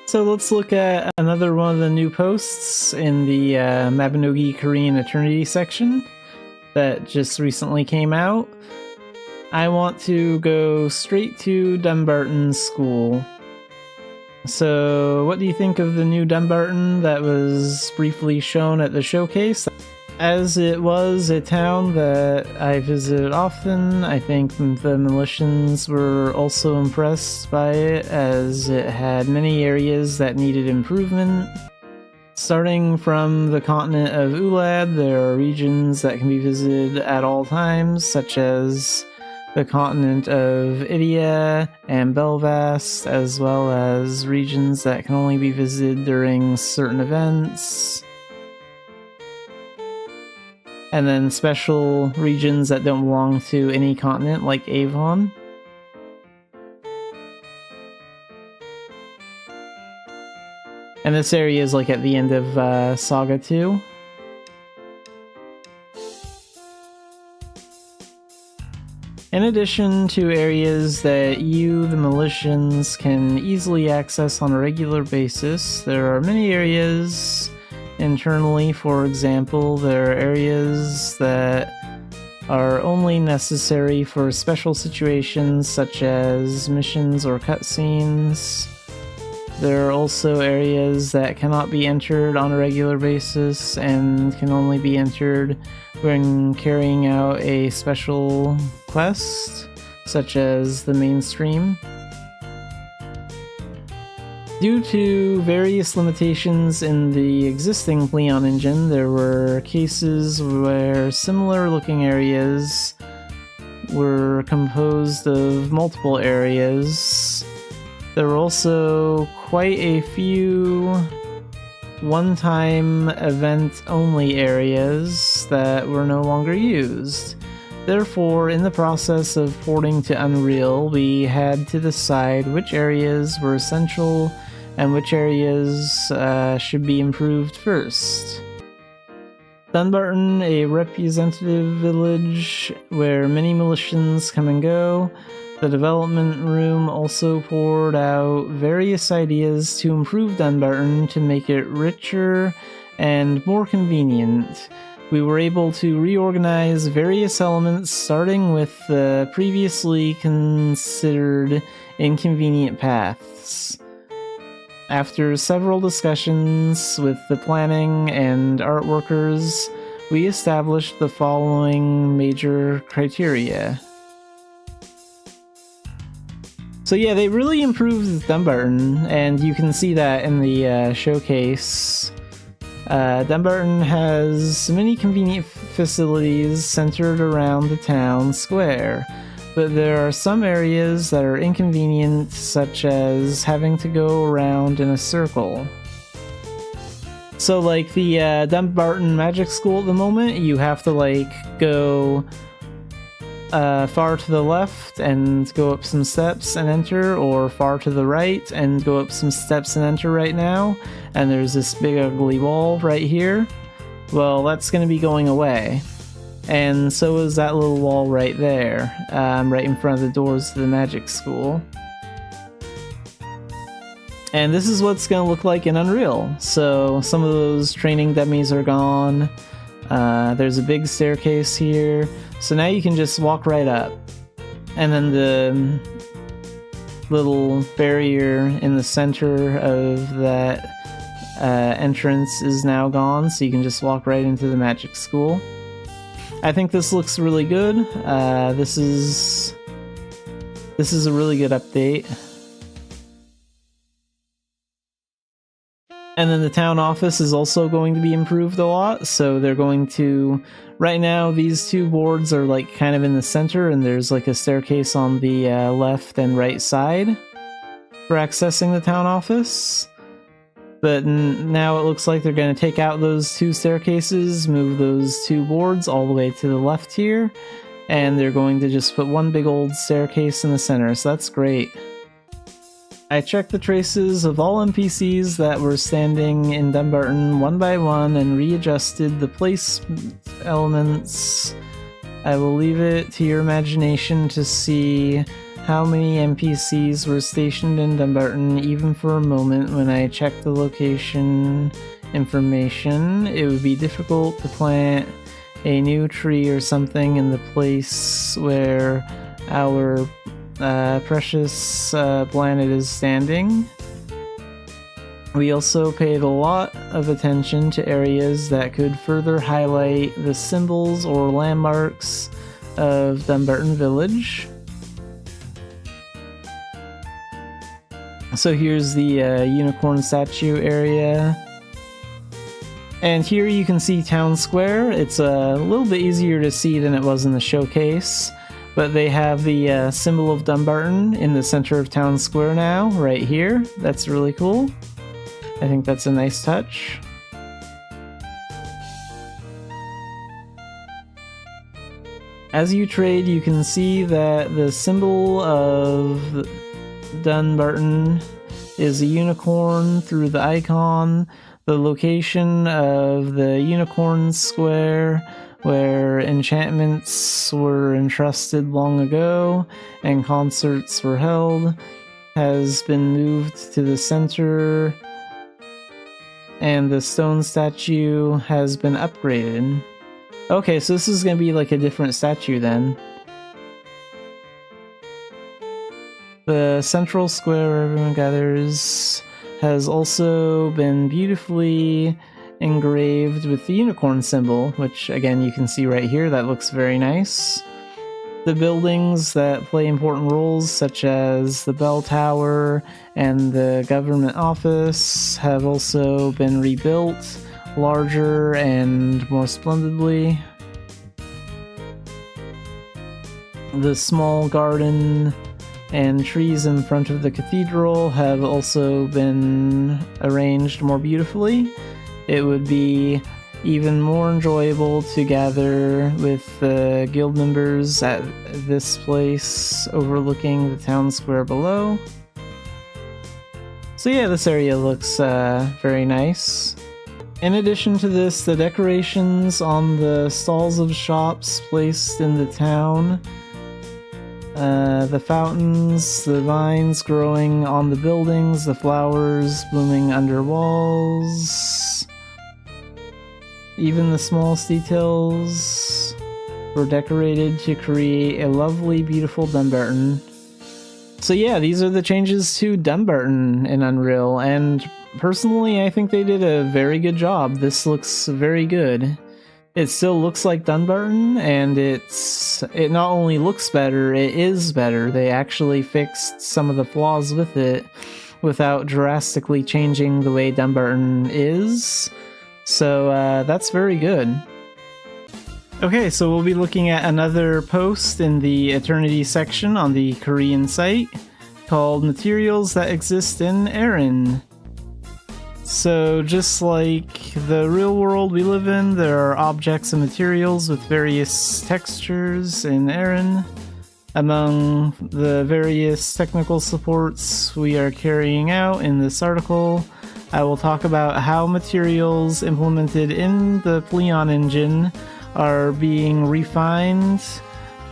So let's look at another one of the new posts in the Mabinogi Korean Eternity section that just recently came out. I want to go straight to Dumbarton's school. So what do you think of the new Dumbarton that was briefly shown at the showcase? As it was a town that I visited often, I think the Militians were also impressed by it, as it had many areas that needed improvement. Starting from the continent of Ulad, there are regions that can be visited at all times, such as the continent of Idia and Belvast, as well as regions that can only be visited during certain events. And then special regions that don't belong to any continent, like Avon. And this area is like at the end of Saga 2. In addition to areas that you, the Militians, can easily access on a regular basis, there are many areas internally. For example, there are areas that are only necessary for special situations such as missions or cutscenes. There are also areas that cannot be entered on a regular basis and can only be entered when carrying out a special quest, such as the mainstream. Due to various limitations in the existing Pleon engine, there were cases where similar looking areas were composed of multiple areas. There were also quite a few one-time event-only areas that were no longer used. Therefore, in the process of porting to Unreal, we had to decide which areas were essential and which areas should be improved first. Dunbarton, a representative village where many Militians come and go, the development room also poured out various ideas to improve Dunbarton to make it richer and more convenient. We were able to reorganize various elements, starting with the previously considered inconvenient paths. After several discussions with the planning and art workers, we established the following major criteria. So yeah, they really improved Dumbarton, and you can see that in the showcase. Dumbarton has many convenient facilities centered around the town square, but there are some areas that are inconvenient, such as having to go around in a circle. So like the Dumbarton Magic School at the moment, you have to like go far to the left and go up some steps and enter, or far to the right and go up some steps and enter right now, and there's this big ugly wall right here. Well, that's going to be going away, and so is that little wall right there, right in front of the doors to the magic school. And this is what's going to look like in Unreal. So some of those training dummies are gone. There's a big staircase here, so now you can just walk right up. And then the little barrier in the center of that entrance is now gone, so you can just walk right into the magic school. I think this looks really good. This is a really good update. And then the town office is also going to be improved a lot, so they're going to... Right now, these two boards are like kind of in the center, and there's like a staircase on the left and right side for accessing the town office. But now it looks like they're going to take out those two staircases, move those two boards all the way to the left here, and they're going to just put one big old staircase in the center, so that's great. I checked the traces of all NPCs that were standing in Dumbarton one by one and readjusted the place elements. I will leave it to your imagination to see how many NPCs were stationed in Dumbarton even for a moment when I checked the location information. It would be difficult to plant a new tree or something in the place where our precious planet is standing. We also paid a lot of attention to areas that could further highlight the symbols or landmarks of Dumbarton Village. So here's the unicorn statue area. And here you can see Town Square. It's a little bit easier to see than it was in the showcase, but they have the symbol of Dumbarton in the center of Town Square now, right here. That's really cool. I think that's a nice touch. As you trade, you can see that the symbol of Dumbarton is a unicorn through the icon. The location of the Unicorn Square, where enchantments were entrusted long ago and concerts were held, has been moved to the center, and the stone statue has been upgraded. Okay, so this is going to be like a different statue then. The central square where everyone gathers has also been beautifully engraved with the unicorn symbol, which again you can see right here. That looks very nice. The buildings that play important roles, such as the bell tower and the government office, have also been rebuilt larger and more splendidly. The small garden and trees in front of the cathedral have also been arranged more beautifully. It would be even more enjoyable to gather with the guild members at this place overlooking the town square below. So yeah, this area looks very nice. In addition to this, the decorations on the stalls of shops placed in the town, the fountains, the vines growing on the buildings, the flowers blooming under walls, even the smallest details were decorated to create a lovely, beautiful Dumbarton. So yeah, these are the changes to Dumbarton in Unreal, and personally I think they did a very good job. This looks very good. It still looks like Dumbarton, and it not only looks better, it is better. They actually fixed some of the flaws with it without drastically changing the way Dumbarton is. So that's very good. Okay, so we'll be looking at another post in the Eternity section on the Korean site called Materials That Exist in Erin. So just like the real world we live in, there are objects and materials with various textures in Erin. Among the various technical supports we are carrying out in this article, I will talk about how materials implemented in the Pleon engine are being refined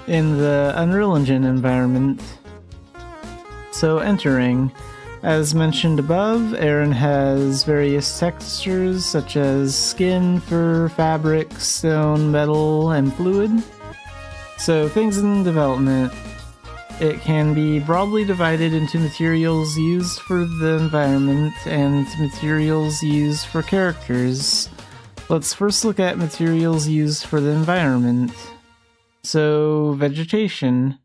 in the Unreal Engine environment. So entering. As mentioned above, Erin has various textures such as skin, fur, fabric, stone, metal, and fluid. So things in development. It can be broadly divided into materials used for the environment and materials used for characters. Let's first look at materials used for the environment. So, vegetation.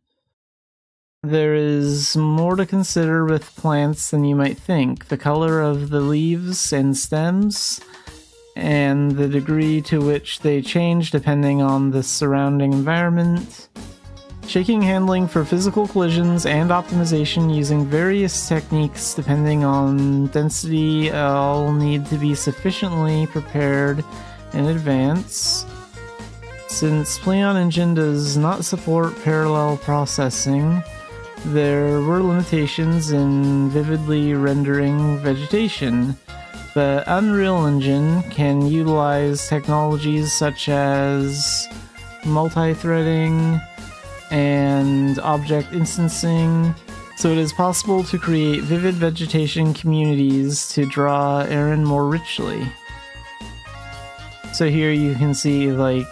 There is more to consider with plants than you might think. The color of the leaves and stems, and the degree to which they change depending on the surrounding environment. Shaking handling for physical collisions and optimization using various techniques depending on density all need to be sufficiently prepared in advance. Since Pleon Engine does not support parallel processing, there were limitations in vividly rendering vegetation. The Unreal Engine can utilize technologies such as multi-threading, and object instancing. So it is possible to create vivid vegetation communities to draw Aaron more richly. So here you can see like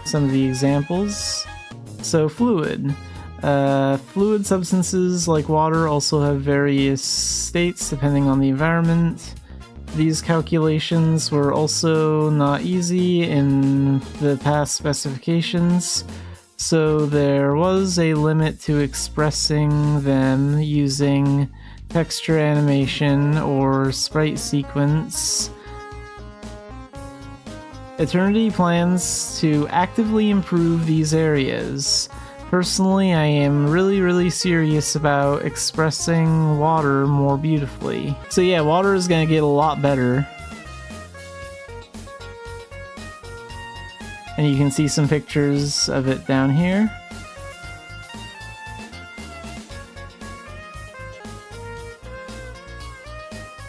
some of the examples. So fluid. Fluid substances like water also have various states depending on the environment. These calculations were also not easy in the past specifications, so there was a limit to expressing them using texture animation or sprite sequence. Eternity plans to actively improve these areas. Personally, I am really serious about expressing water more beautifully. So yeah, water is gonna get a lot better. And you can see some pictures of it down here.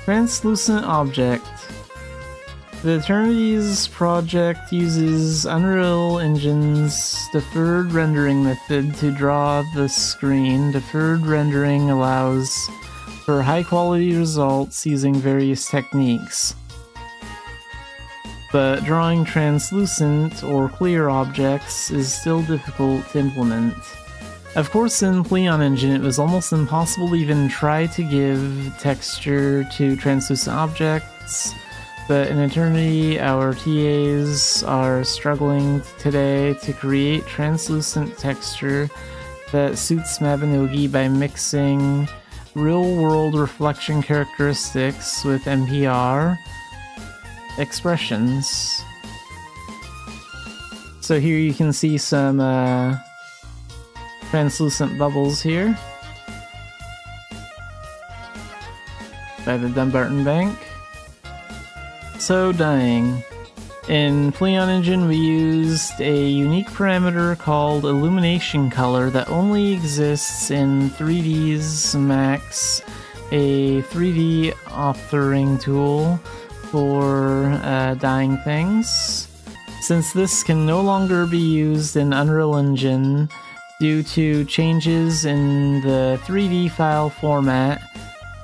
Translucent object. The Eternities project uses Unreal Engine's deferred rendering method to draw the screen. Deferred rendering allows for high-quality results using various techniques. But drawing translucent or clear objects is still difficult to implement. Of course, in Pleon Engine, it was almost impossible to even try to give texture to translucent objects. But in Eternity, our TAs are struggling today to create translucent texture that suits Mabinogi by mixing real-world reflection characteristics with NPR expressions. So here you can see some translucent bubbles here by the Dumbarton Bank. So dyeing. In Pleon Engine we used a unique parameter called illumination color that only exists in 3D's Max, a 3D authoring tool for dyeing things. Since this can no longer be used in Unreal Engine due to changes in the 3D file format,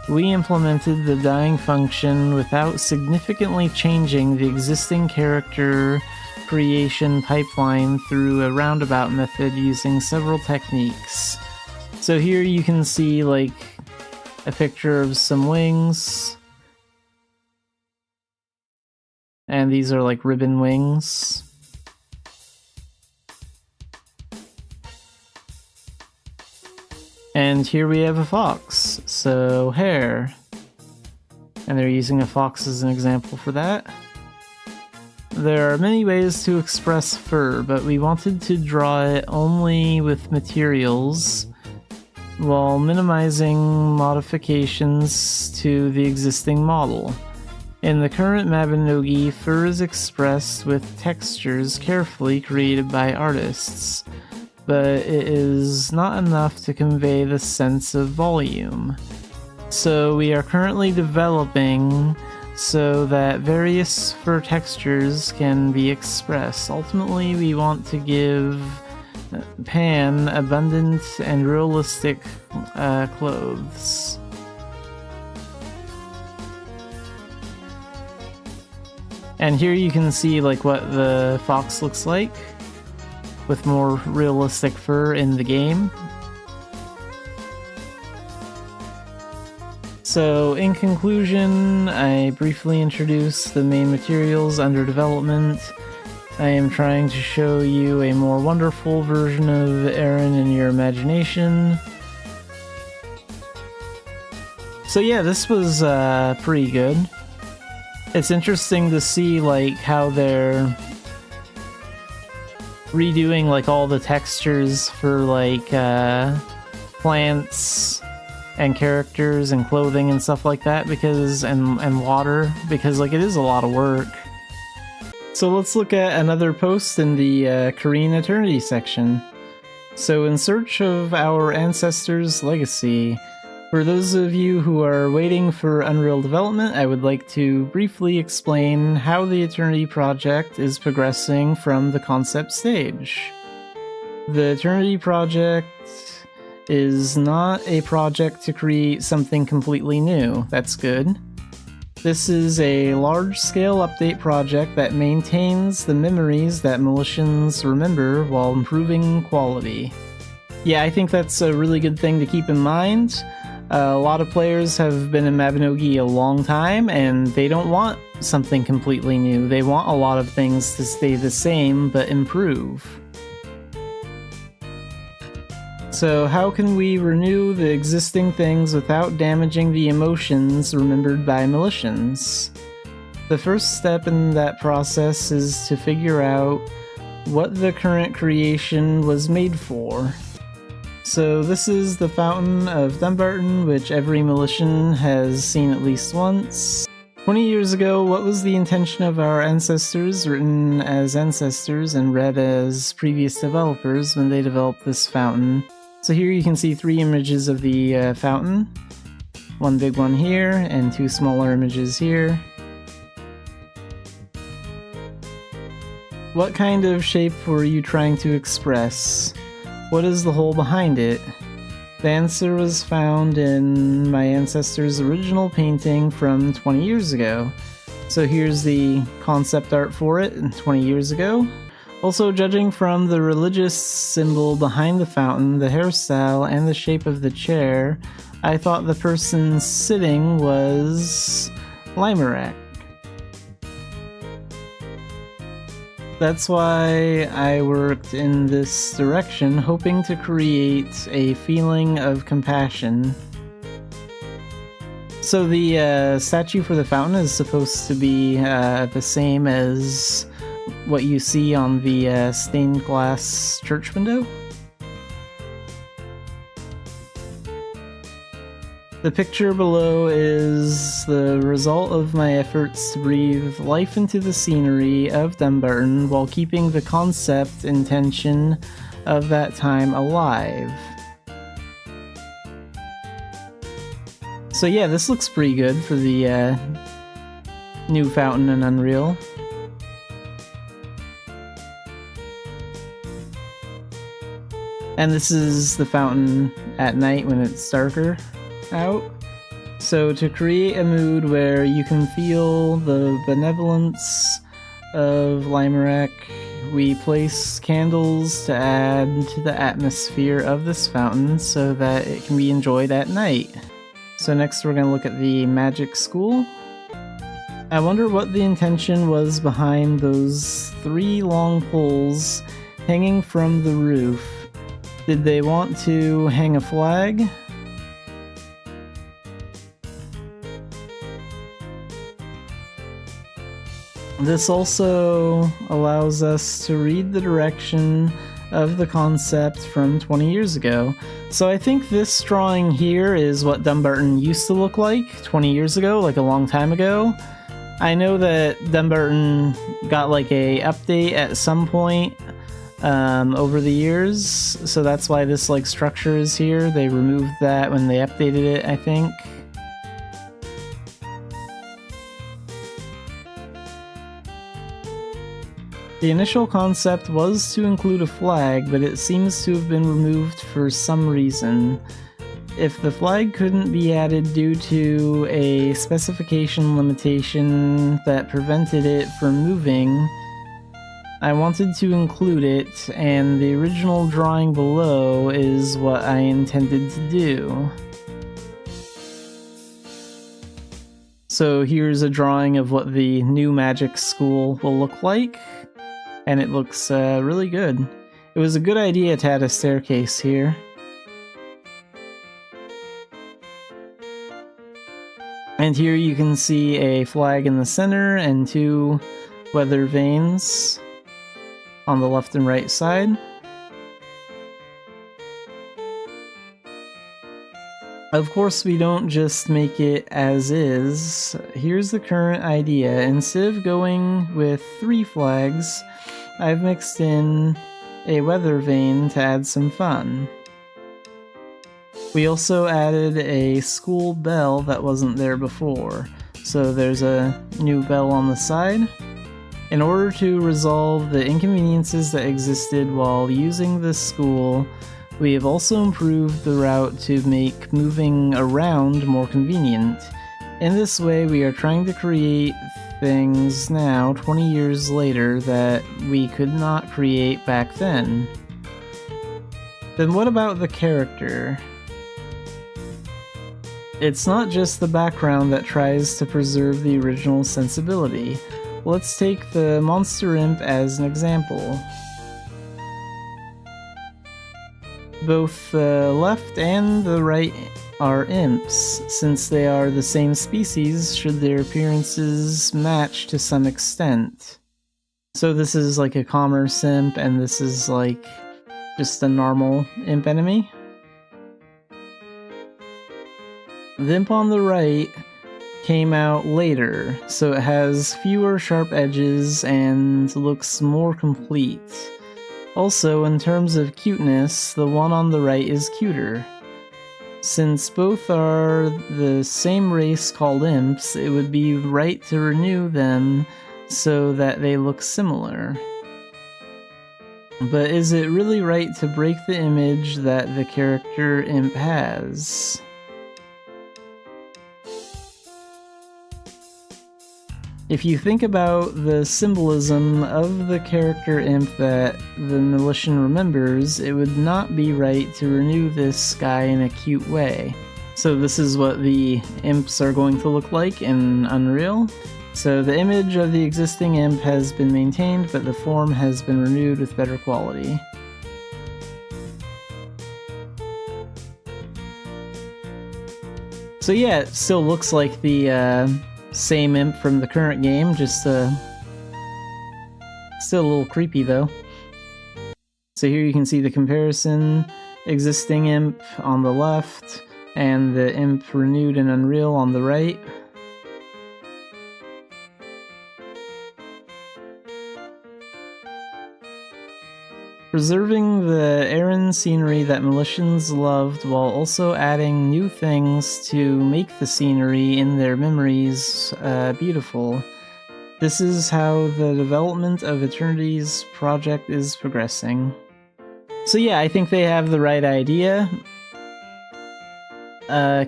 we implemented the dyeing function without significantly changing the existing character creation pipeline through a roundabout method using several techniques. So here you can see like a picture of some wings. And these are like ribbon wings. And here we have a fox, so hair. And they're using a fox as an example for that. There are many ways to express fur, but we wanted to draw it only with materials while minimizing modifications to the existing model. In the current Mabinogi, fur is expressed with textures carefully created by artists, but it is not enough to convey the sense of volume. So we are currently developing so that various fur textures can be expressed. Ultimately, we want to give Pan abundant and realistic clothes. And here you can see like what the fox looks like with more realistic fur in the game. So in conclusion, I briefly introduced the main materials under development. I am trying to show you a more wonderful version of Aaron in your imagination. So yeah, this was pretty good. It's interesting to see like how they're redoing like all the textures for like plants and characters and clothing and stuff like that, because and water, because like it is a lot of work. So let's look at another post in the Korean Eternity section. So in search of our ancestors' legacy. For those of you who are waiting for Unreal development, I would like to briefly explain how the Eternity project is progressing from the concept stage. The Eternity Project is not a project to create something completely new. That's good. This is a large-scale update project that maintains the memories that Militians remember while improving quality. Yeah, I think that's a really good thing to keep in mind. A lot of players have been in Mabinogi a long time, and they don't want something completely new. They want a lot of things to stay the same, but improve. So how can we renew the existing things without damaging the emotions remembered by Militians? The first step in that process is to figure out what the current creation was made for. So this is the Fountain of Dumbarton, which every Militian has seen at least once. 20 years ago, what was the intention of our ancestors, written as ancestors and read as previous developers when they developed this fountain? So here you can see 3 images of the fountain. One big one here, and 2 smaller images here. What kind of shape were you trying to express? What is the hole behind it? The answer was found in my ancestor's original painting from 20 years ago. So here's the concept art for it 20 years ago. Also, judging from the religious symbol behind the fountain, the hairstyle, and the shape of the chair, I thought the person sitting was Limerak. That's why I worked in this direction, hoping to create a feeling of compassion. So the statue for the fountain is supposed to be the same as what you see on the stained glass church window. The picture below is the result of my efforts to breathe life into the scenery of Dumbarton while keeping the concept intention of that time alive. So yeah, this looks pretty good for the new fountain in Unreal. And this is the fountain at night when it's darker out. So to create a mood where you can feel the benevolence of Limerak, we place candles to add to the atmosphere of this fountain so that it can be enjoyed at night. So next we're going to look at the magic school. I wonder what the intention was behind those 3 long poles hanging from the roof. Did they want to hang a flag? This also allows us to read the direction of the concept from 20 years ago. So I think this drawing here is what Dumbarton used to look like 20 years ago, like a long time ago. I know that Dumbarton got like a update at some point over the years, so that's why this like structure is here. They removed that when they updated it, I think. The initial concept was to include a flag, but it seems to have been removed for some reason. If the flag couldn't be added due to a specification limitation that prevented it from moving, I wanted to include it, and the original drawing below is what I intended to do. So here's a drawing of what the new magic school will look like, and it looks really good. It was a good idea to add a staircase here. And here you can see a flag in the center and 2 weather vanes on the left and right side. Of course, we don't just make it as is. Here's the current idea. Instead of going with 3 flags, I've mixed in a weather vane to add some fun. We also added a school bell that wasn't there before. So there's a new bell on the side. In order to resolve the inconveniences that existed while using this school, we have also improved the route to make moving around more convenient. In this way, we are trying to create things now, 20 years later, that we could not create back then. Then what about the character? It's not just the background that tries to preserve the original sensibility. Let's take the monster imp as an example. Both the left and the right are imps. Since they are the same species, should their appearances match to some extent. So this is like a commerce imp, and this is like just a normal imp enemy. The imp on the right came out later, so it has fewer sharp edges and looks more complete. Also, in terms of cuteness, the one on the right is cuter. Since both are the same race called imps, it would be right to renew them so that they look similar. But is it really right to break the image that the character imp has? If you think about the symbolism of the character imp that the Militian remembers, it would not be right to renew this guy in a cute way. So this is what the imps are going to look like in Unreal. So the image of the existing imp has been maintained, but the form has been renewed with better quality. So yeah, it still looks like the same imp from the current game, just still a little creepy though. So here you can see the comparison, existing imp on the left, and the imp renewed in Unreal on the right. Preserving the Aran scenery that Militians loved while also adding new things to make the scenery in their memories beautiful. This is how the development of Eternity's project is progressing. So yeah, I think they have the right idea.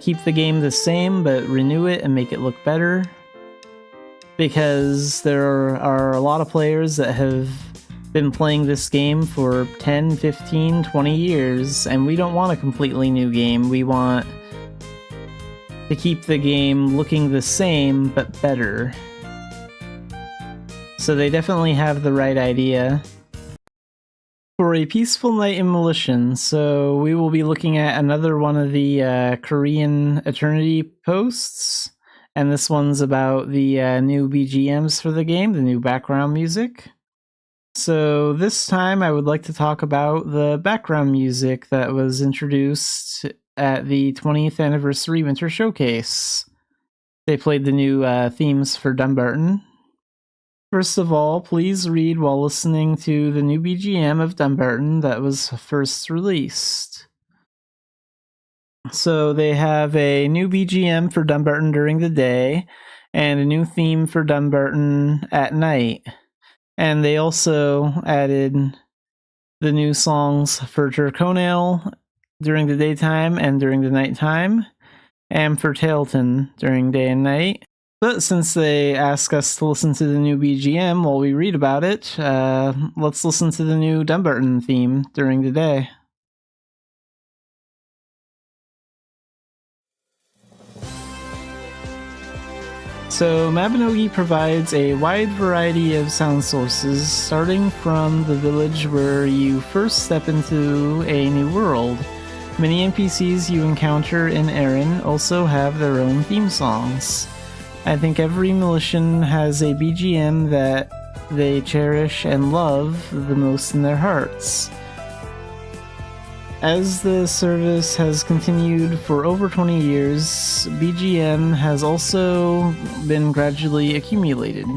Keep the game the same, but renew it and make it look better. Because there are a lot of players that have been playing this game for 10, 15, 20 years, and we don't want a completely new game. We want to keep the game looking the same, but better. So they definitely have the right idea. For a peaceful night in Militian, so we will be looking at another one of the Korean Eternity posts, and this one's about the new BGMs for the game, the new background music. So this time I would like to talk about the background music that was introduced at the 20th anniversary Winter Showcase. They played the new themes for Dumbarton. First of all, please read while listening to the new BGM of Dumbarton that was first released. So they have a new BGM for Dumbarton during the day, and a new theme for Dumbarton at night. And they also added the new songs for Turconale during the daytime and during the nighttime, and for Tailton during day and night. But since they ask us to listen to the new BGM while we read about it, let's listen to the new Dumbarton theme during the day. So Mabinogi provides a wide variety of sound sources, starting from the village where you first step into a new world. Many NPCs you encounter in Aran also have their own theme songs. I think every Militian has a BGM that they cherish and love the most in their hearts. As the service has continued for over 20 years, BGM has also been gradually accumulated.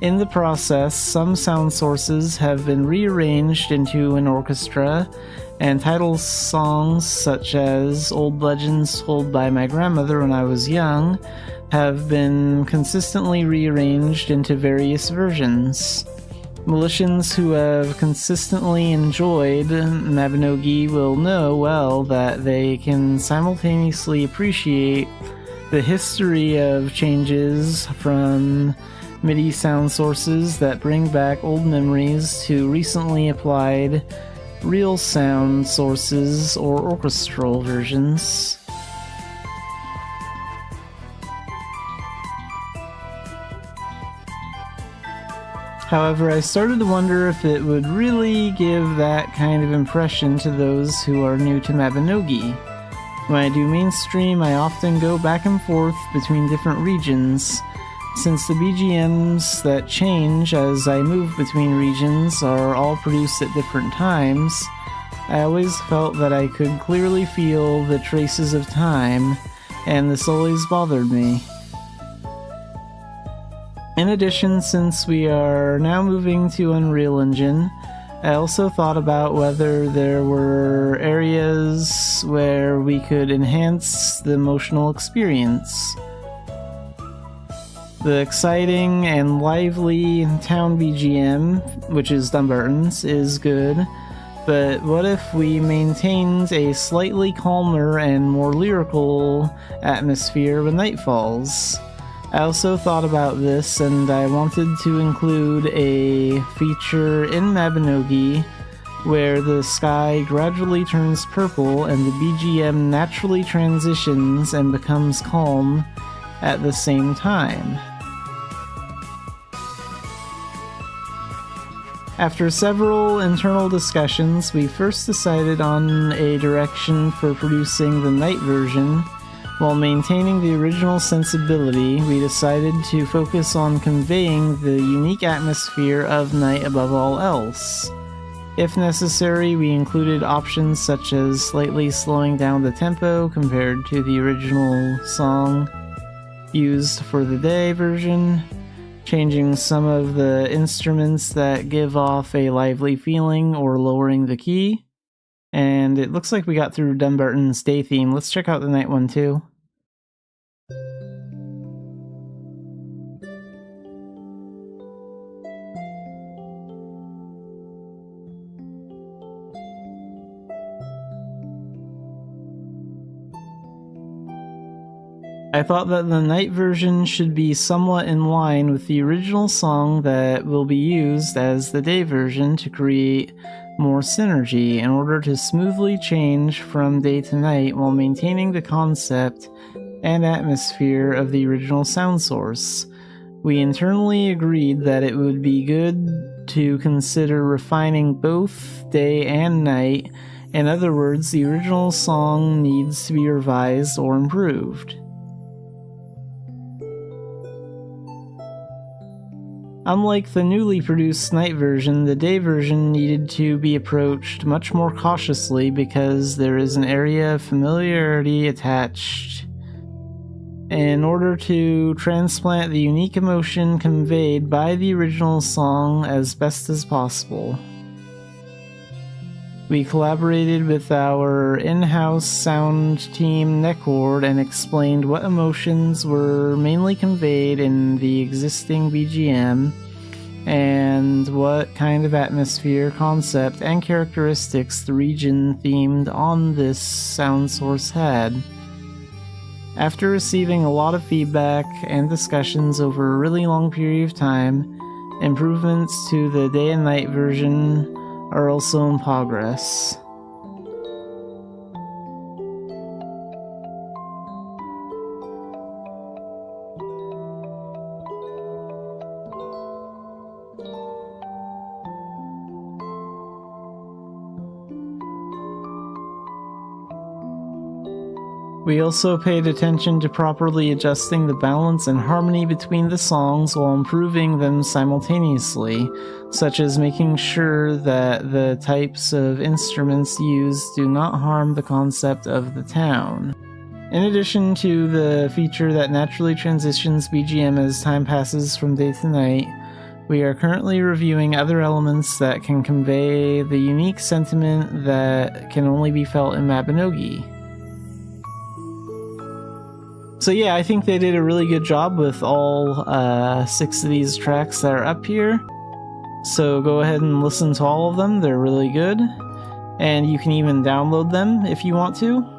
In the process, some sound sources have been rearranged into an orchestra, and title songs such as Old Legends Told by My Grandmother When I Was Young have been consistently rearranged into various versions. Militians who have consistently enjoyed Mabinogi will know well that they can simultaneously appreciate the history of changes from MIDI sound sources that bring back old memories to recently applied real sound sources or orchestral versions. However, I started to wonder if it would really give that kind of impression to those who are new to Mabinogi. When I do mainstream, I often go back and forth between different regions. Since the BGMs that change as I move between regions are all produced at different times, I always felt that I could clearly feel the traces of time, and this always bothered me. In addition, since we are now moving to Unreal Engine, I also thought about whether there were areas where we could enhance the emotional experience. The exciting and lively town BGM, which is Dumbarton's, is good, but what if we maintained a slightly calmer and more lyrical atmosphere when night falls? I also thought about this, and I wanted to include a feature in Mabinogi where the sky gradually turns purple and the BGM naturally transitions and becomes calm at the same time. After several internal discussions, we first decided on a direction for producing the night version. While maintaining the original sensibility, we decided to focus on conveying the unique atmosphere of night above all else. If necessary, we included options such as slightly slowing down the tempo compared to the original song used for the day version, changing some of the instruments that give off a lively feeling or lowering the key. And it looks like we got through Dumbarton's day theme. Let's check out the night one too. I thought that the night version should be somewhat in line with the original song that will be used as the day version to create more synergy in order to smoothly change from day to night while maintaining the concept and atmosphere of the original sound source. We internally agreed that it would be good to consider refining both day and night. In other words, the original song needs to be revised or improved. Unlike the newly produced night version, the day version needed to be approached much more cautiously because there is an area of familiarity attached. In order to transplant the unique emotion conveyed by the original song as best as possible, we collaborated with our in-house sound team Neccord and explained what emotions were mainly conveyed in the existing BGM and what kind of atmosphere, concept, and characteristics the region themed on this sound source had. After receiving a lot of feedback and discussions over a really long period of time, improvements to the day and night version are also in progress. We also paid attention to properly adjusting the balance and harmony between the songs while improving them simultaneously, such as making sure that the types of instruments used do not harm the concept of the town. In addition to the feature that naturally transitions BGM as time passes from day to night, we are currently reviewing other elements that can convey the unique sentiment that can only be felt in Mabinogi. So yeah, I think they did a really good job with all 6 of these tracks that are up here. So go ahead and listen to all of them, they're really good. And you can even download them if you want to.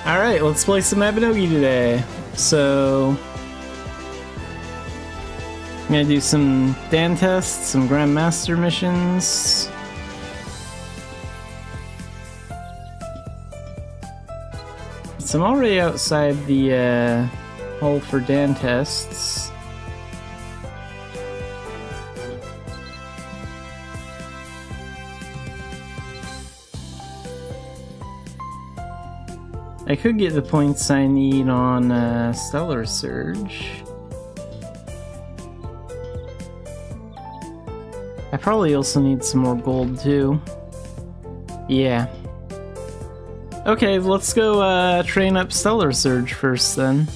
Alright, let's play some Mabinogi today. So I'm gonna do some Dan tests, some Grandmaster missions. So I'm already outside the hole for Dan tests. I could get the points I need on Stellar Surge. I probably also need some more gold too. Yeah. Okay, let's go train up Stellar Surge first then.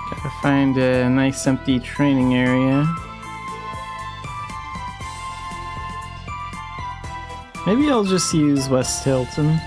Gotta find a nice empty training area. Maybe I'll just use West Hilton.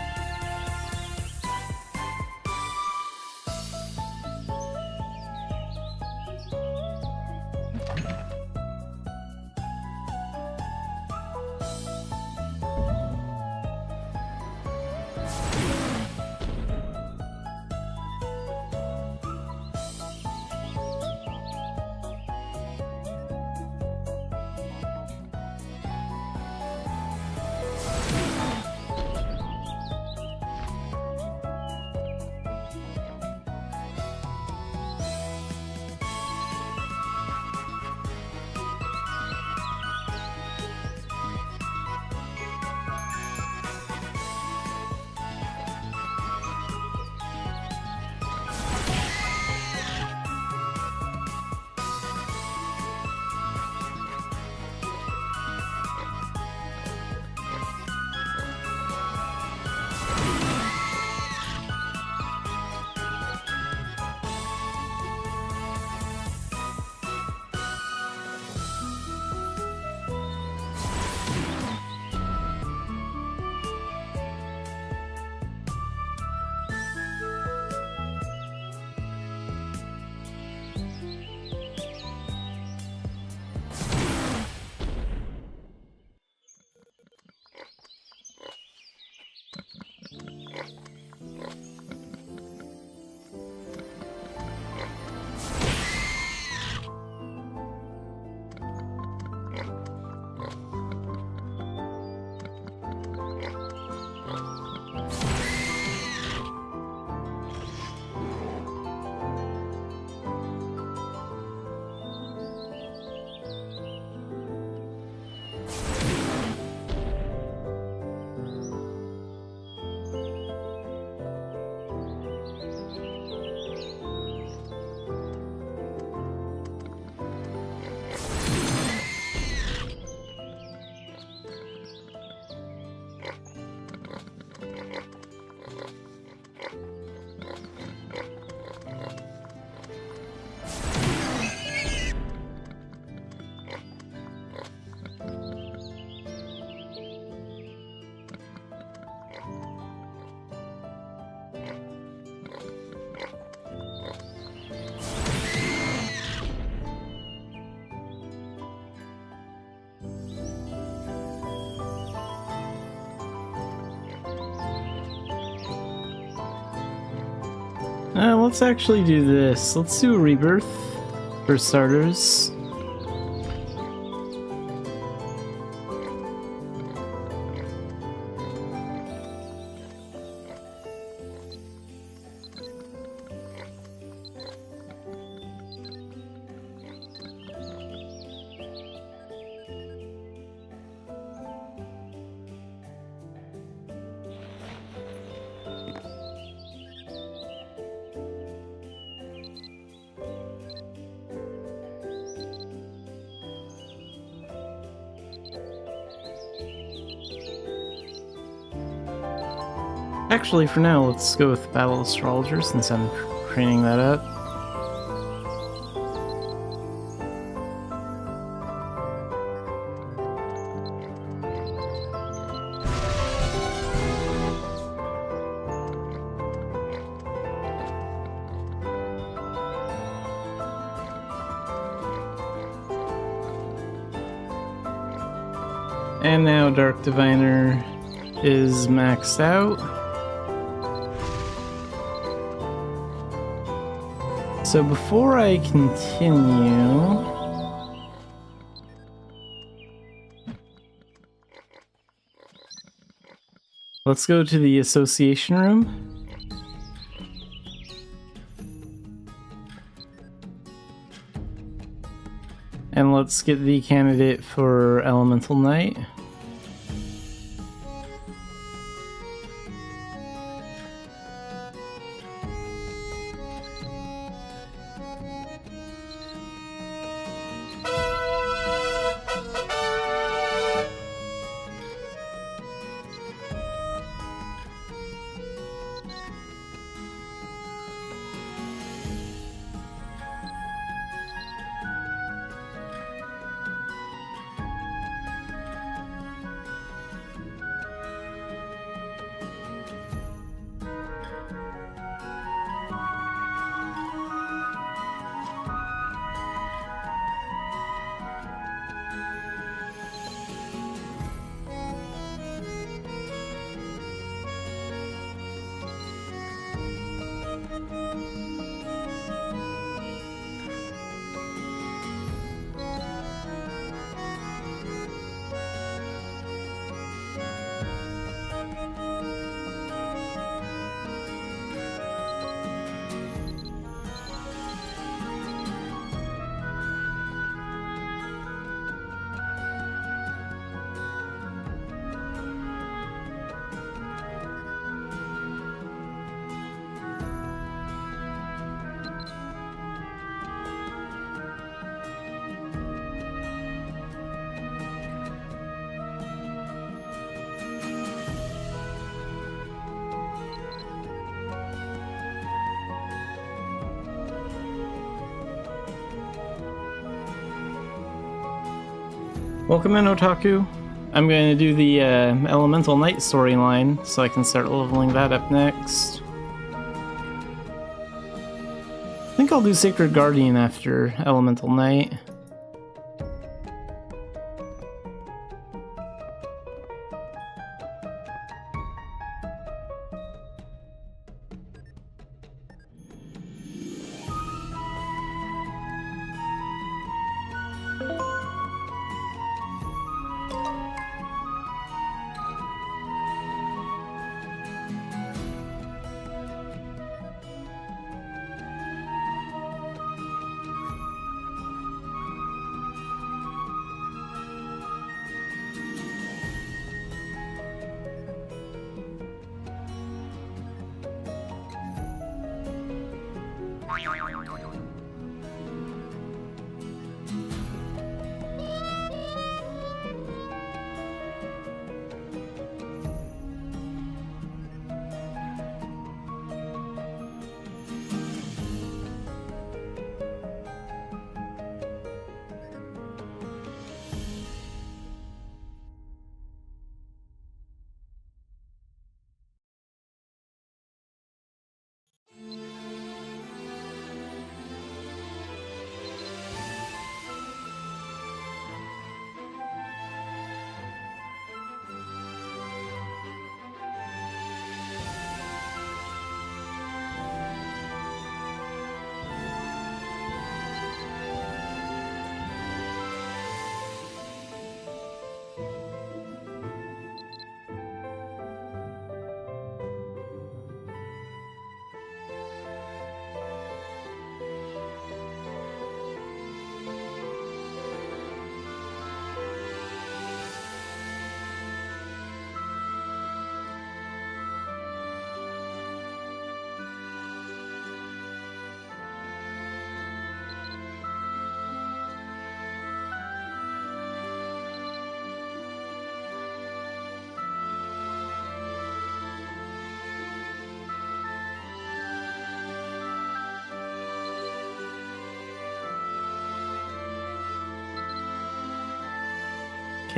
Let's actually do this. Let's do a rebirth for starters. Actually, for now, let's go with Battle Astrologer since I'm training that up. And now Dark Diviner is maxed out. So before I continue, let's go to the association room. And let's get the candidate for Elemental Knight. Welcome in, Otaku. I'm going to do the Elemental Knight storyline, so I can start leveling that up next. I think I'll do Sacred Guardian after Elemental Knight.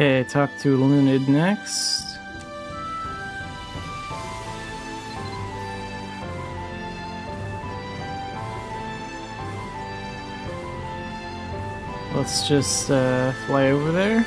Okay, talk to Lunid next. Let's just fly over there.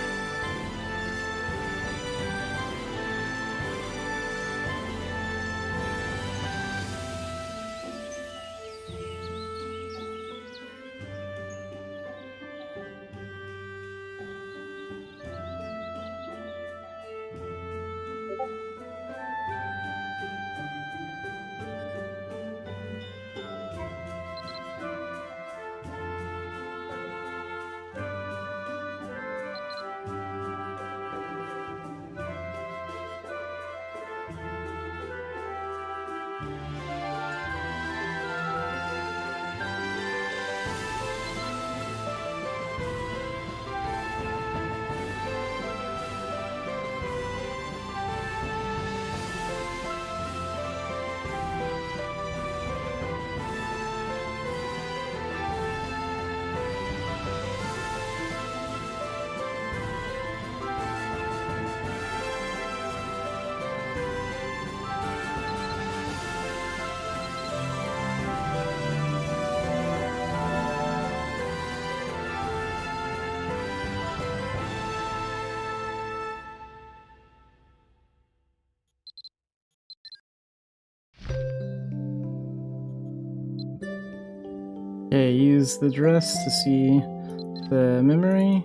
Okay, use the dress to see the memory.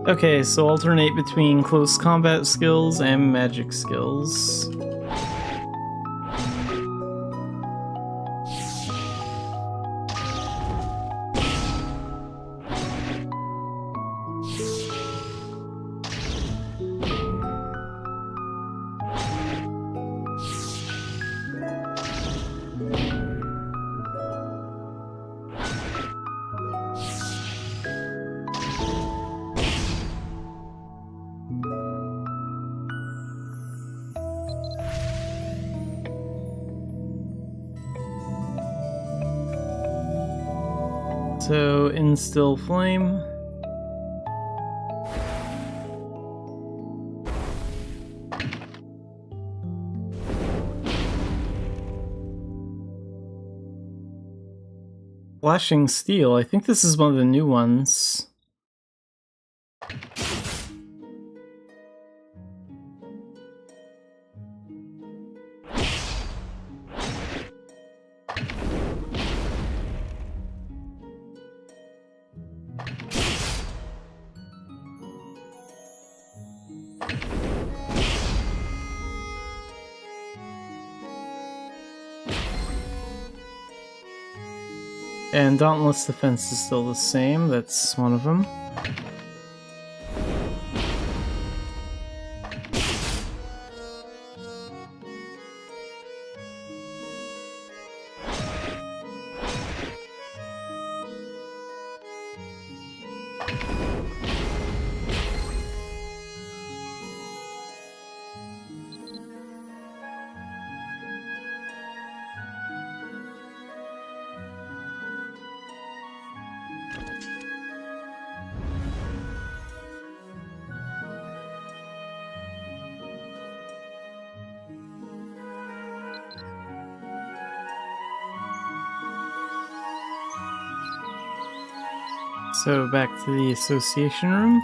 Okay, so alternate between close combat skills and magic skills. So instill flame. Flashing steel. I think this is one of the new ones. And Dauntless Defense is still the same, that's one of them. So back to the association room.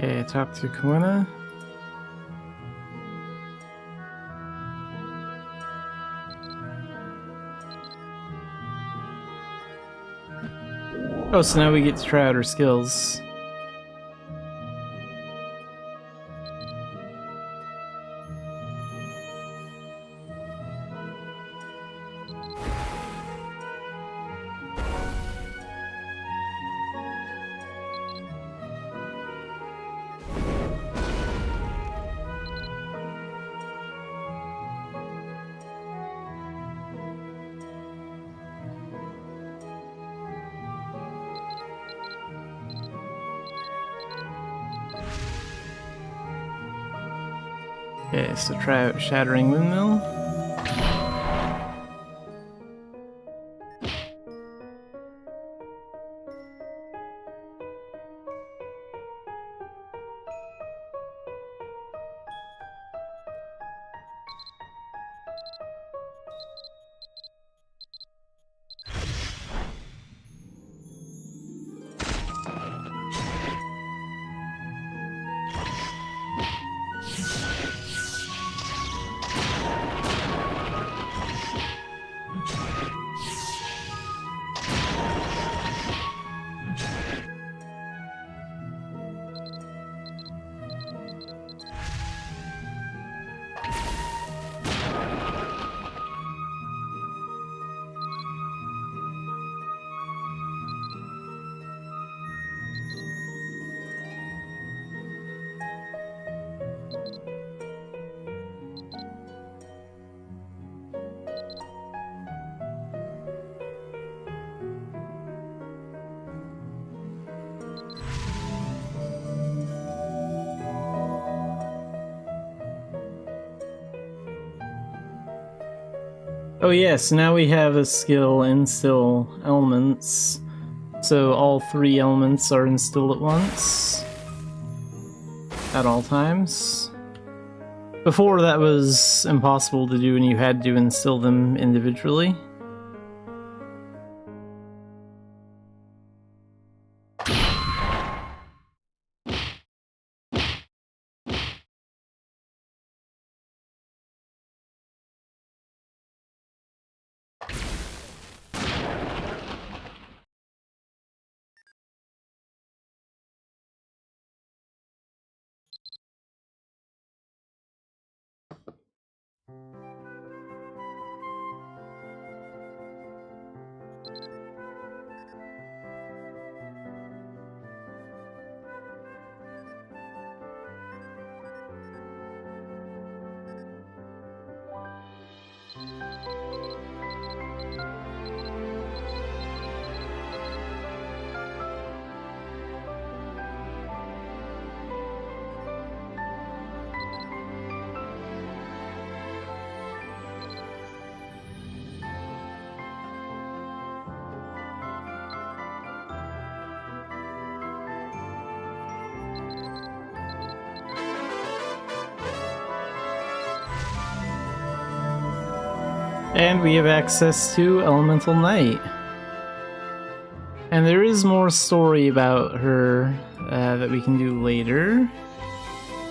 Okay, talk to Kawina. Oh, so now we get to try out our skills. Okay, so try out Shattering Windmill. Oh yes, now we have a skill instill elements. So all 3 elements are instilled at once. At all times. Before that was impossible to do and you had to instill them individually. And we have access to Elemental Knight. And there is more story about her that we can do later.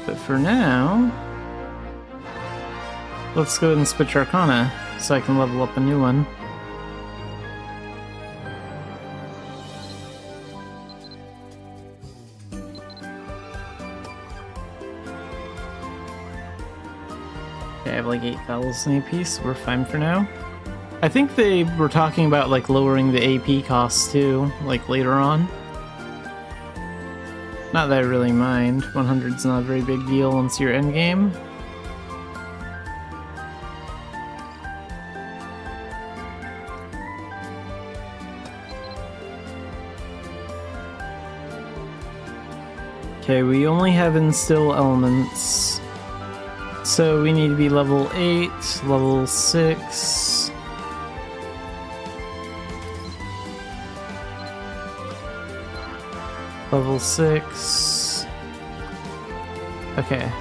But for now, let's go ahead and switch Arcana so I can level up a new one. Okay, I have like 8,000 AP, so we're fine for now. I think they were talking about like lowering the AP costs too, like later on. Not that I really mind. 100's not a very big deal once you're endgame. Okay, we only have instill elements. So we need to be level 8, level 6. Level 6. Okay.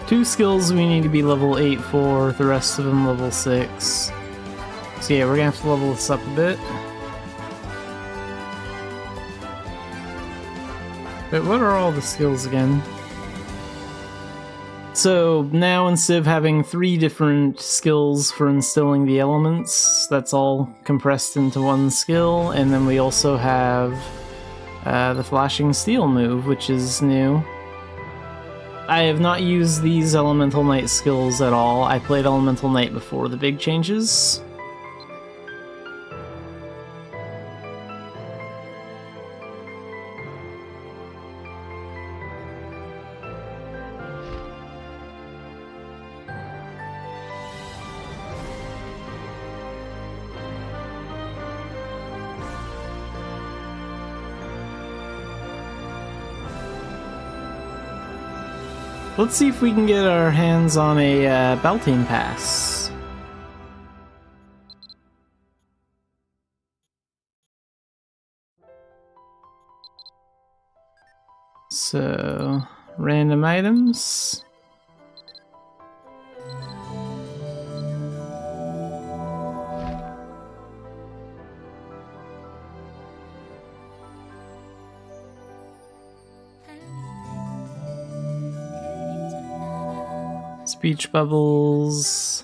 2 skills we need to be level 8 for, the rest of them level 6. So yeah, we're gonna have to level this up a bit. But what are all the skills again? So now instead of having 3 different skills for instilling the elements, that's all compressed into one skill, and then we also have the Flashing Steel move, which is new. I have not used these Elemental Knight skills at all. I played Elemental Knight before the big changes. Let's see if we can get our hands on a Beltane Pass. So, random items. Speech bubbles.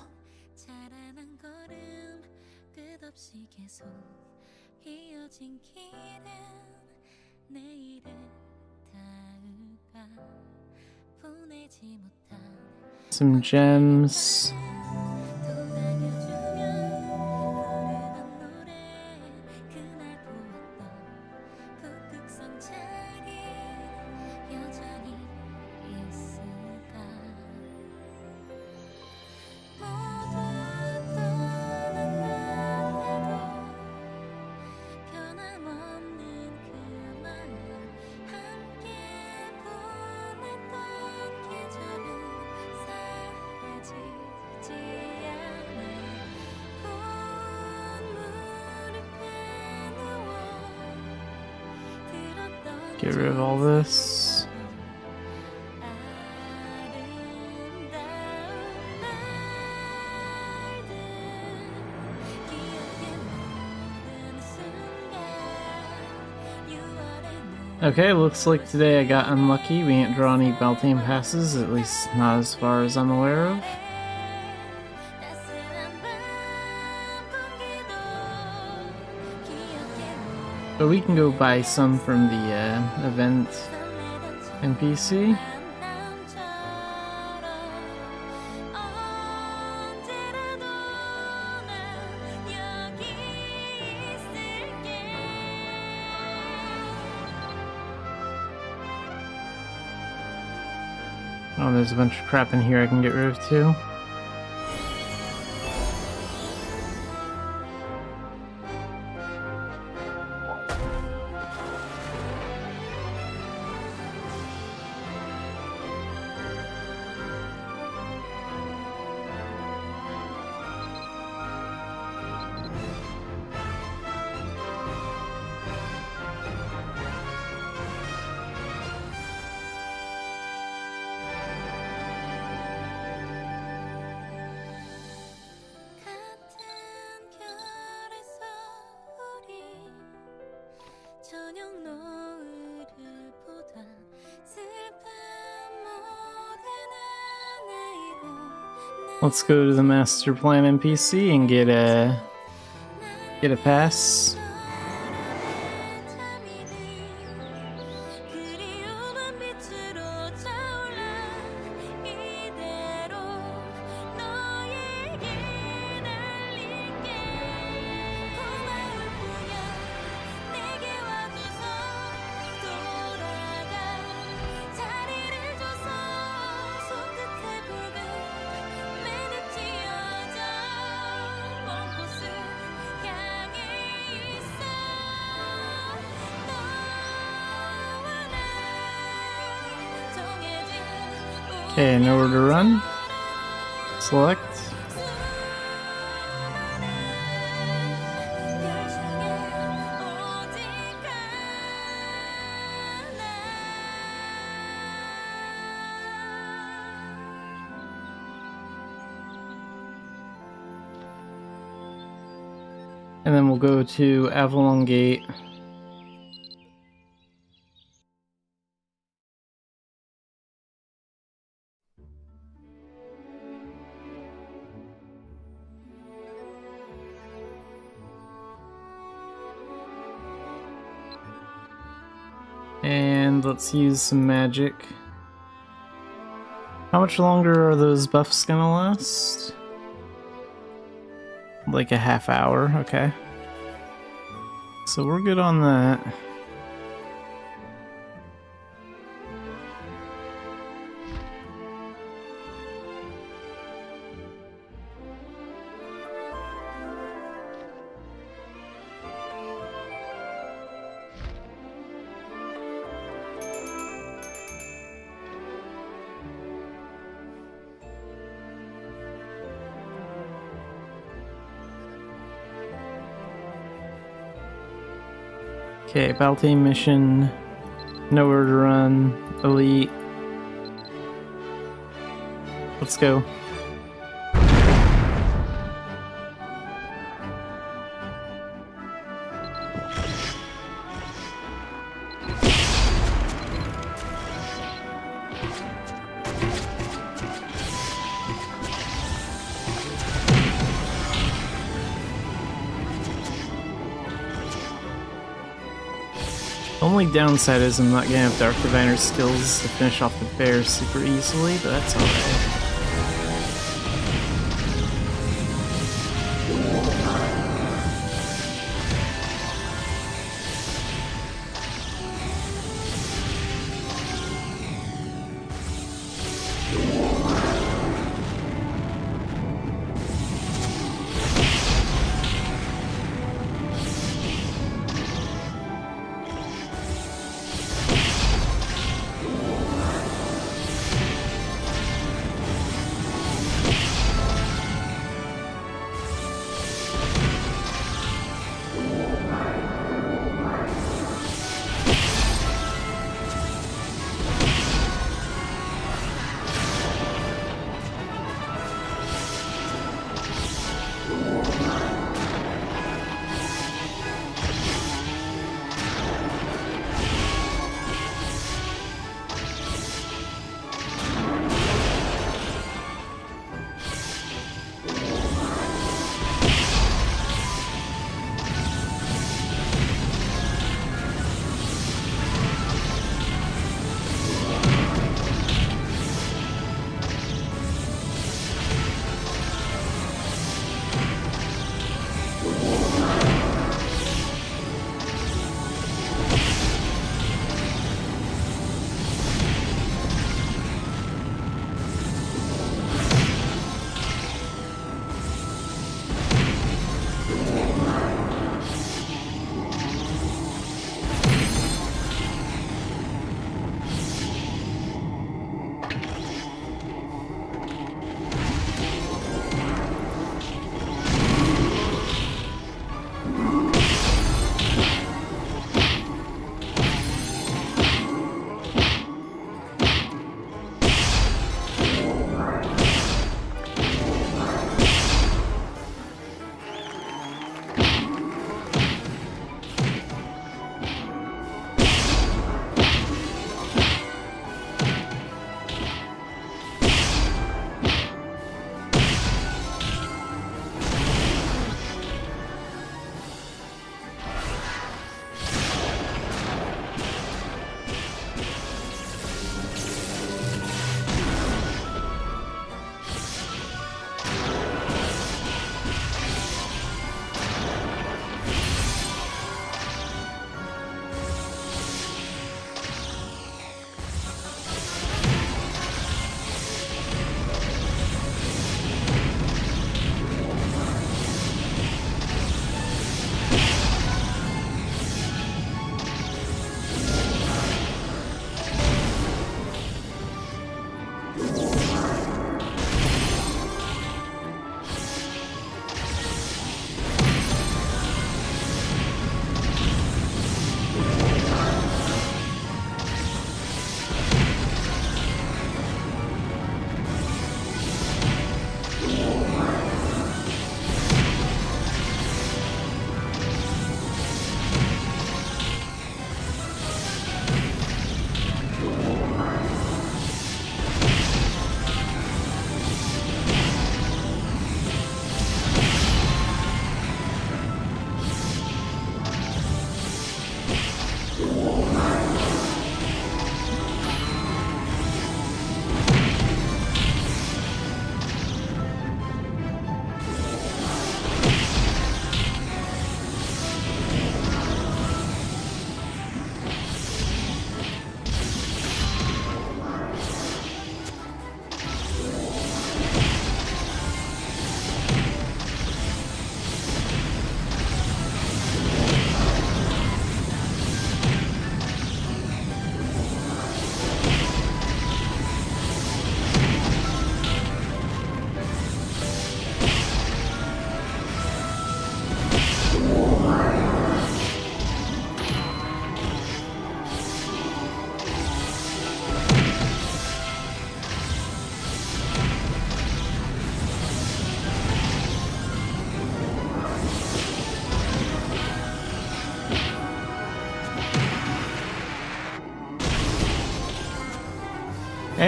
Some gems. Get rid of all this. Okay, looks like today I got unlucky. We didn't draw any Beltane passes, at least not as far as I'm aware of. But we can go buy some from the event NPC. Oh, there's a bunch of crap in here I can get rid of too. Let's go to the master plan NPC and get a pass. Okay, nowhere to run. Select. And then we'll go to Avalon Gate. And let's use some magic. How much longer are those buffs gonna last? Like a half hour, okay. So we're good on that. Okay, Palpatine mission, nowhere to run, elite. Let's go. Only downside is I'm not gonna have Dark Diviner skills to finish off the bear super easily, but that's alright.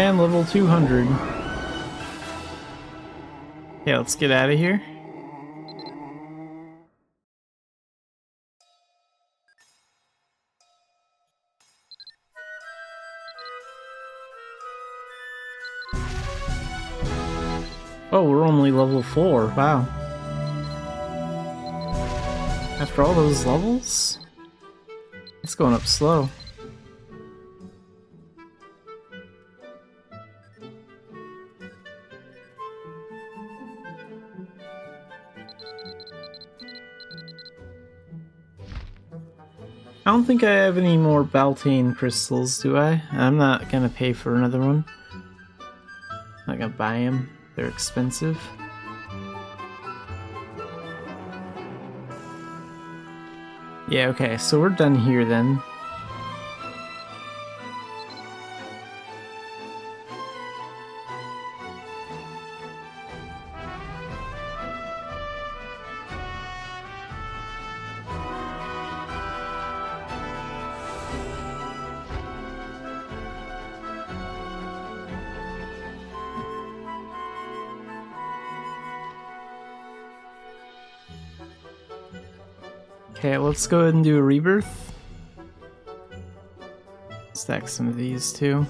And level 200. Yeah, let's get out of here. Oh, we're only level 4. Wow. After all those levels? It's going up slow. I don't think I have any more Baltane crystals, do I? I'm not gonna pay for another one. I'm not gonna buy them. They're expensive. Yeah, okay, so we're done here then. Okay, let's go ahead and do a rebirth. Stack some of these too.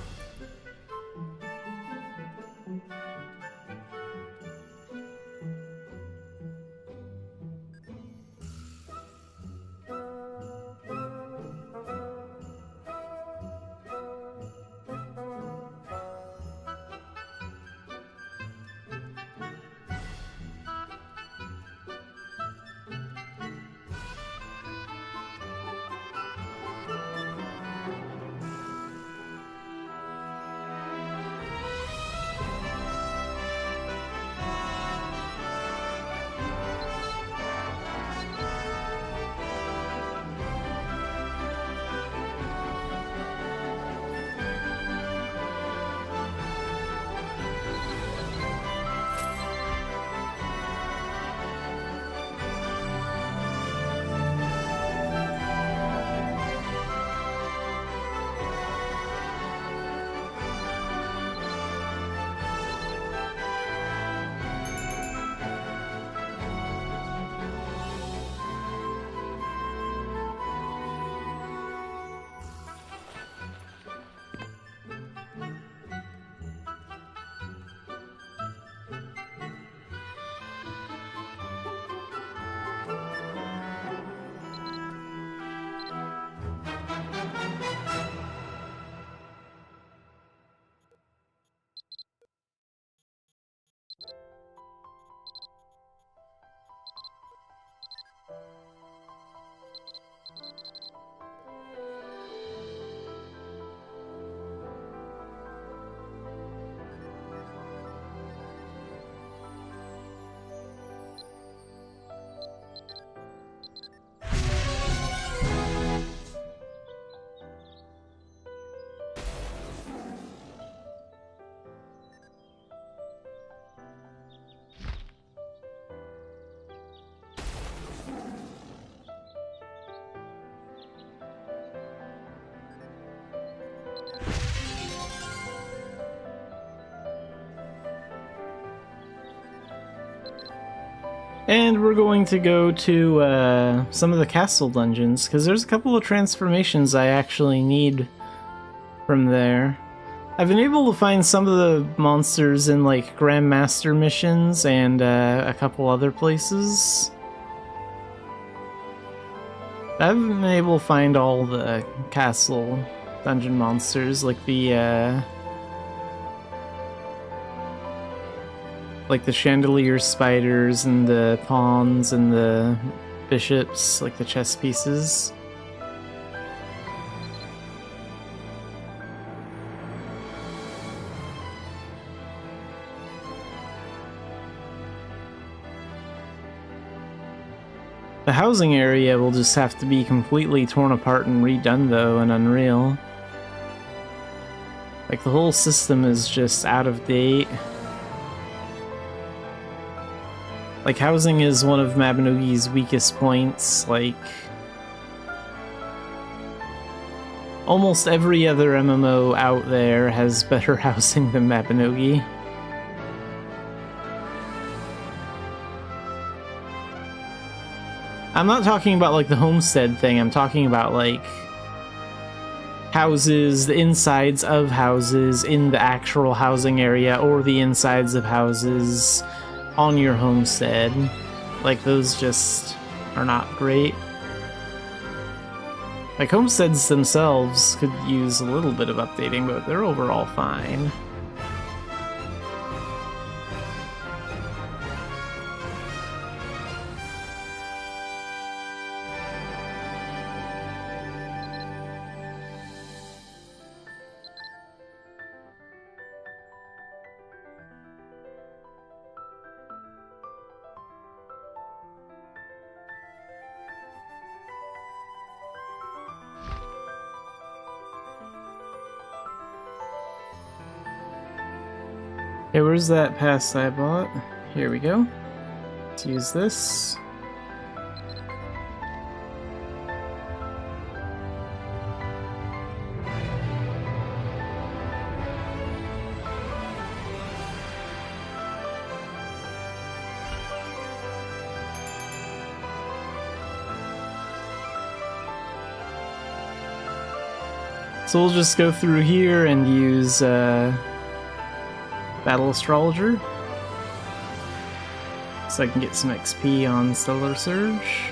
And we're going to go to some of the castle dungeons, because there's a couple of transformations I actually need from there. I've been able to find some of the monsters in like Grandmaster missions and a couple other places. I haven't been able to find all the castle dungeon monsters, like the chandelier spiders and the pawns and the bishops, like the chess pieces. The housing area will just have to be completely torn apart and redone though in Unreal. Like the whole system is just out of date. Like, housing is one of Mabinogi's weakest points, like... Almost every other MMO out there has better housing than Mabinogi. I'm not talking about like the homestead thing, I'm talking about like houses, the insides of houses in the actual housing area, or the insides of houses on your homestead. Like, those just are not great. Like, homesteads themselves could use a little bit of updating, but they're overall fine. Okay, where's that pass I bought? Here we go. Let's use this. So we'll just go through here and use Battle Astrologer, so I can get some XP on Stellar Surge.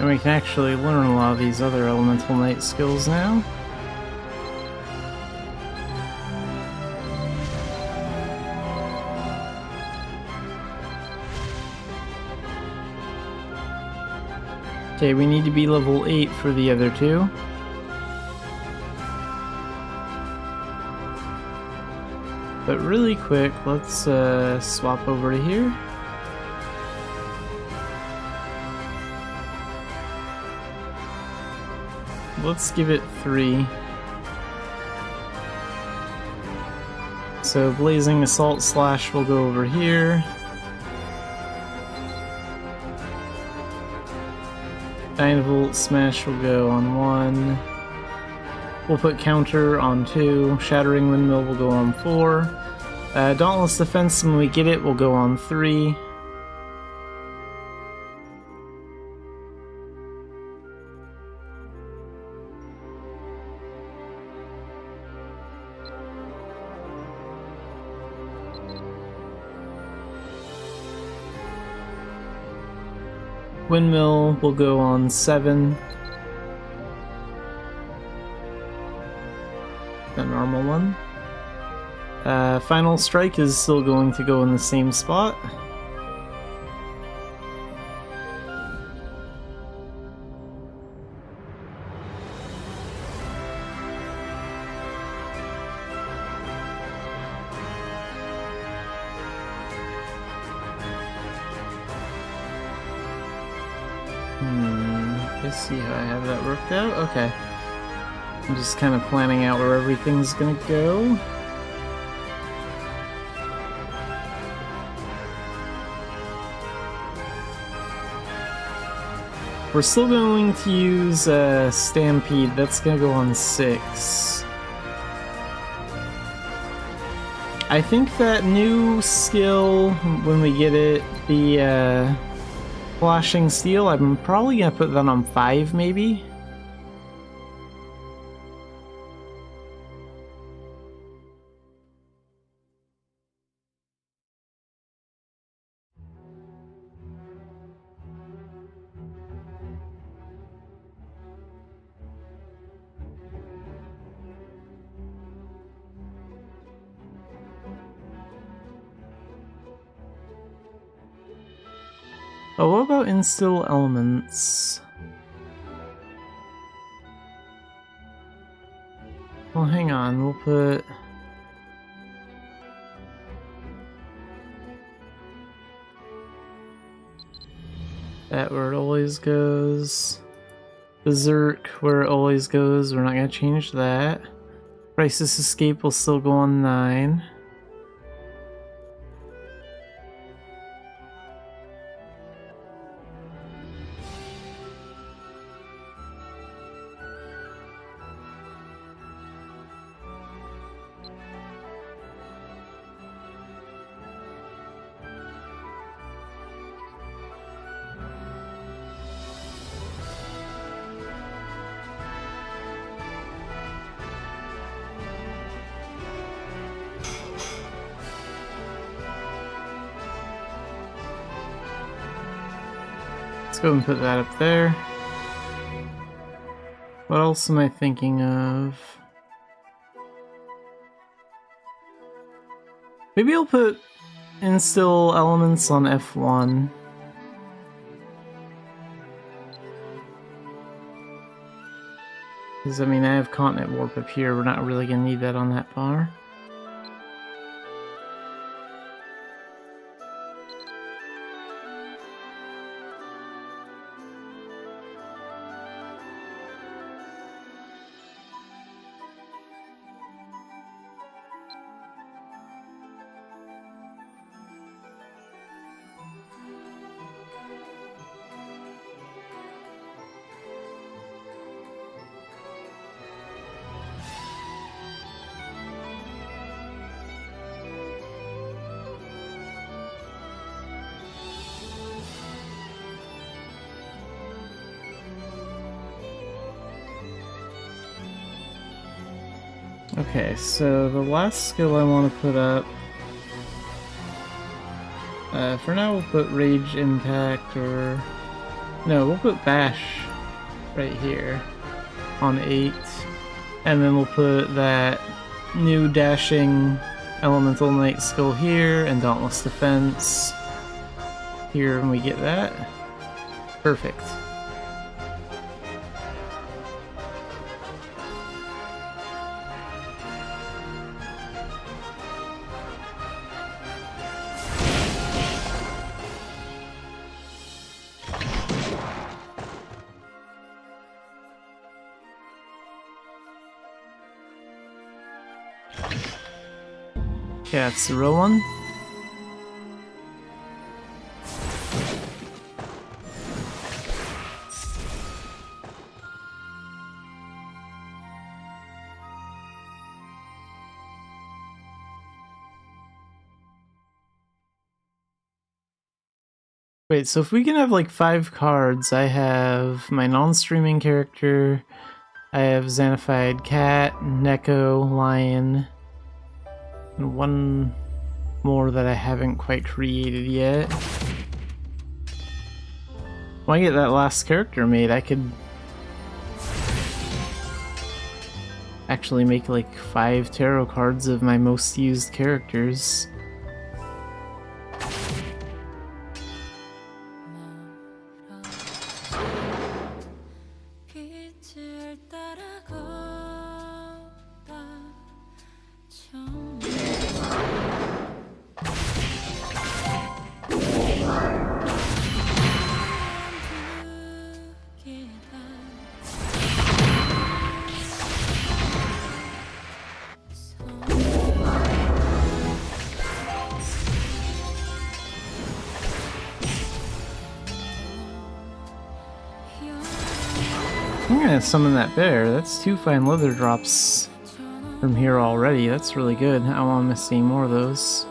And we can actually learn a lot of these other Elemental Knight skills now. Okay, we need to be level 8 for the other two. But really quick, let's swap over to here. Let's give it 3. So Blazing Assault Slash will go over here. Dynavolt Smash will go on 1. We'll put Counter on 2. Shattering Windmill will go on 4. Dauntless Defense, when we get it, will go on 3. Windmill will go on 7. The normal one. Final Strike is still going to go in the same spot. Let's see how I have that worked out. Okay. I'm just kind of planning out where everything's gonna go. We're still going to use Stampede. That's gonna go on 6. I think that new skill, when we get it, the Flashing Steel, I'm probably gonna put that on 5 maybe. Oh, what about Instill Elements? Well, hang on, we'll put... that where it always goes. Berserk where it always goes, we're not going to change that. Crisis Escape will still go on 9. Let's go and put that up there. What else am I thinking of? Maybe I'll put Instill Elements on F1. Because, I mean, I have Continent Warp up here. We're not really going to need that on that bar. Okay, so the last skill I want to put up... for now we'll put Rage Impact, or... no, we'll put Bash right here on 8. And then we'll put that new Dashing Elemental Knight skill here, and Dauntless Defense here when we get that. Perfect. Yeah, it's the real one. Wait, so if we can have like 5 cards, I have my non-streaming character, I have Xanafied Cat, Neko, Lion, and one more that I haven't quite created yet. When I get that last character made, I could actually make like 5 tarot cards of my most used characters. I'm gonna summon that bear. That's 2 fine leather drops from here already. That's really good. I want to see more of those.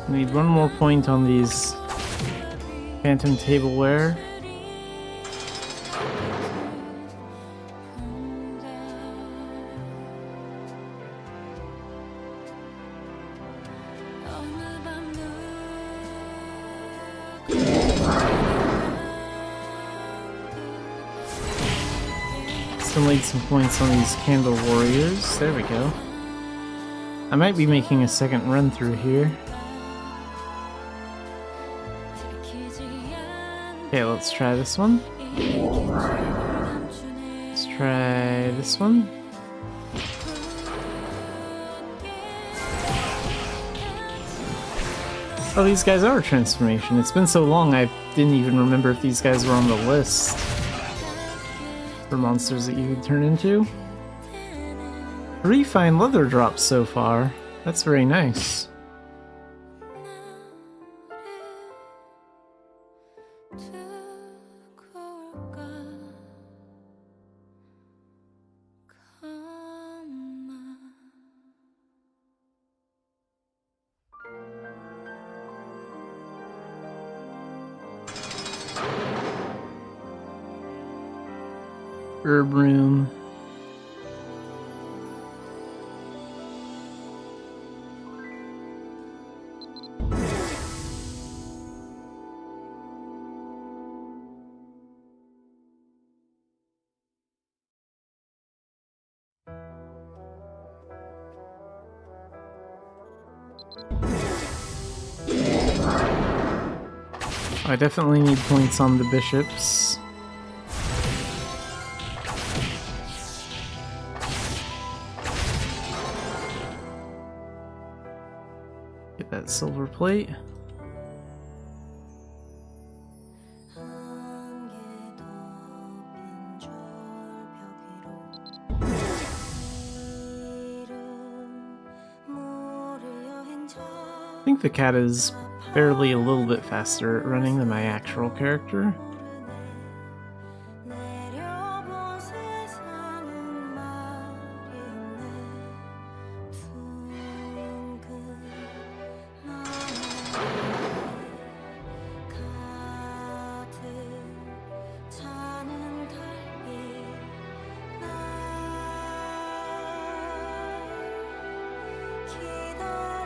Need one more point on these phantom tableware. Still need some points on these candle warriors. There we go. I might be making a second run through here. Okay, let's try this one. Let's try this one. Oh, these guys are transformation. It's been so long I didn't even remember if these guys were on the list for monsters that you could turn into. 3 fine leather drops so far. That's very nice. Herb room. I definitely need points on the bishops. Get that silver plate. I think the cat is barely a little bit faster at running than my actual character.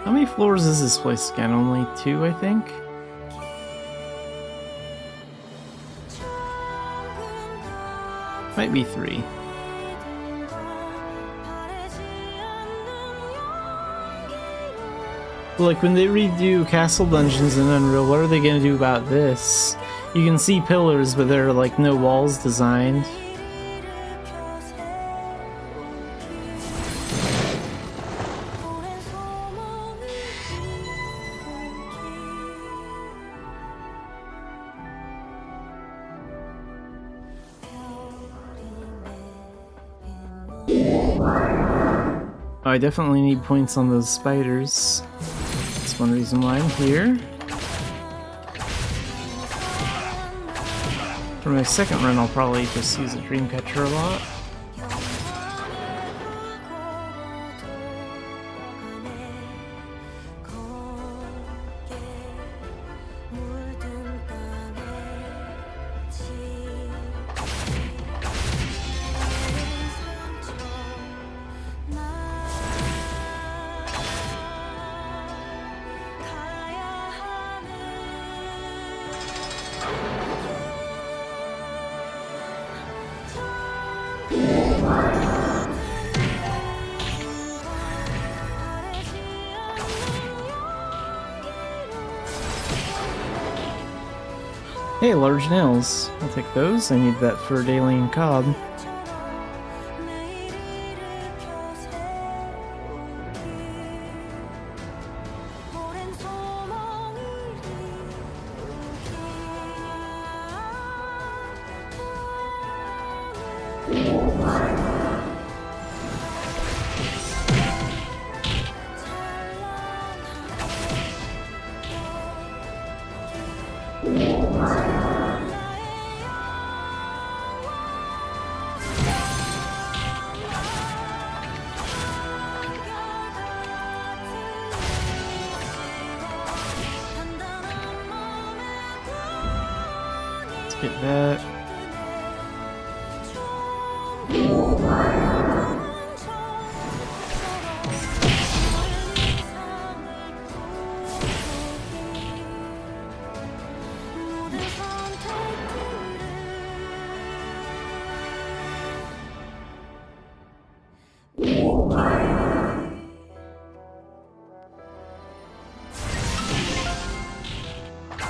How many floors is this place again? Only 2, I think? Might be 3. Like, when they redo castle dungeons in Unreal, what are they gonna do about this? You can see pillars, but there are, like, no walls designed. Oh, I definitely need points on those spiders. That's one reason why I'm here. For my second run, I'll probably just use a Dreamcatcher a lot. Hey, large nails. I'll take those. I need that for Daily Cobb. Get that.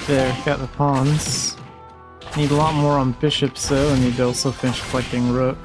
There, got the pawns. Need a lot more on bishops though, and need to also finish collecting rook.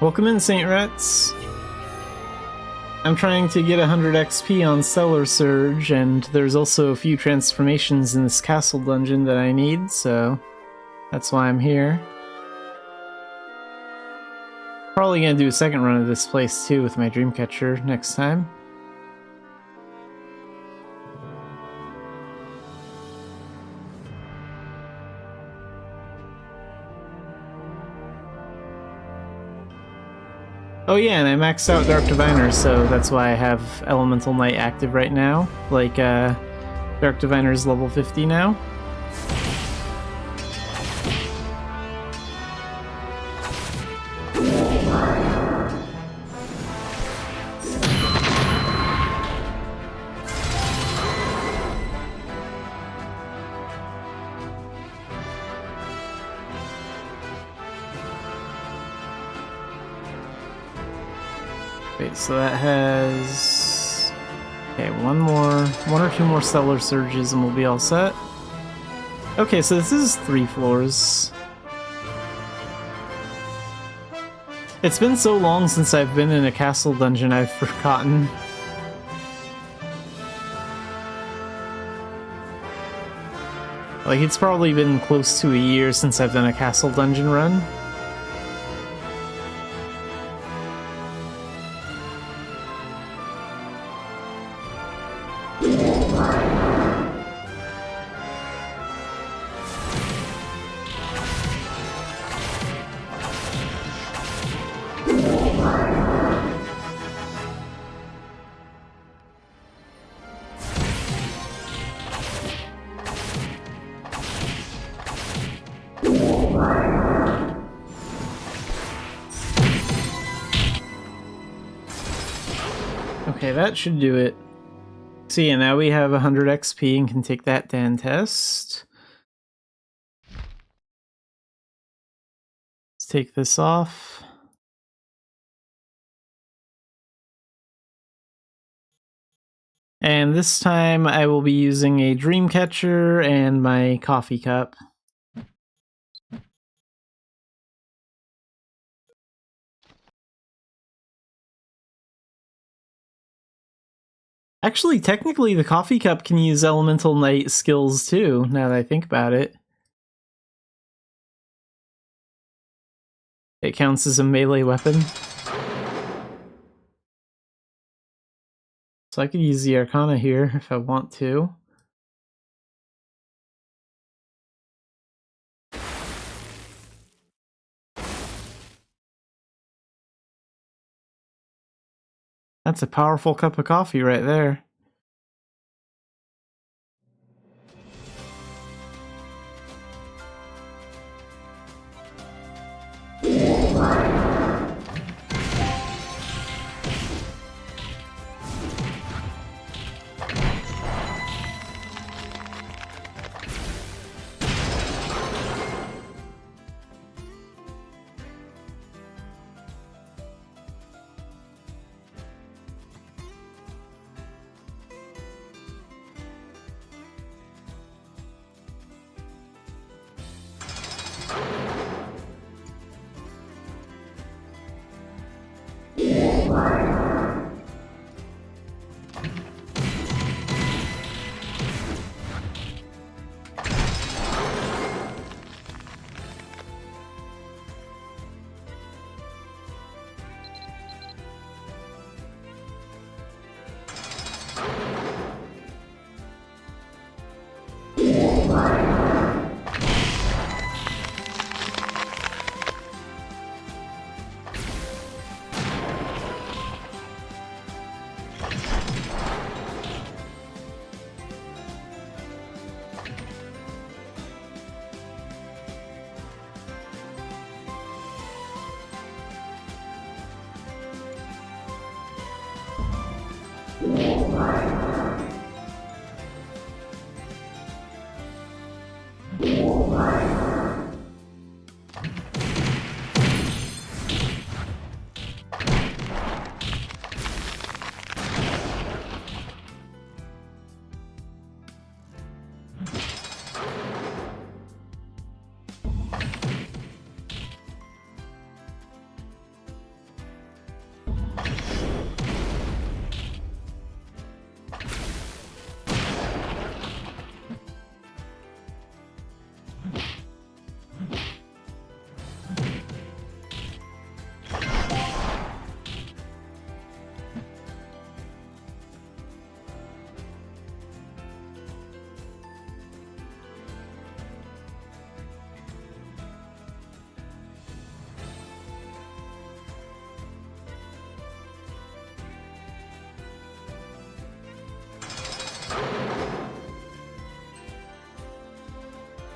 Welcome in, Saint Rats. I'm trying to get 100 XP on Stellar Surge, and there's also a few transformations in this castle dungeon that I need, so that's why I'm here. Probably gonna do a second run of this place too with my Dreamcatcher next time. Oh yeah, and I maxed out Dark Diviner, so that's why I have Elemental Knight active right now. Like, Dark Diviner's level 50 now. Okay, so that has... Okay, one or two more Stellar Surges and we'll be all set. Okay, so this is 3 floors. It's been so long since I've been in a castle dungeon, I've forgotten. Like, it's probably been close to a year since I've done a castle dungeon run. Okay, that should do it. So yeah, now we have 100 XP and can take that Dan test. Let's take this off. And this time I will be using a dream catcher and my coffee cup. Actually, technically the coffee cup can use elemental knight skills too, now that I think about it. It counts as a melee weapon. So I could use the Arcana here if I want to. That's a powerful cup of coffee right there.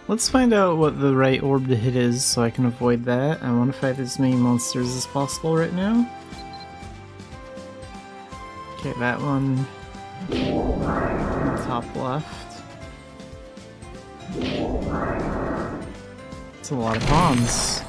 Let's find out what the right orb to hit is so I can avoid that. I want to fight as many monsters as possible right now. Okay, that one. Top left. It's a lot of pawns.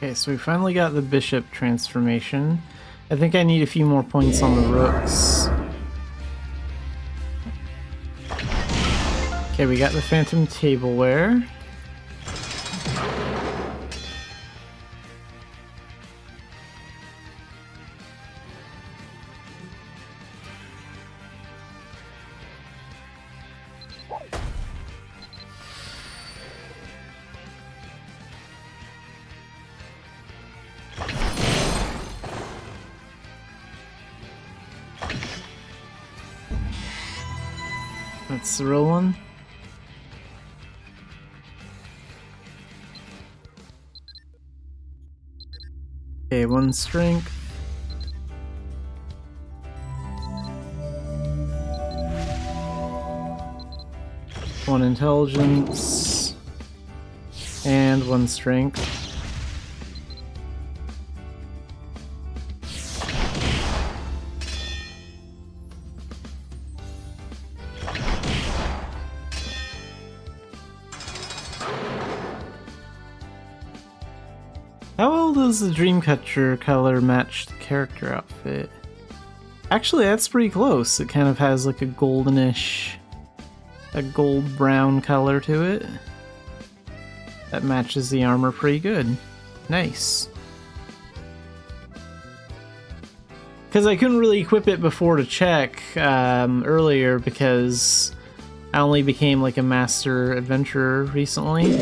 Okay, so we finally got the bishop transformation. I think I need a few more points on the rooks. Okay, we got the phantom tableware. That's the real one. Okay, 1 strength. One intelligence. And 1 strength. How well does the Dreamcatcher color match the character outfit? Actually, that's pretty close. It kind of has like a goldenish, a gold-brown color to it. That matches the armor pretty good. Nice. Because I couldn't really equip it before to check earlier because I only became like a master adventurer recently.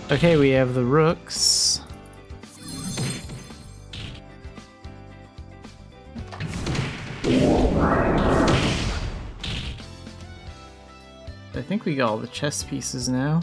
Okay, we have the rooks. I think we got all the chess pieces now.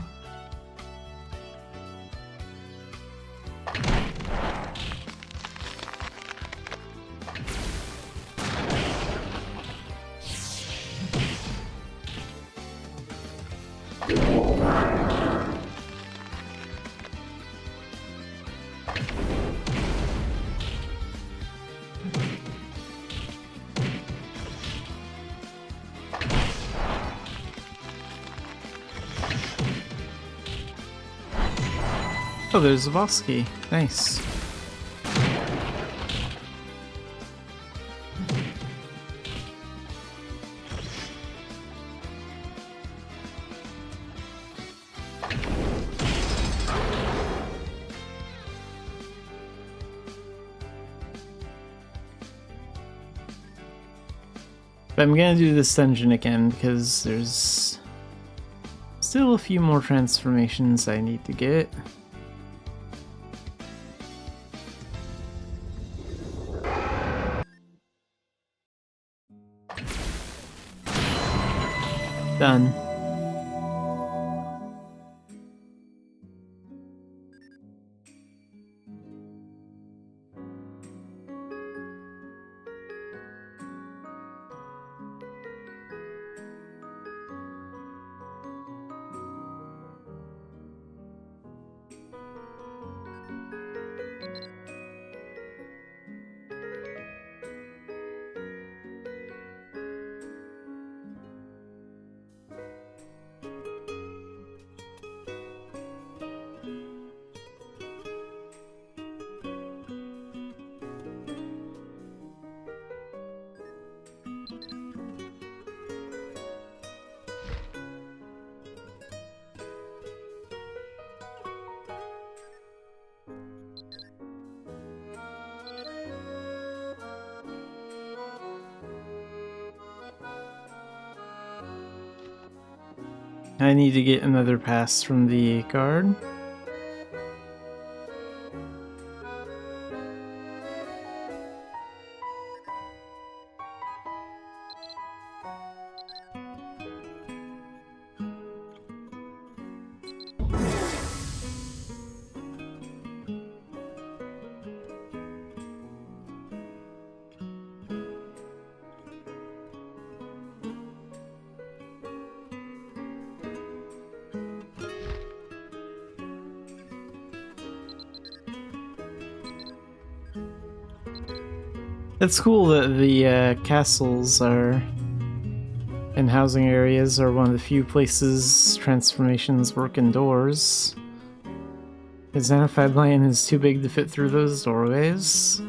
Oh, there's a boss key. Nice. But I'm gonna do this dungeon again because there's still a few more transformations I need to get. Done. I need to get another pass from the guard. It's cool that the castles are And housing areas are one of the few places transformations work indoors. The Xanafiedlion is too big to fit through those doorways.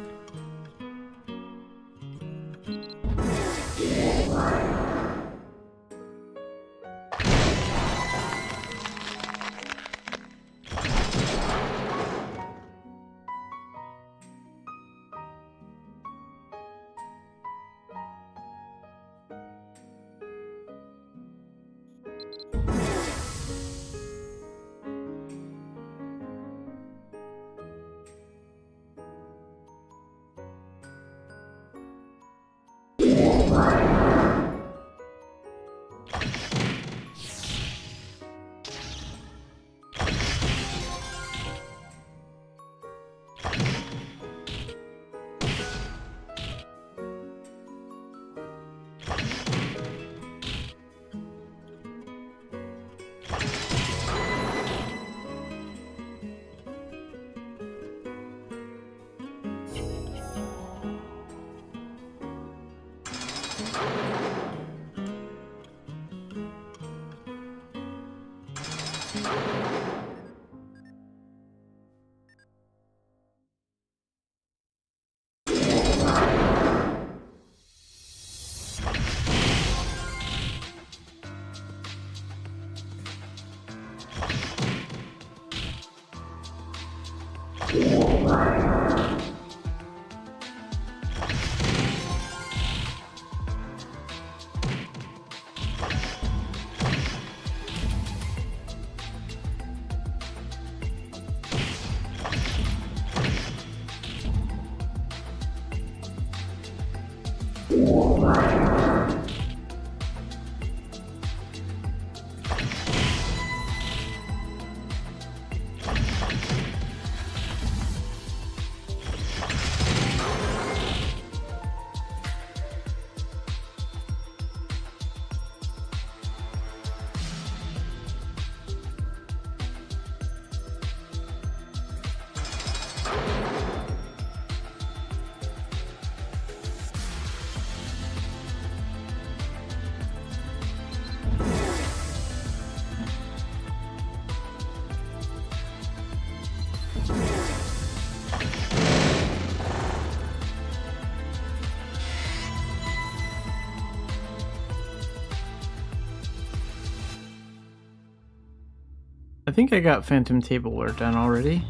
I think I got Phantom Tableware done already.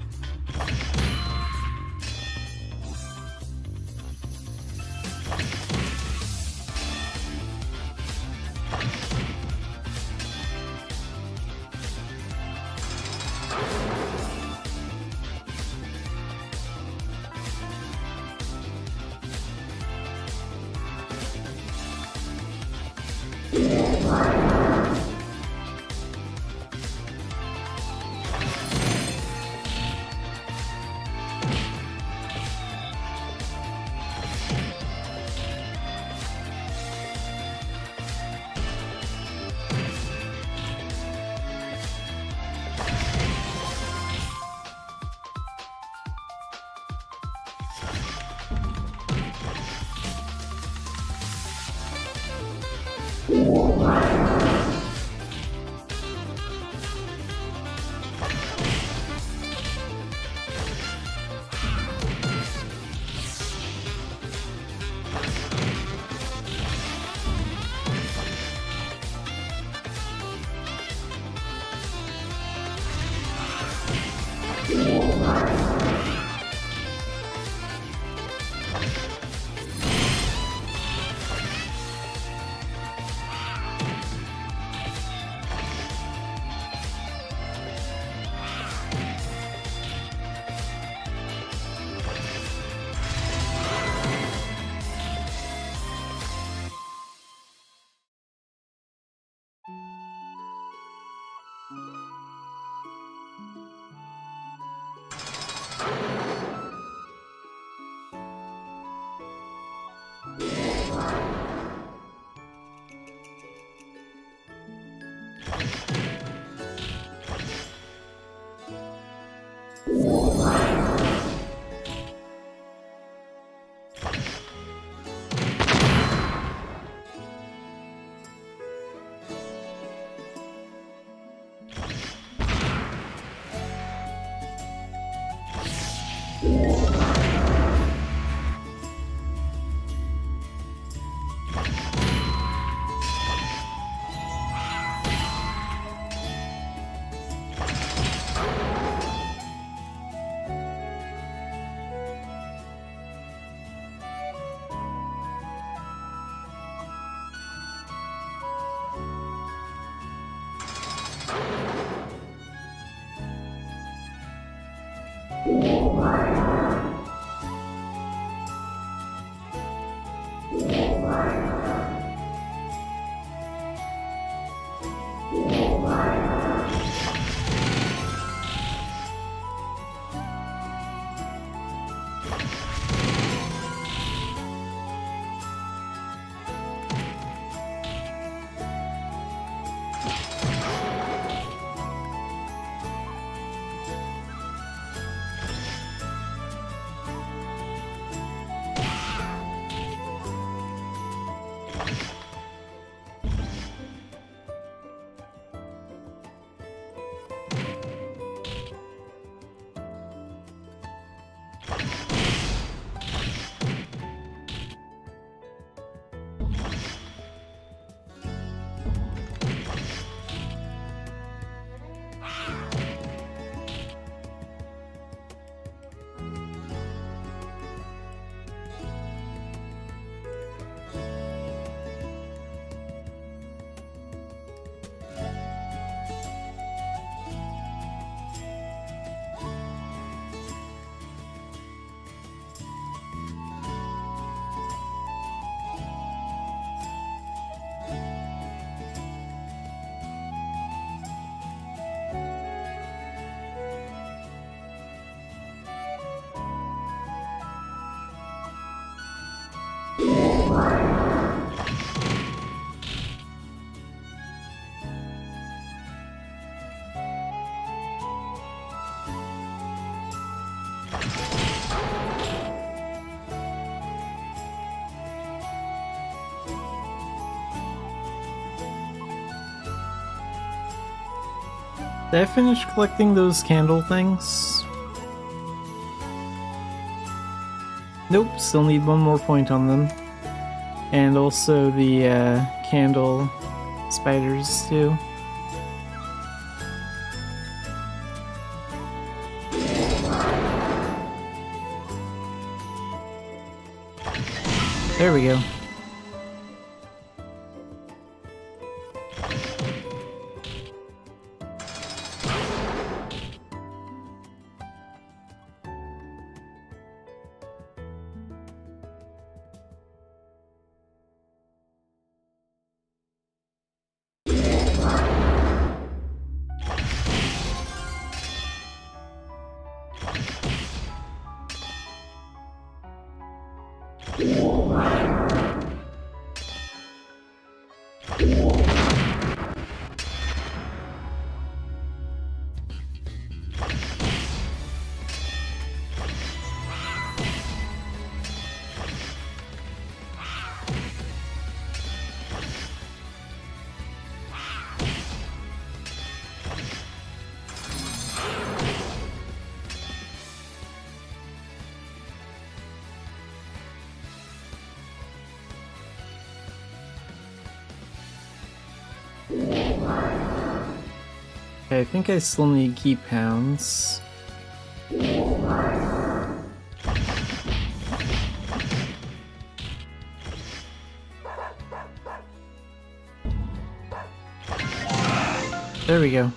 Did I finish collecting those candle things? Nope, still need one more point on them. And also the candle spiders too. There we go. Okay, I think I still need key pounds. There we go.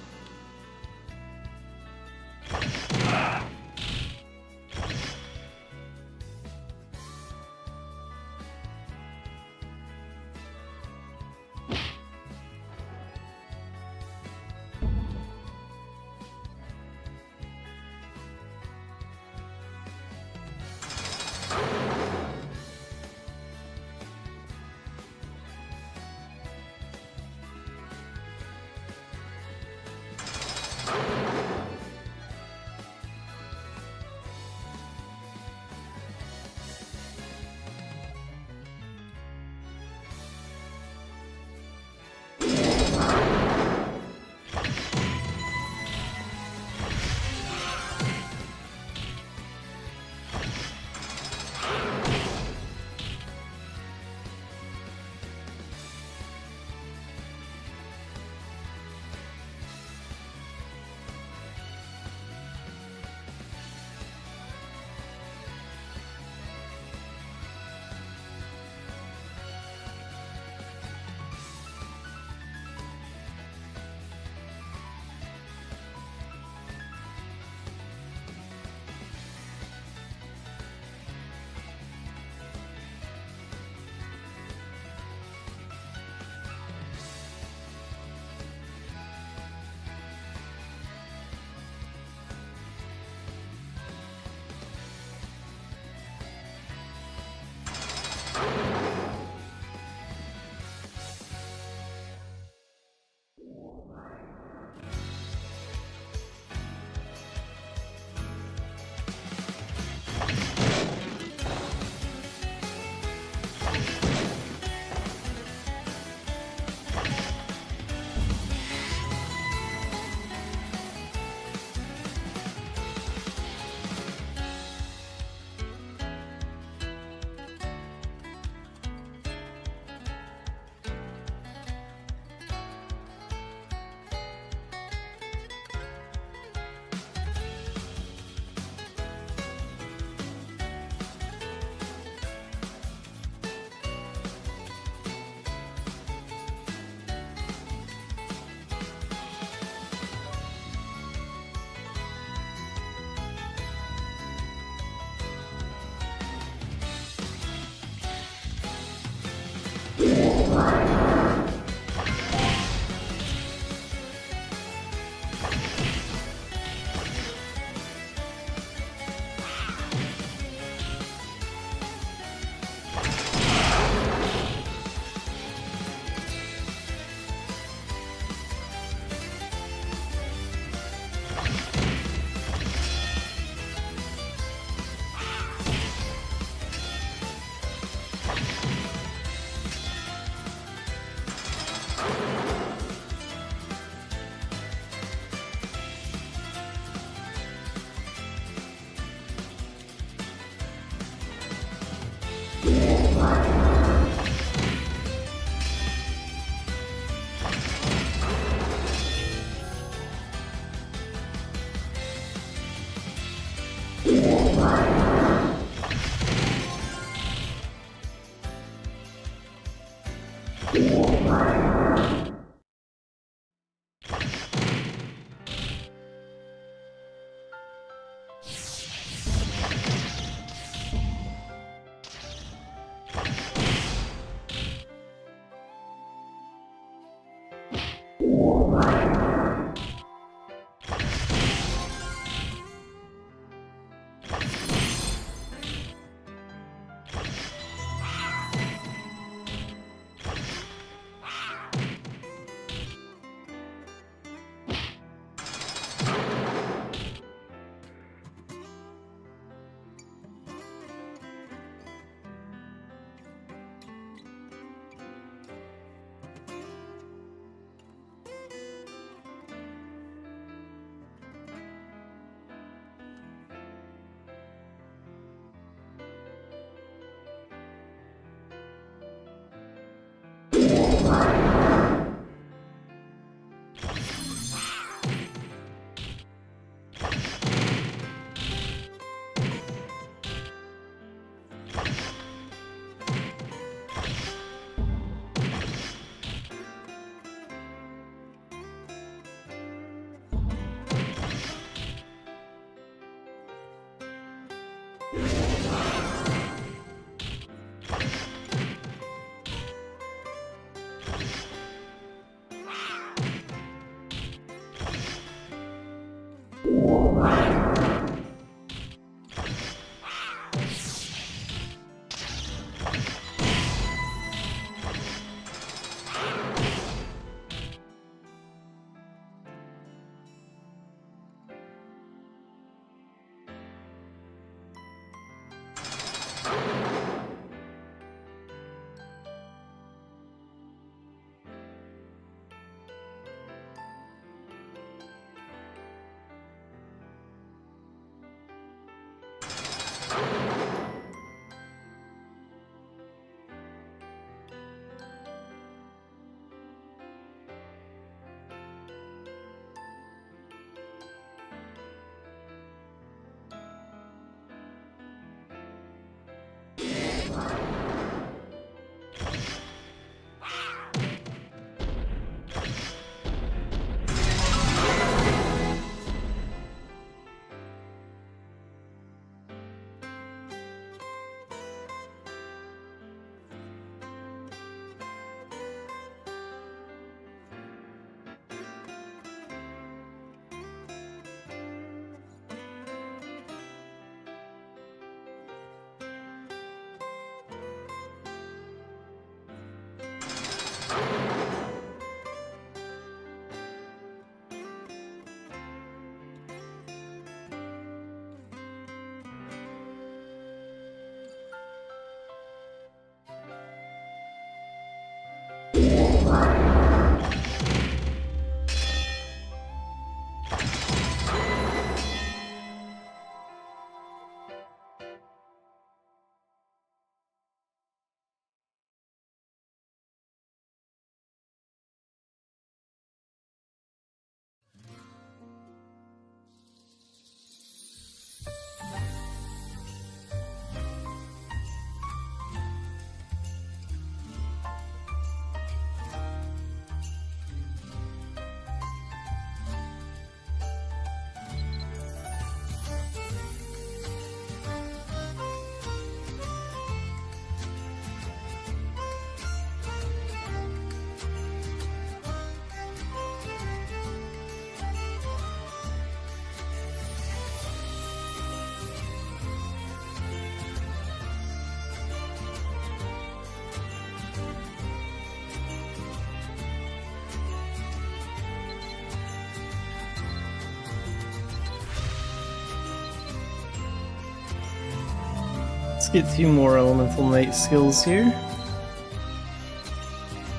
Let's get 2 more Elemental Knight skills here.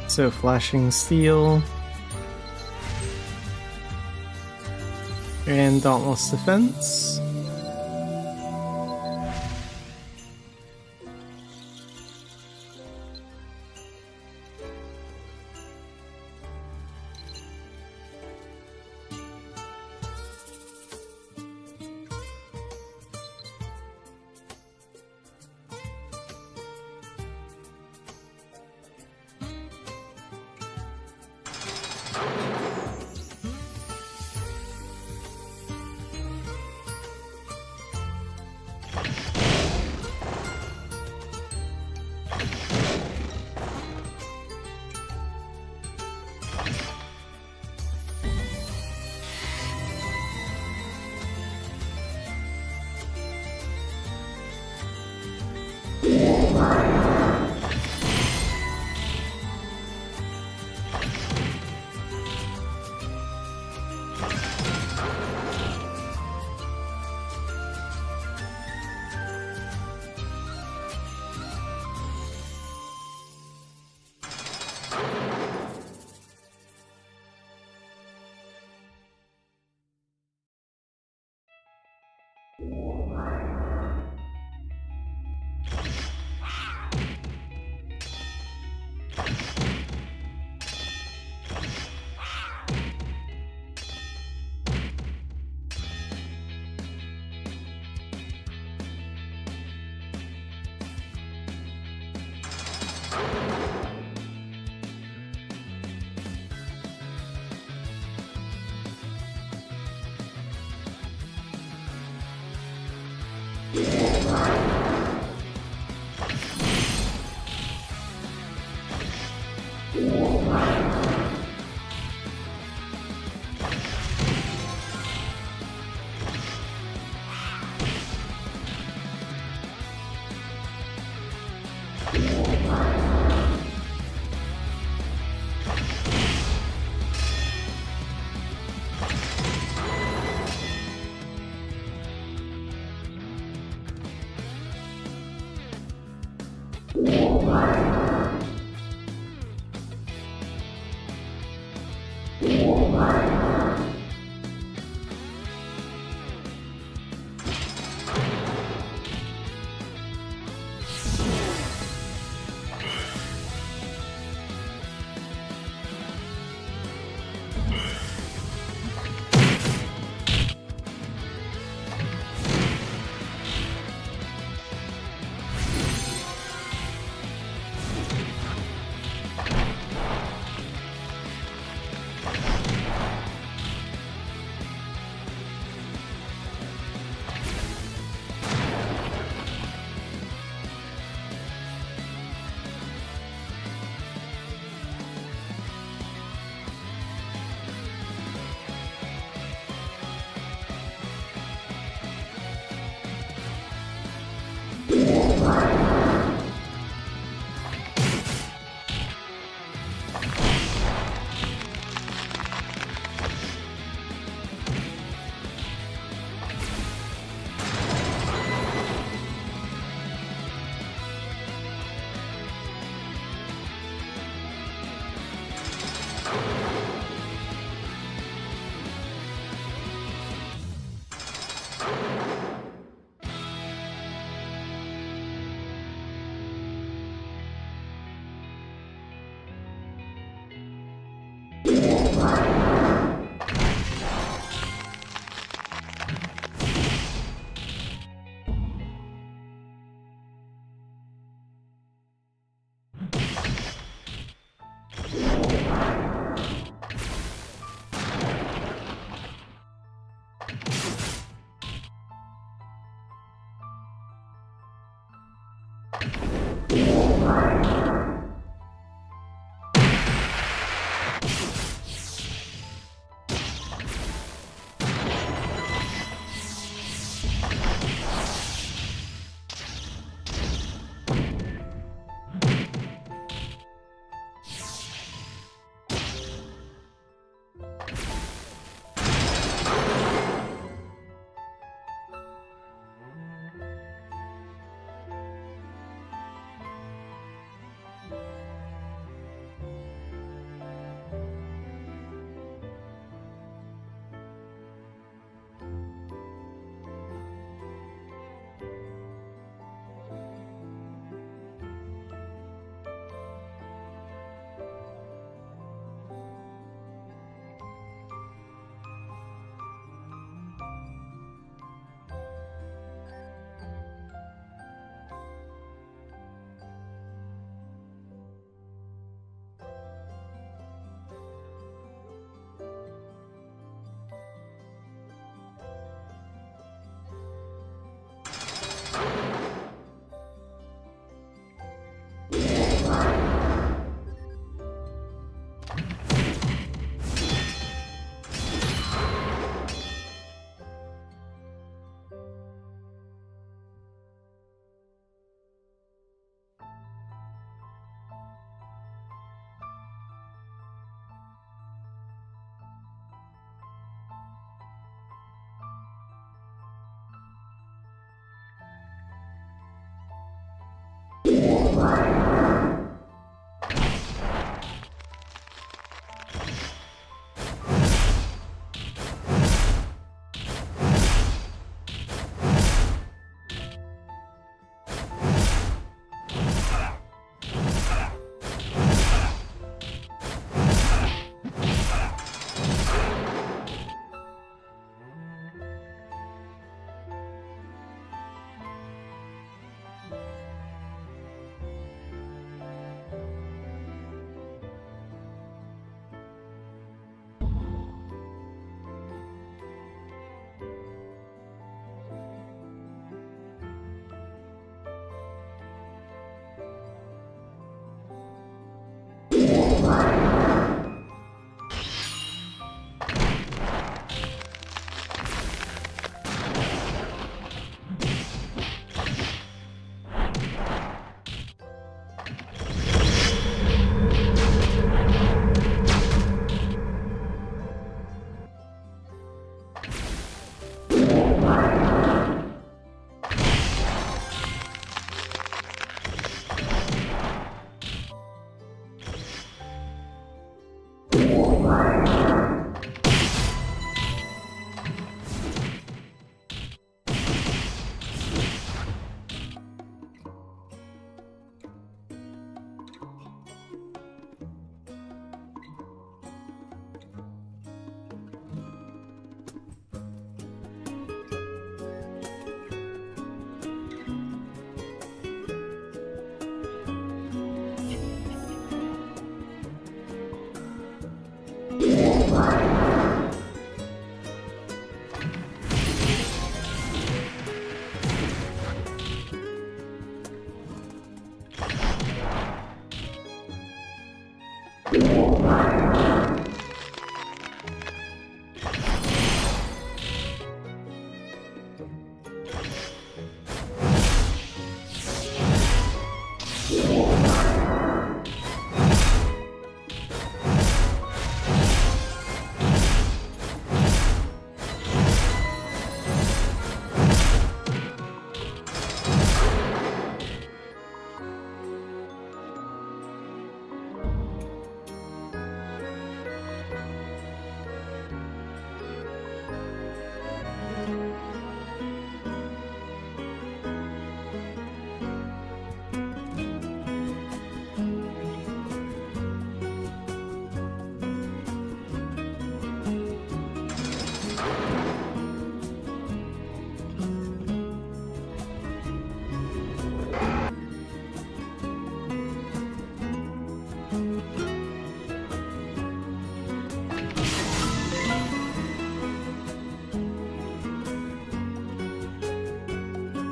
So Flashing Steel and Dauntless Defense.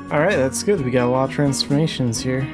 Alright, that's good. We got a lot of transformations here.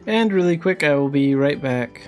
And really quick, I will be right back.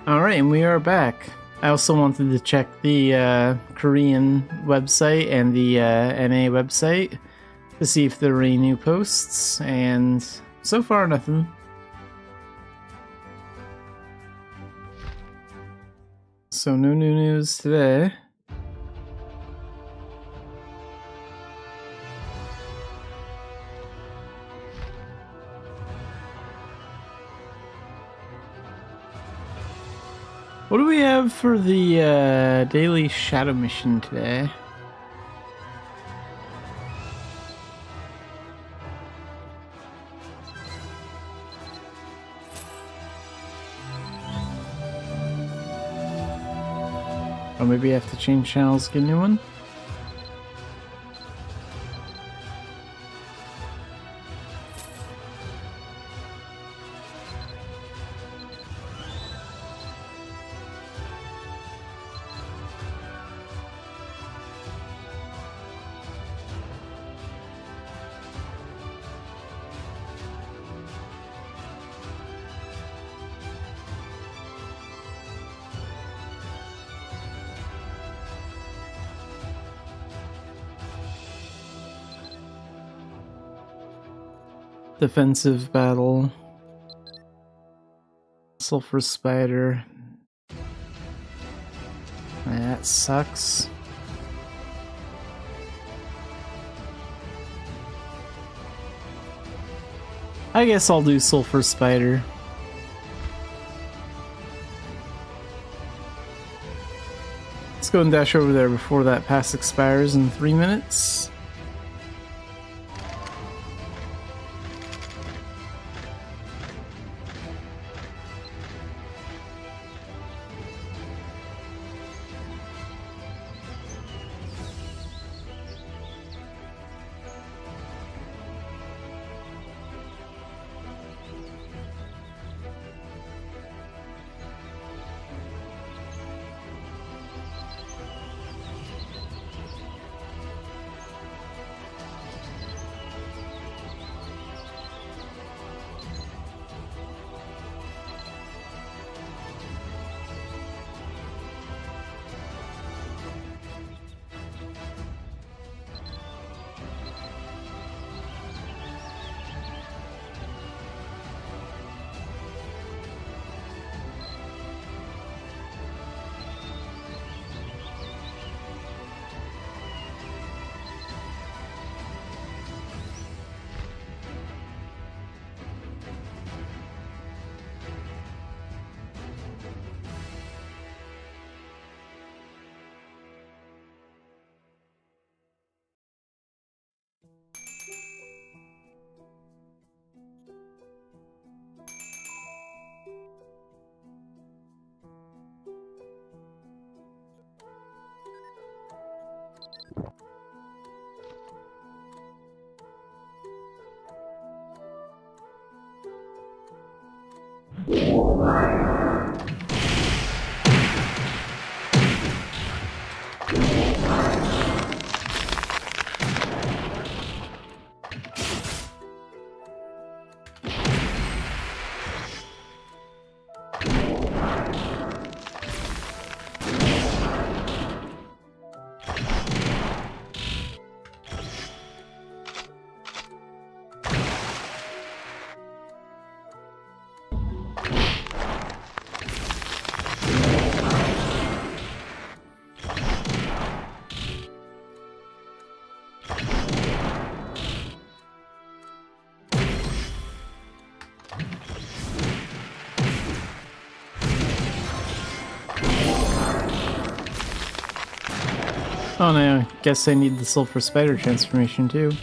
Alright, and we are back. I also wanted to check the Korean website and the NA website to see if there were any new posts, and so far nothing. So no new news today. What do we have for the daily shadow mission today? Or maybe I have to change channels, get a new one? Defensive battle. Sulfur spider. That sucks. I guess I'll do sulfur spider. Let's go and dash over there before that pass expires in 3 minutes. Oh no, I guess I need the sulfur spider transformation too.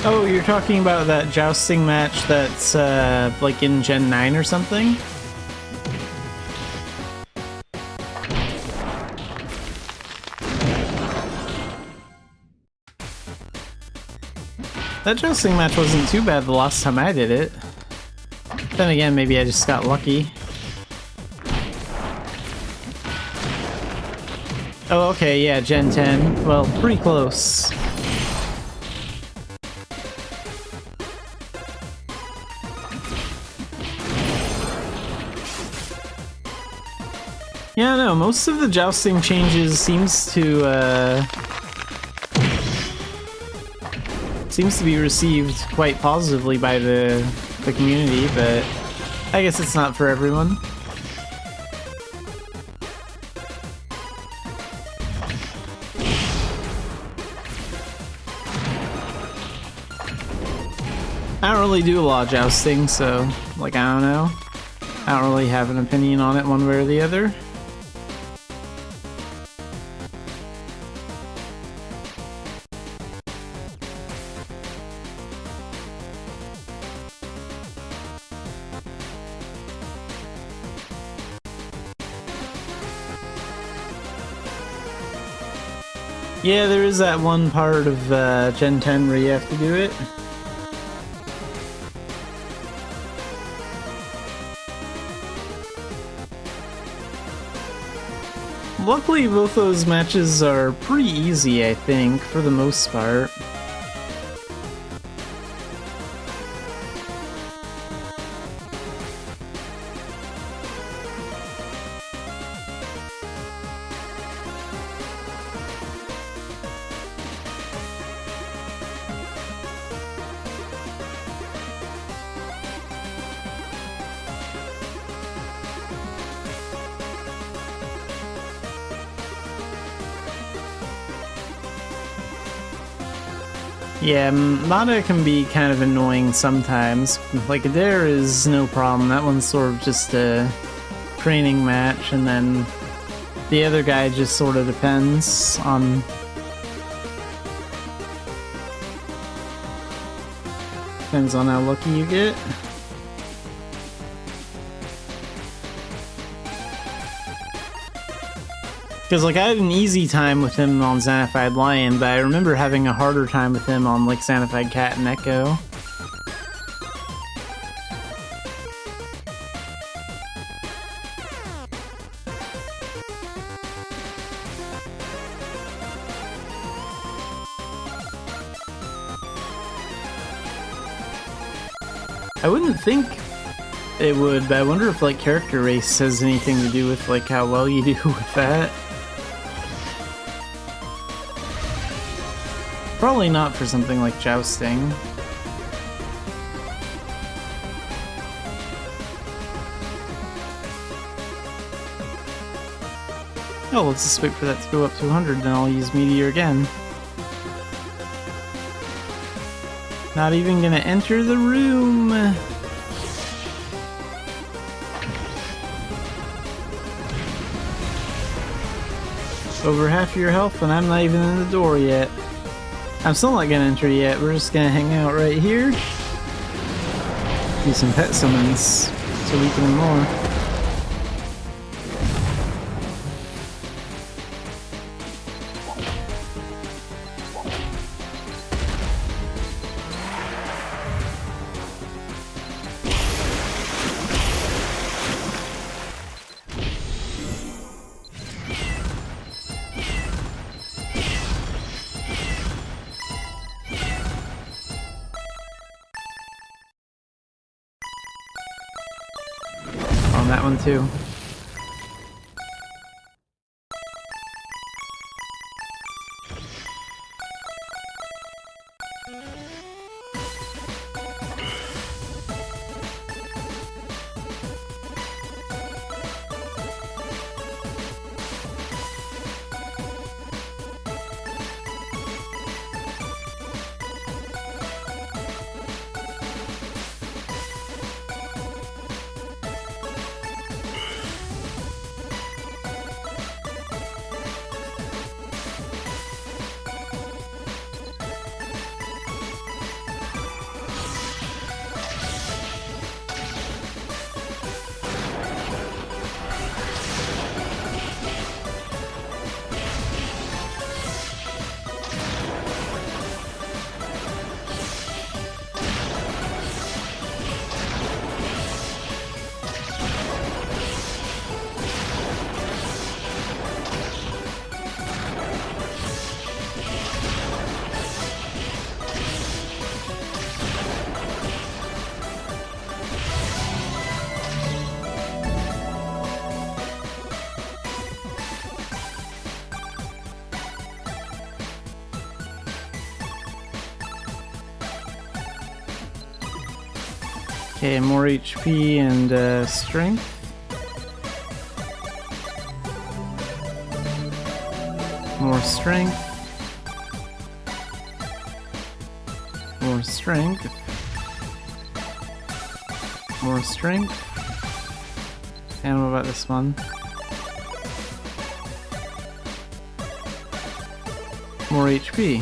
Oh, you're talking about that jousting match that's like in Gen 9 or something? That jousting match wasn't too bad the last time I did it. Then again, maybe I just got lucky. Oh, okay, yeah, Gen 10. Well, pretty close. Yeah, no, most of the jousting changes seems to be received quite positively by the community, but I guess it's not for everyone. I don't really do a lot of jousting, so, like, I don't know. I don't really have an opinion on it one way or the other. Yeah, there is that one part of Gen 10 where you have to do it. Luckily, both those matches are pretty easy, I think, for the most part. Yeah, Mana can be kind of annoying sometimes. Like, Adair is no problem. That one's sort of just a training match, and then the other guy just sort of depends on... Depends on how lucky you get. Because, like, I had an easy time with him on Xanafiedlion, but I remember having a harder time with him on, like, Xanafied Cat and Echo. I wouldn't think it would, but I wonder if, like, character race has anything to do with, like, how well you do with that. Probably not for something like jousting. Oh, let's just wait for that to go up to 100, then I'll use Meteor again. Not even gonna enter the room! Over half your health and I'm not even in the door yet. I'm still not gonna enter yet, we're just gonna hang out right here. Do some pet summons so we can more. On that one too. Okay, more HP and strength. More strength. More strength. More strength. And what about this one? More HP.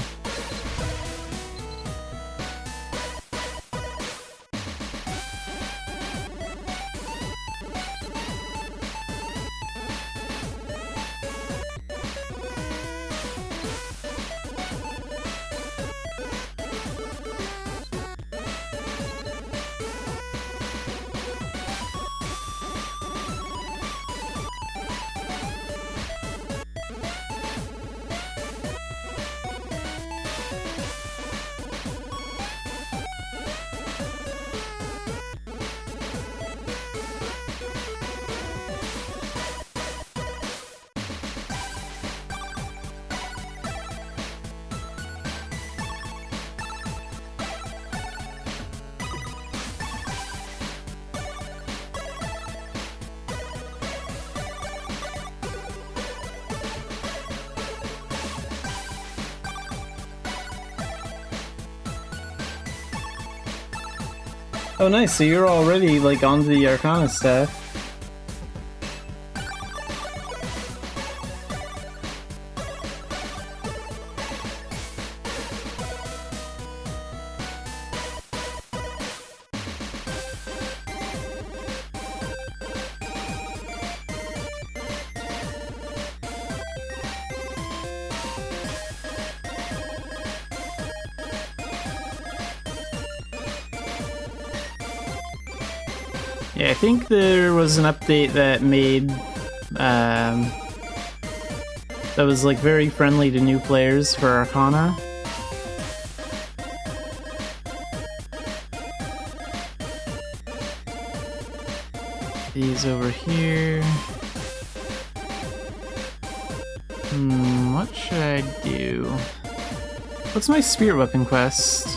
Oh nice, so you're already like onto the Arcana staff. Yeah, I think there was an update that made that was like very friendly to new players for Arcana. These over here. What should I do? What's my spirit weapon quest?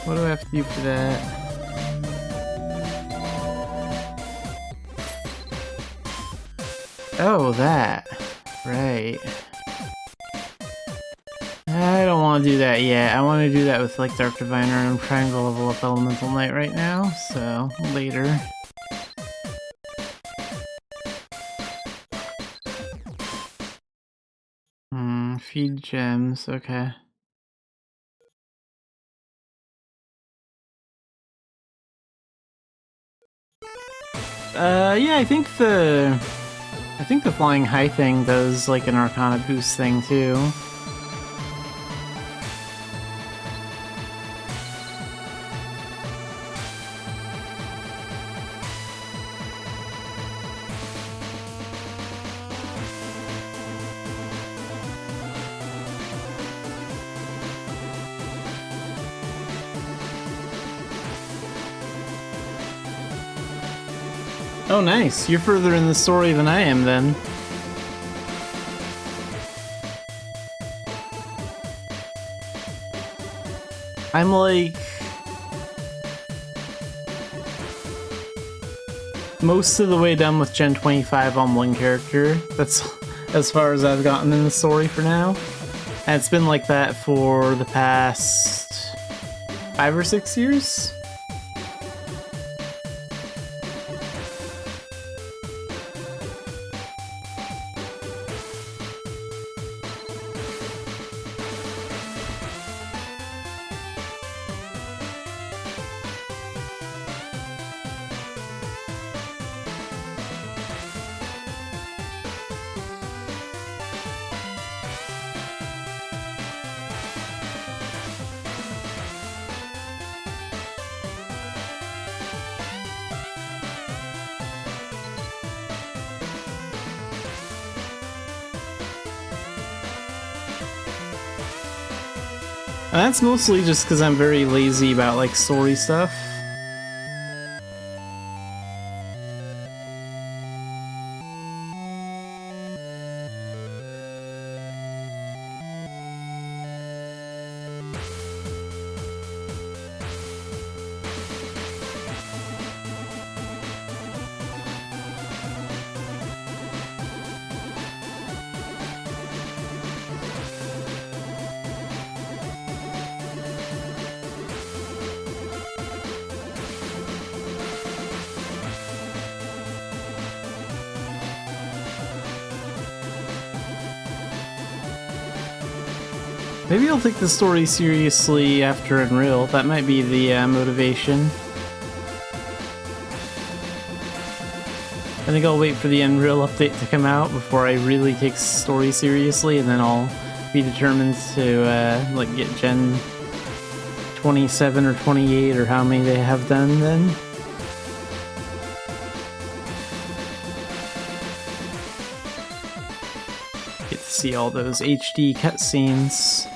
What do I have to do for that? Oh, that. Right. I don't want to do that yet. I want to do that with like Dark Diviner, and I'm trying to level up Elemental Knight right now, so later. Feed gems, okay. Yeah, I think the flying high thing does like an Arcana boost thing too. Oh nice, you're further in the story than I am then. I'm like most of the way done with Gen 25 on one character. That's as far as I've gotten in the story for now. And it's been like that for the past 5 or 6 years. And that's mostly just because I'm very lazy about, like, story stuff. Maybe I'll take the story seriously after Unreal. That might be the motivation. I think I'll wait for the Unreal update to come out before I really take story seriously, and then I'll be determined to like get Gen 27 or 28 or how many they have done then. Get to see all those HD cutscenes.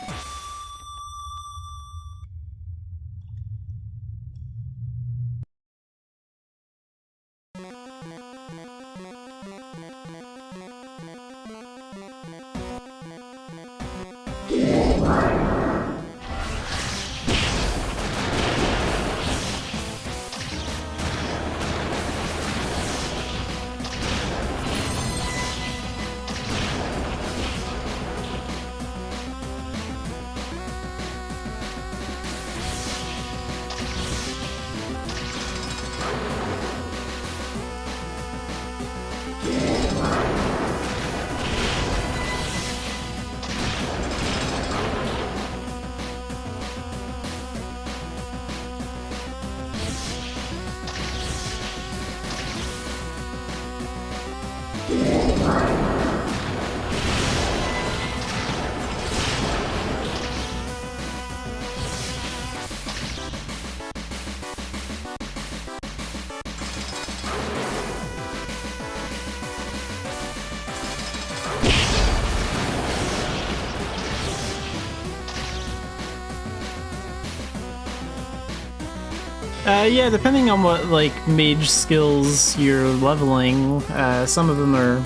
Yeah, depending on what, like, mage skills you're leveling, some of them are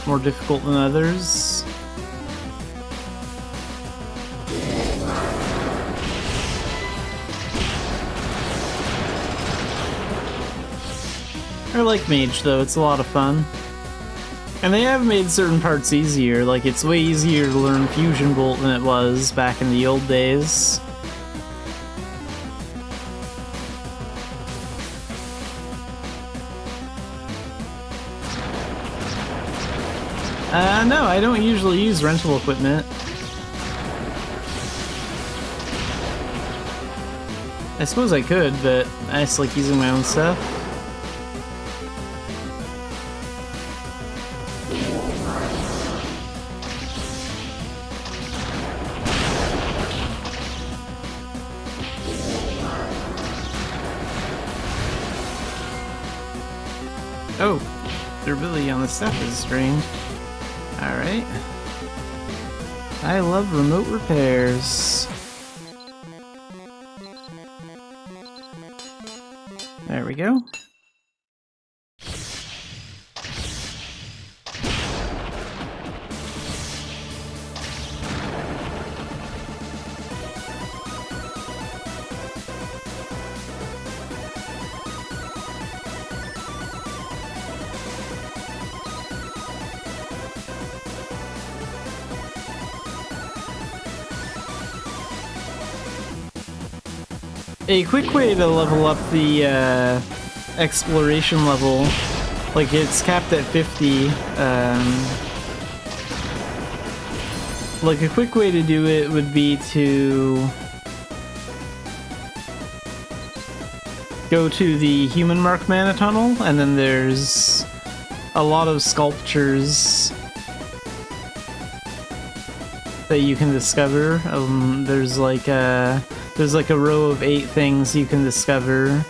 more difficult than others. I like mage, though. It's a lot of fun. And they have made certain parts easier. Like, it's way easier to learn Fusion Bolt than it was back in the old days. No, I don't usually use rental equipment. I suppose I could, but I just like using my own stuff. Oh, durability on the stuff is strained. Alright. I love remote repairs. There we go. A quick way to level up the exploration level, like it's capped at 50, like a quick way to do it would be to go to the Human Mark Mana Tunnel, and then there's a lot of sculptures that you can discover. There's like a row of 8 things you can discover.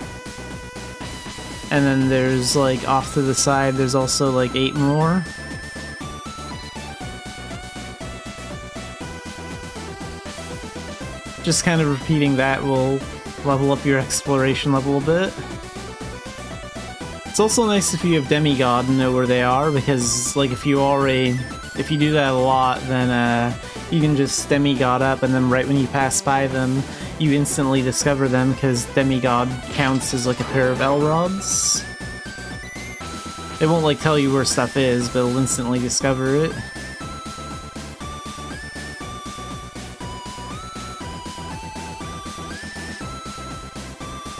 And then there's like off to the side, there's also like 8 more. Just kind of repeating that will level up your exploration level a bit. It's also nice if you have Demigod and know where they are, because like if you do that a lot, then you can just Demigod up, and then right when you pass by them, you instantly discover them, because Demigod counts as like a pair of Elrods. It won't like tell you where stuff is, but it'll instantly discover it.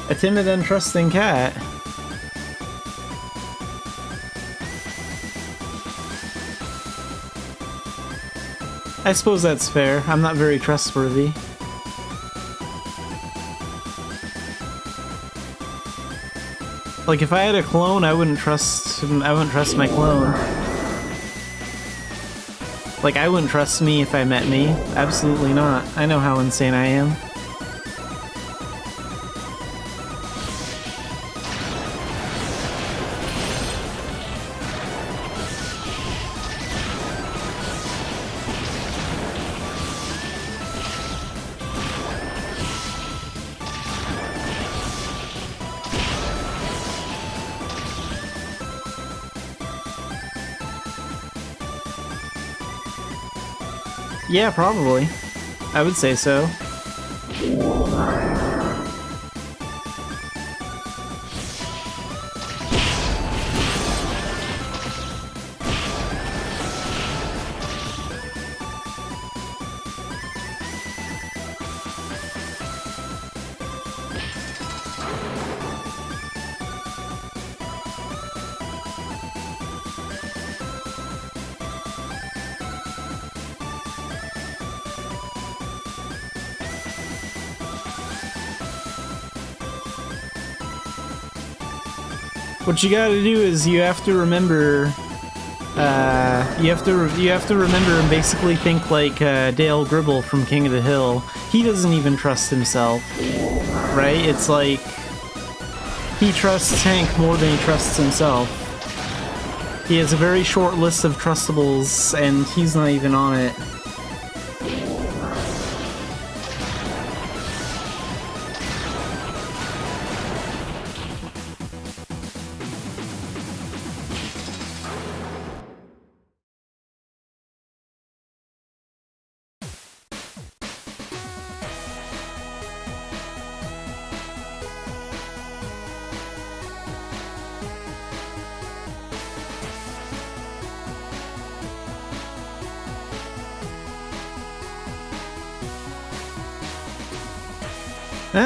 A timid and trusting cat. I suppose that's fair. I'm not very trustworthy. Like, if I had a clone, I wouldn't trust my clone. Like, I wouldn't trust me if I met me. Absolutely not. I know how insane I am. Yeah, probably. I would say so. What you gotta do is you have to remember, you have to remember and basically think like Dale Gribble from King of the Hill. He doesn't even trust himself, right? It's like he trusts Hank more than he trusts himself. He has a very short list of trustables, and he's not even on it.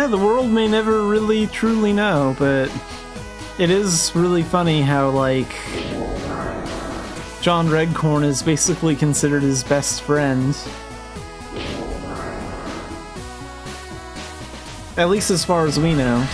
The world may never really truly know, but it is really funny how, like, John Redcorn is basically considered his best friend. At least as far as we know.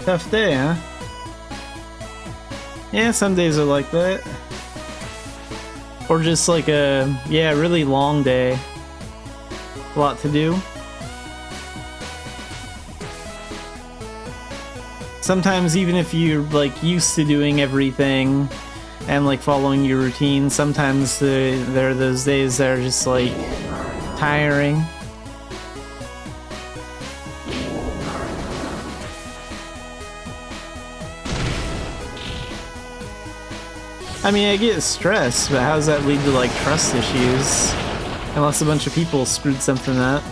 Tough day, huh? Yeah, some days are like that. Or just like a, yeah, really long day. A lot to do. Sometimes even if you're like used to doing everything and like following your routine, sometimes there are those days that are just like tiring. I mean, I get stressed, but how does that lead to, like, trust issues? Unless a bunch of people screwed something up.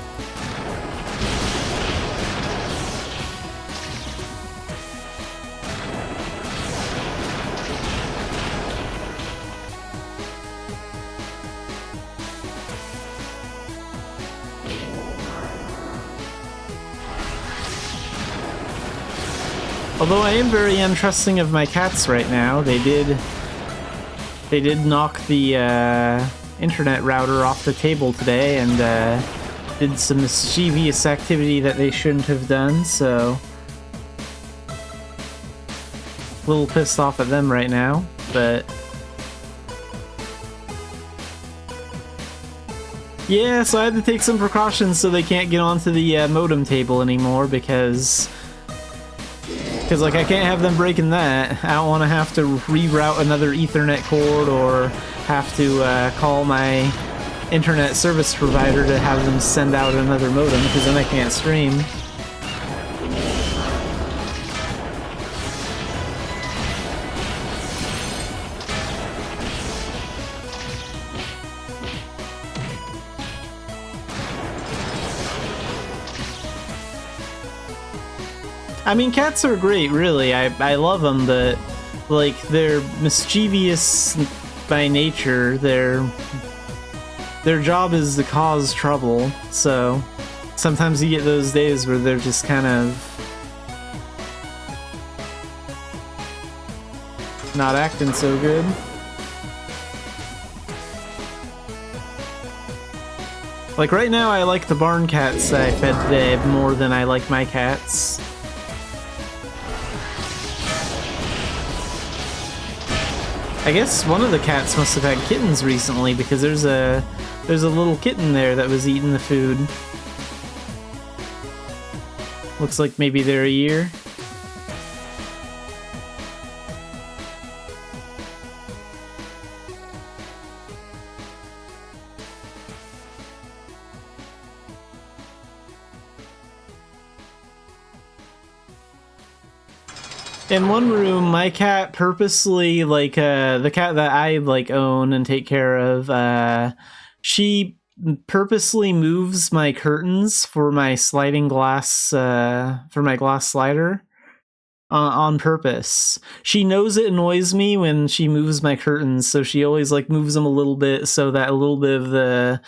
Although I am very untrusting of my cats right now, they did knock the internet router off the table today and did some mischievous activity that they shouldn't have done, so a little pissed off at them right now, but yeah, so I had to take some precautions so they can't get onto the modem table anymore because like I can't have them breaking that. I don't want to have to reroute another Ethernet cord or have to call my internet service provider to have them send out another modem, because then I can't stream. I mean, cats are great, really. I love them, but like they're mischievous by nature. Their job is to cause trouble. So sometimes you get those days where they're just kind of not acting so good. Like right now, I like the barn cats that I fed today more than I like my cats. I guess one of the cats must have had kittens recently because there's a little kitten there that was eating the food. Looks like maybe they're a year. In one room, my cat purposely, like, the cat that I, like, own and take care of, she purposely moves my curtains for my sliding glass, for my glass slider, on purpose. She knows it annoys me when she moves my curtains, so she always, like, moves them a little bit so that a little bit of the,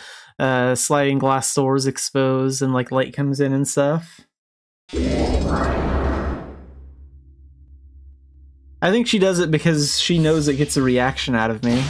sliding glass door is exposed and, like, light comes in and stuff. I think she does it because she knows it gets a reaction out of me.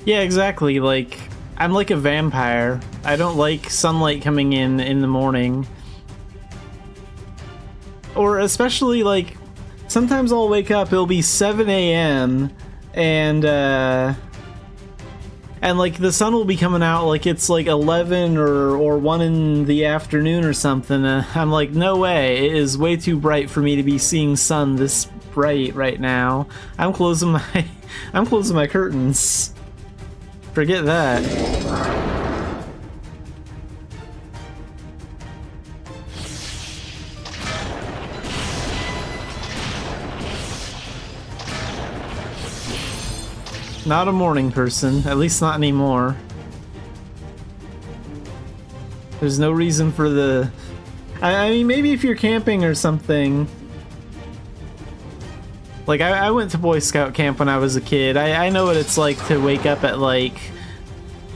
Yeah, exactly. Like, I'm like a vampire. I don't like sunlight coming in the morning. Or especially, like, sometimes I'll wake up, it'll be 7 a.m. and like, the sun will be coming out like it's like 11 or 1 in the afternoon or something. I'm like, no way, it is way too bright for me to be seeing sun this bright right now. I'm closing my curtains. Forget that. Not a morning person, at least not anymore. There's no reason for the... I mean, maybe if you're camping or something. Like, I went to Boy Scout camp when I was a kid. I know what it's like to wake up at, like,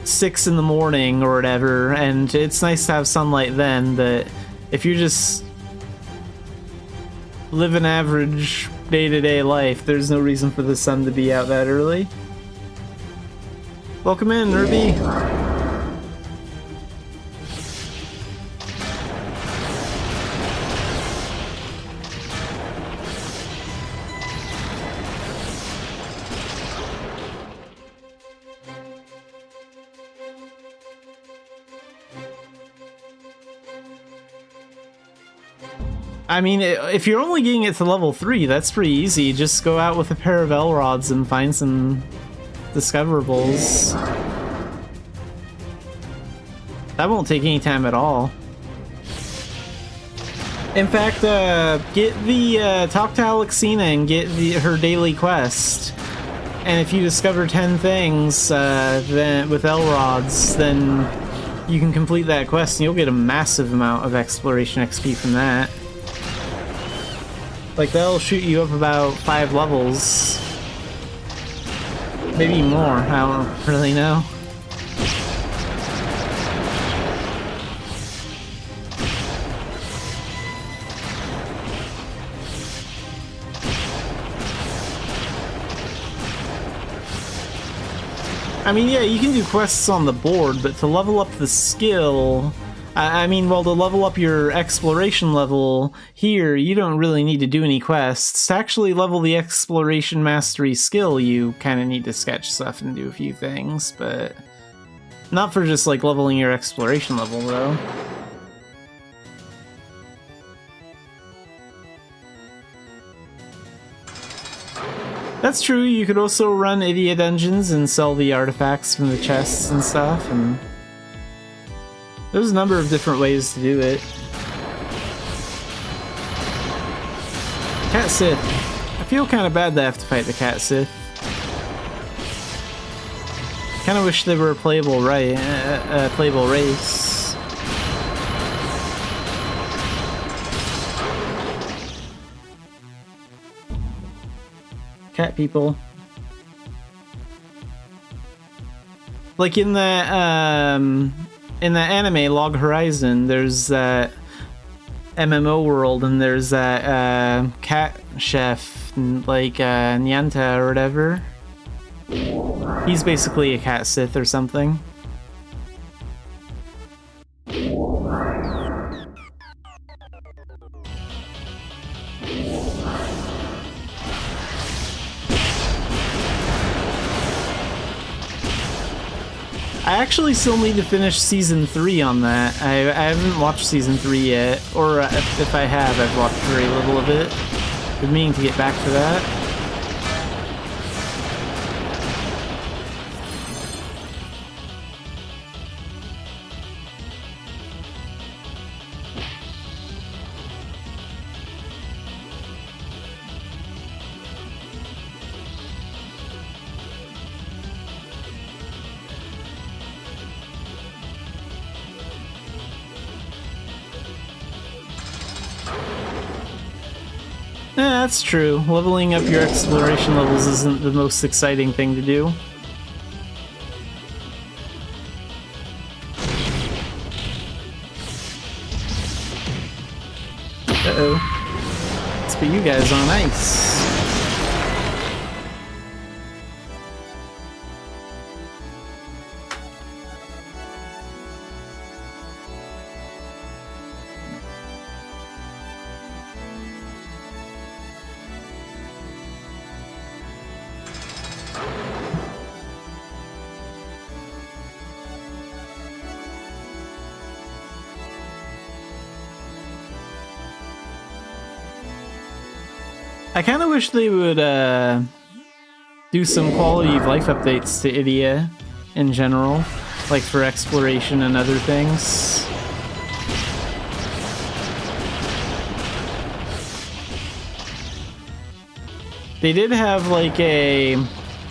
6 in the morning or whatever, and it's nice to have sunlight then, but if you're just living average day-to-day life, there's no reason for the sun to be out that early. Welcome in, Nerby. I mean, if you're only getting it to level 3, that's pretty easy. Just go out with a pair of L-rods and find some discoverables. That won't take any time at all. In fact, get the talk to Alexina and get her daily quest. And if you discover 10 things then with L-rods, then you can complete that quest and you'll get a massive amount of exploration XP from that. Like, that'll shoot you up about 5 levels. Maybe more, I don't really know. I mean, yeah, you can do quests on the board, but to level up the skill, I mean, well, to level up your exploration level here, you don't really need to do any quests. To actually level the exploration mastery skill, you kind of need to sketch stuff and do a few things, but not for just like leveling your exploration level, though. That's true, you could also run idiot dungeons and sell the artifacts from the chests and stuff, and there's a number of different ways to do it. Cat Sith. I feel kind of bad that I have to fight the Cat Sith. Kind of wish they were a playable playable race. Cat people. Like in that anime Log Horizon, there's that MMO world, and there's that cat chef, like Nyanta or whatever. He's basically a cat Sith or something. I actually still need to finish Season 3 on that. I haven't watched Season 3 yet, or if I have, I've watched very little of it. Been meaning to get back to that. Yeah, that's true. Leveling up your exploration levels isn't the most exciting thing to do. Uh-oh. Let's put you guys on ice. I kind of wish they would do some quality of life updates to Idia in general, like for exploration and other things. They did have like a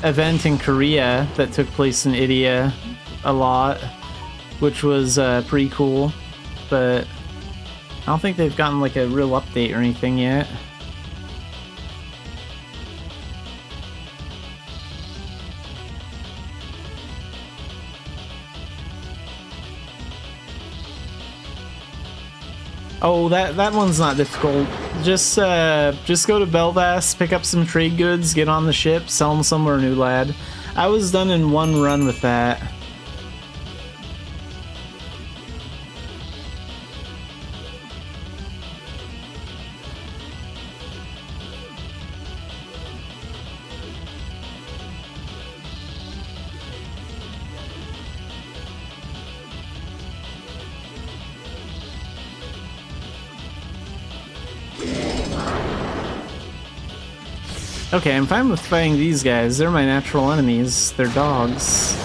event in Korea that took place in Idia a lot, which was pretty cool, but I don't think they've gotten like a real update or anything yet. Oh, that one's not difficult. Just go to Belvast, pick up some trade goods, get on the ship, sell them somewhere new, lad. I was done in one run with that. Okay, I'm fine with fighting these guys. They're my natural enemies. They're dogs.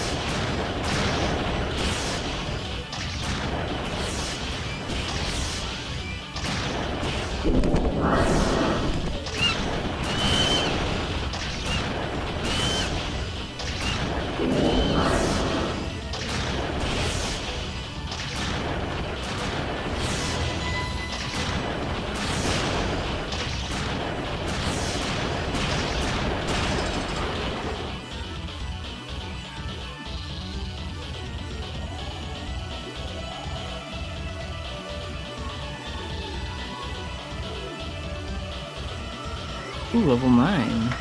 Ooh, level 9. Can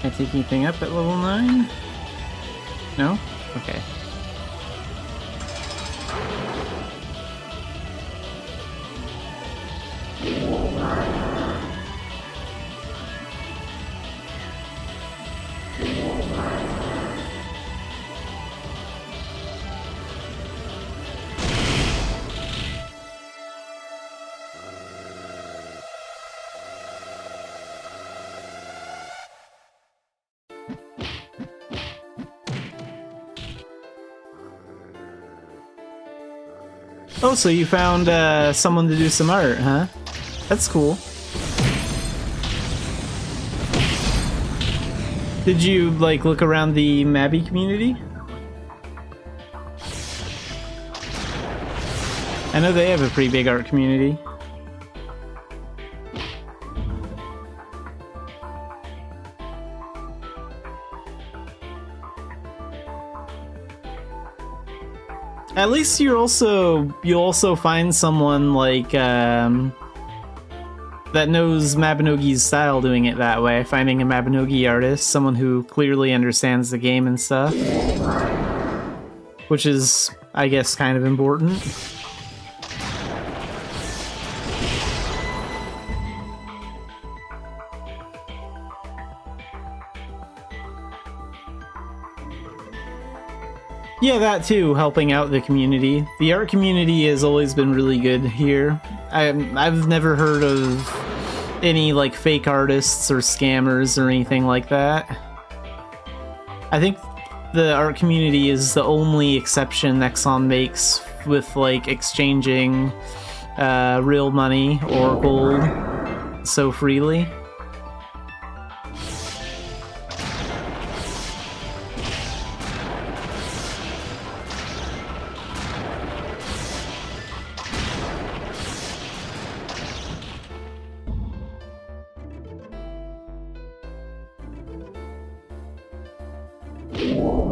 I take anything up at level 9? No? Okay. Oh, so you found someone to do some art, huh? That's cool. Did you, like, look around the Mabby community? I know they have a pretty big art community. At least you'll also find someone like that knows Mabinogi's style doing it that way, finding a Mabinogi artist, someone who clearly understands the game and stuff. Which is, I guess, kind of important. Yeah, that too, helping out the community. The art community has always been really good here. I've never heard of any, like, fake artists or scammers or anything like that. I think the art community is the only exception Nexon makes with, like, exchanging real money or gold so freely.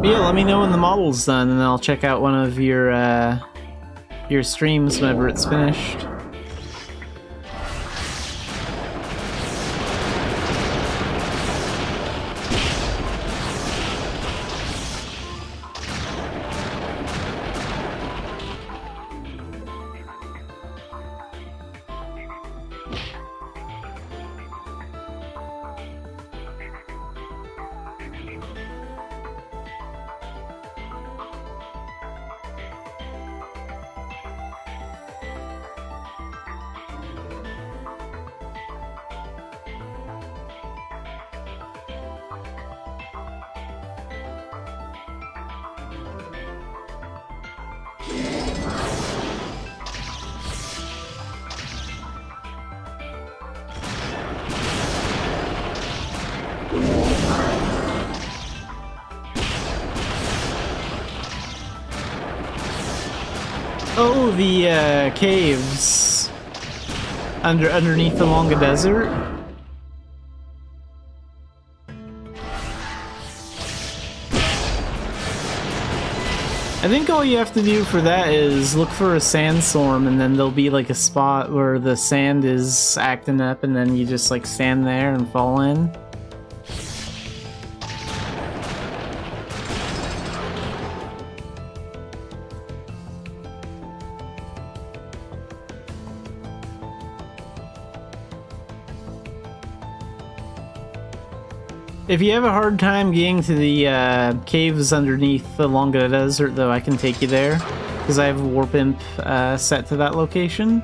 Yeah, let me know when the model's done, and I'll check out one of your streams whenever it's finished. Oh, the caves underneath the Longa Desert. I think all you have to do for that is look for a sandstorm, and then there'll be like a spot where the sand is acting up, and then you just like stand there and fall in. If you have a hard time getting to the caves underneath the Longa Desert, though, I can take you there, because I have a Warp Imp set to that location.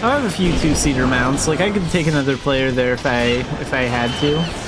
I have a few two-seater mounts. Like, I could take another player there if I had to.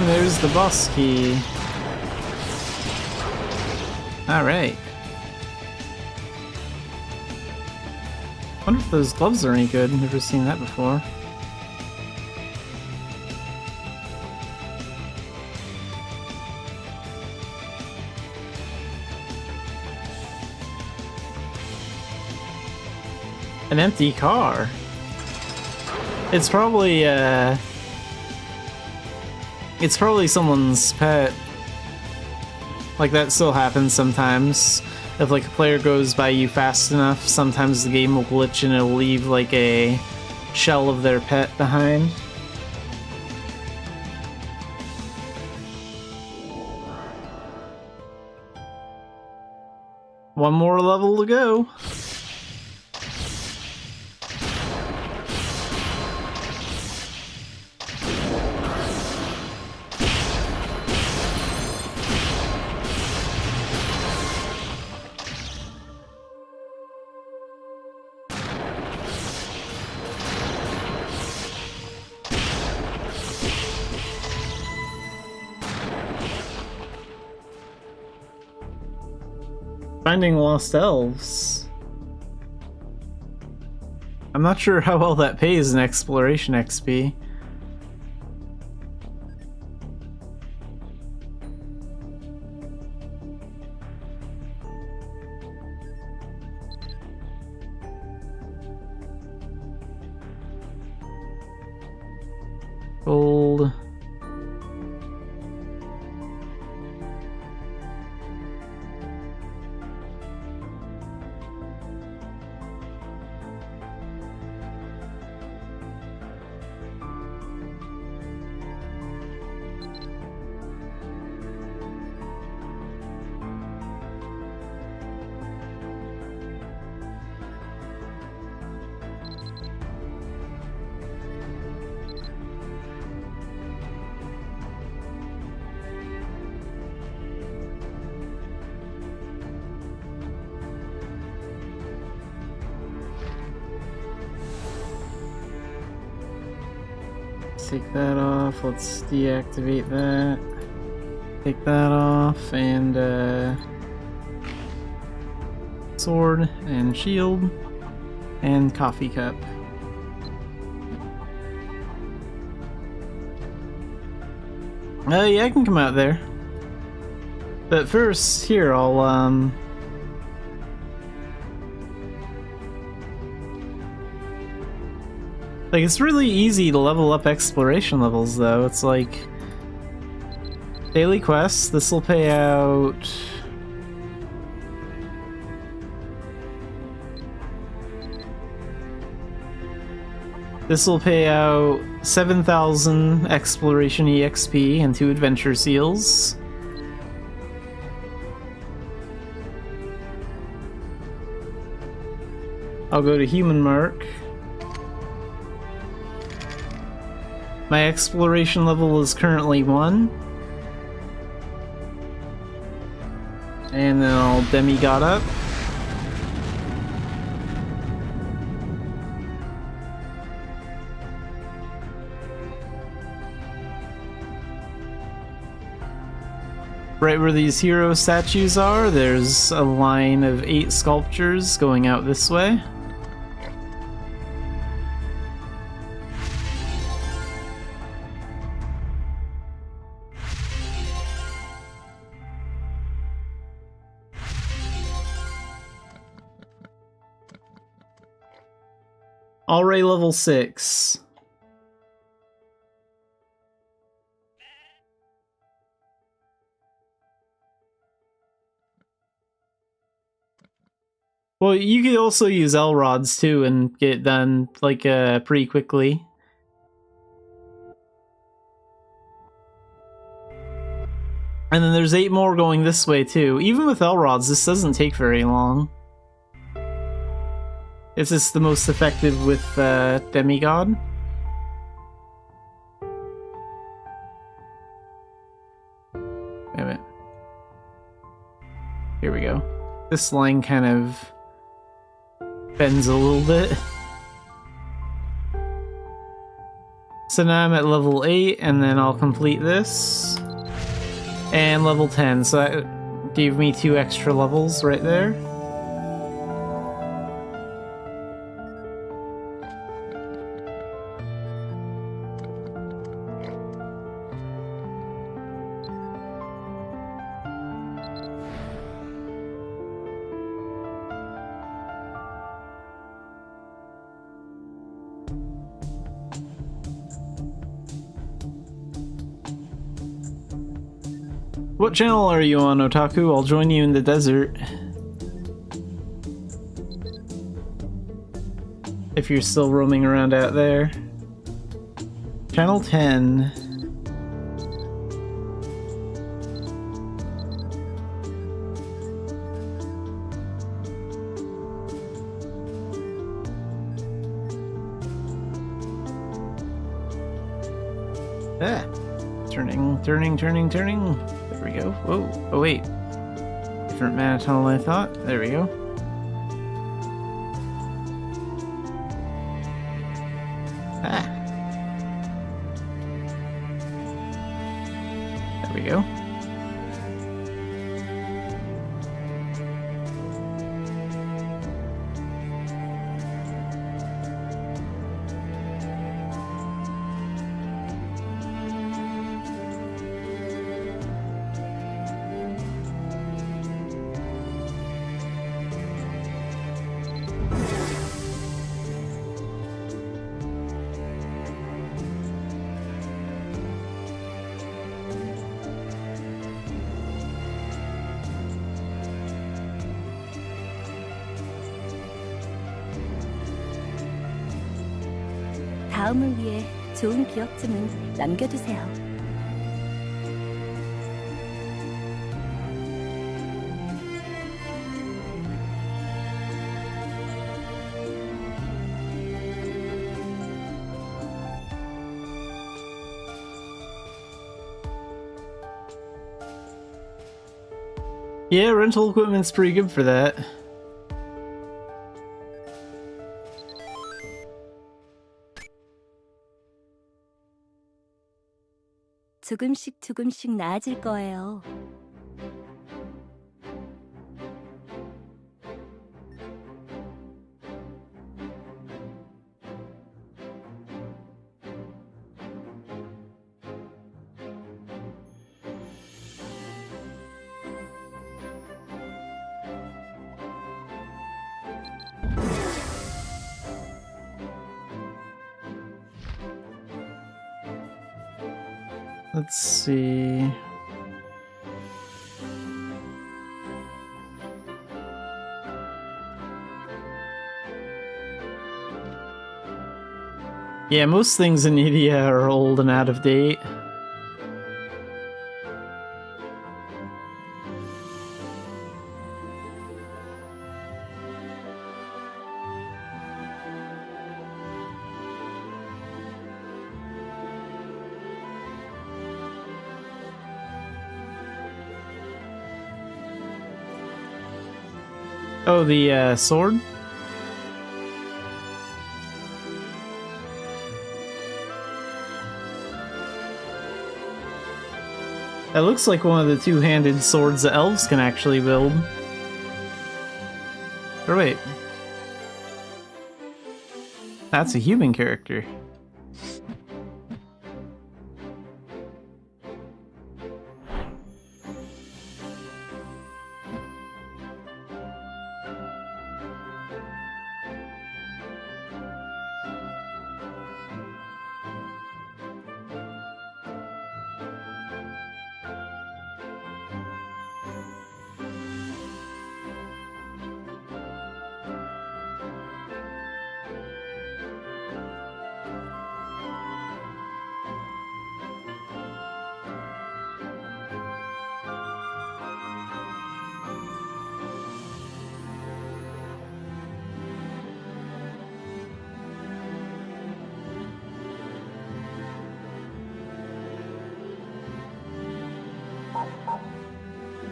And there's the boss key. Alright. Wonder if those gloves are any good. Never seen that before. An empty car. It's probably someone's pet. Like, that still happens sometimes. If like a player goes by you fast enough, sometimes the game will glitch and it'll leave like a shell of their pet behind. One more level to go. Finding lost elves. I'm not sure how well that pays in exploration XP. Gold. Take that off, let's deactivate that. Take that off, and sword, and shield, and coffee cup. Yeah, I can come out there. But first, here, I'll, like, it's really easy to level up exploration levels, though. It's like daily quests. This will pay out This will pay out 7,000 exploration EXP and 2 adventure seals. I'll go to Human Mark. My exploration level is currently 1. And then I'll demigod up. Right where these hero statues are, there's a line of 8 sculptures going out this way. Already level 6. Well, you could also use L-rods too and get it done like pretty quickly. And then there's 8 more going this way too. Even with L-rods, this doesn't take very long. It's just the most effective with demigod. Wait a minute. Here we go. This line kind of bends a little bit. So now I'm at level 8, and then I'll complete this. And level 10, so that gave me 2 extra levels right there. What channel are you on, Otaku? I'll join you in the desert. If you're still roaming around out there. Channel 10. Ah. Turning. There we go. Whoa. Oh, wait. Different mana tunnel than I thought. There we go. Ah. There we go. 다음을 위해 좋은 기억쯤은 남겨두세요. Yeah, rental equipment's pretty good for that. 조금씩 나아질 거예요. Let's see. Yeah, most things in India are old and out of date. Oh, the sword? That looks like one of the two-handed swords that elves can actually build. Or wait. That's a human character.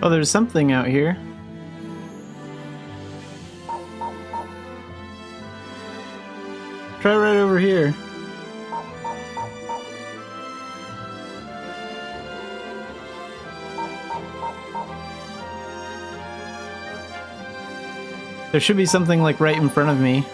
Oh, there's something out here. Try right over here. There should be something like right in front of me.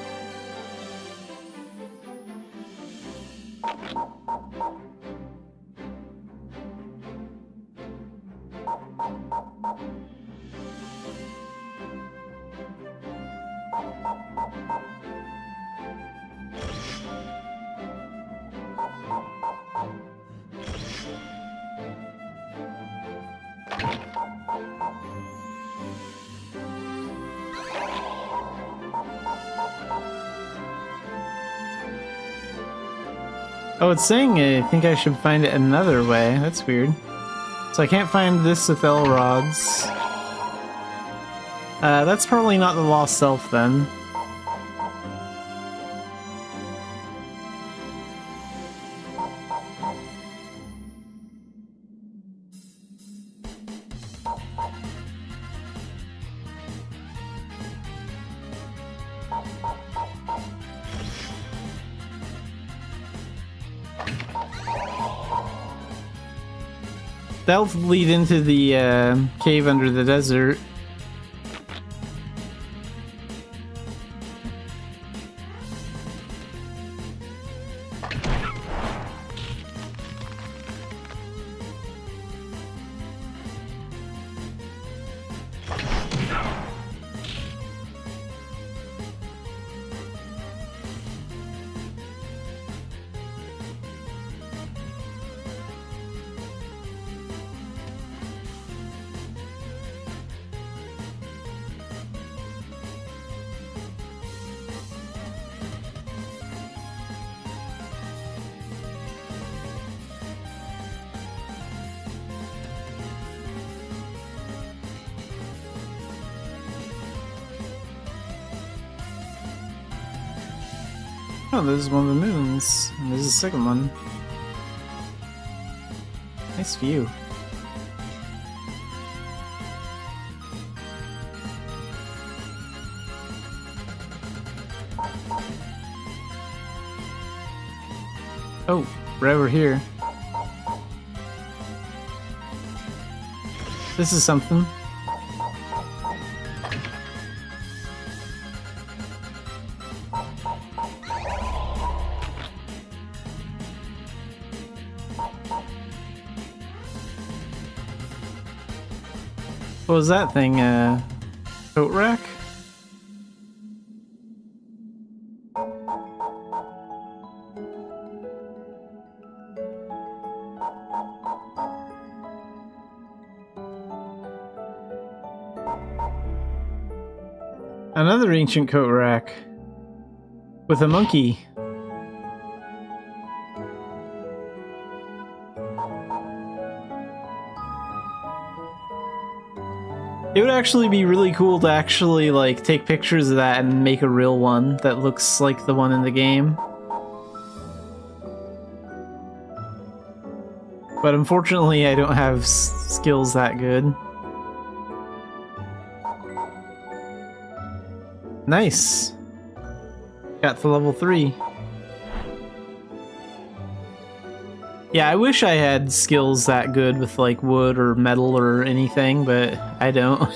Oh, it's saying I think I should find it another way. That's weird. So I can't find this with L rods. That's probably not the Lost Self then. That'll lead into the cave under the desert. Oh, this is one of the moons. And this is the second one. Nice view. Oh, right over here. This is something. What was that thing? Coat rack? Another ancient coat rack with a monkey. It would actually be really cool to actually like take pictures of that and make a real one that looks like the one in the game. But unfortunately, I don't have skills that good. Nice. Got to level 3. Yeah, I wish I had skills that good with like wood or metal or anything, but I don't.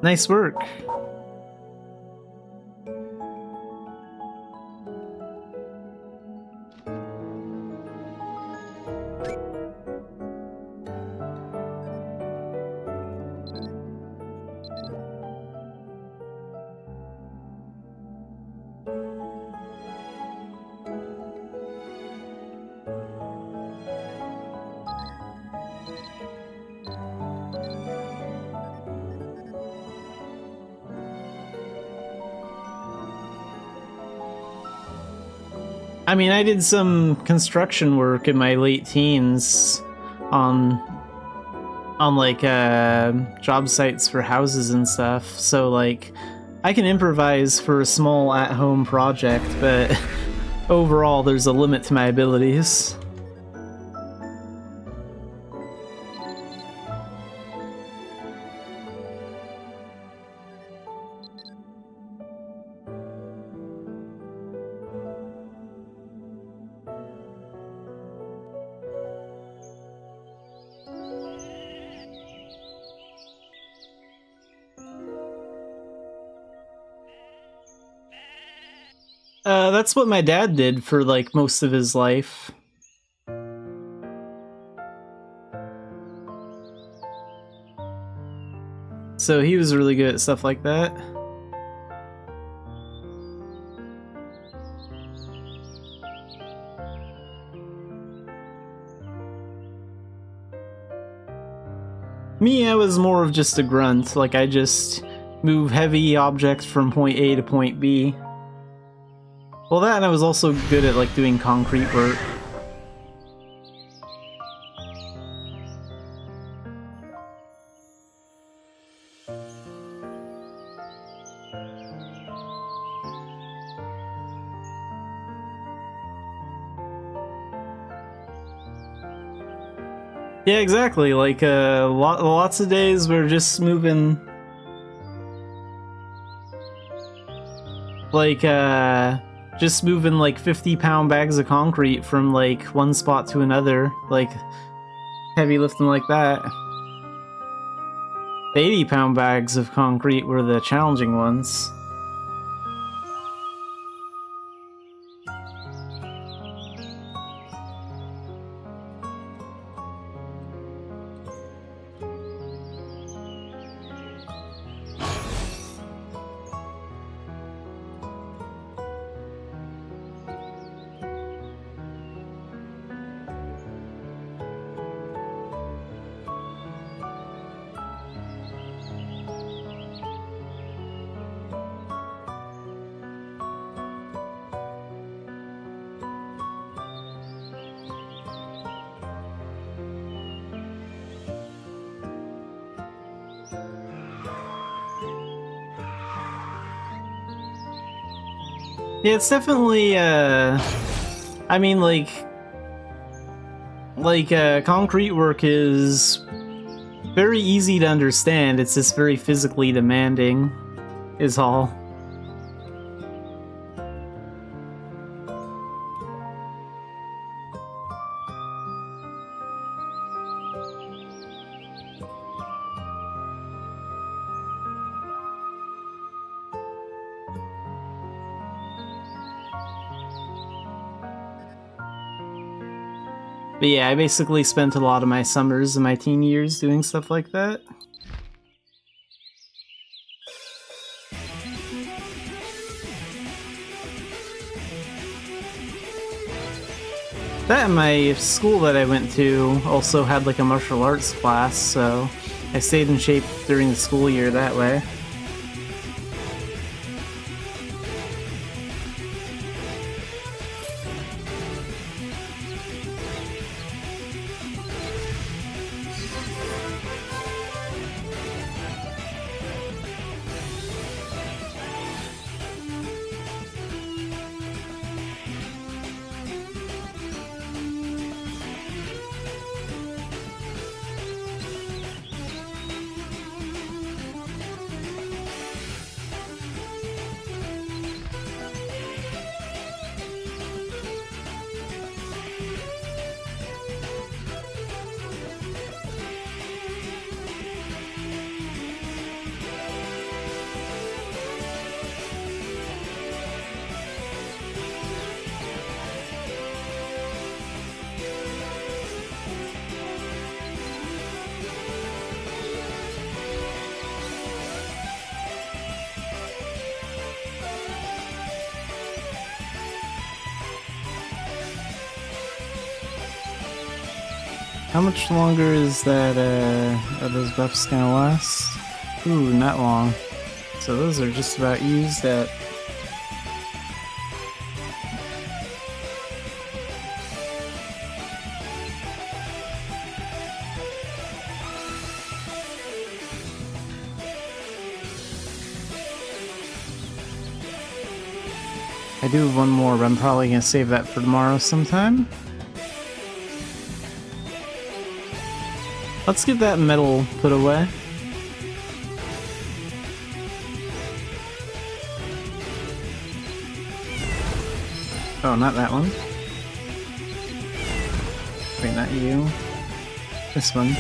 Nice work. I mean, I did some construction work in my late teens on like job sites for houses and stuff. So like I can improvise for a small at-home project, but overall there's a limit to my abilities. That's what my dad did for, like, most of his life. So he was really good at stuff like that. Me, I was more of just a grunt. Like, I just move heavy objects from point A to point B. Well, that, and I was also good at, like, doing concrete work. Yeah, exactly. Like, lots of days we're just moving... Like, just moving, like, 50-pound bags of concrete from, like, one spot to another. Like, heavy lifting like that. The 80-pound bags of concrete were the challenging ones. Yeah, it's definitely, I mean, concrete work is very easy to understand, it's just very physically demanding, is all. But yeah, I basically spent a lot of my summers in my teen years doing stuff like that. That and my school that I went to also had like a martial arts class, so I stayed in shape during the school year that way. How much longer is that, are those buffs gonna last? Ooh, not long. So those are just about used at... I do have one more, but I'm probably gonna save that for tomorrow sometime. Let's get that metal put away. Oh, not that one. Wait, not you. This one.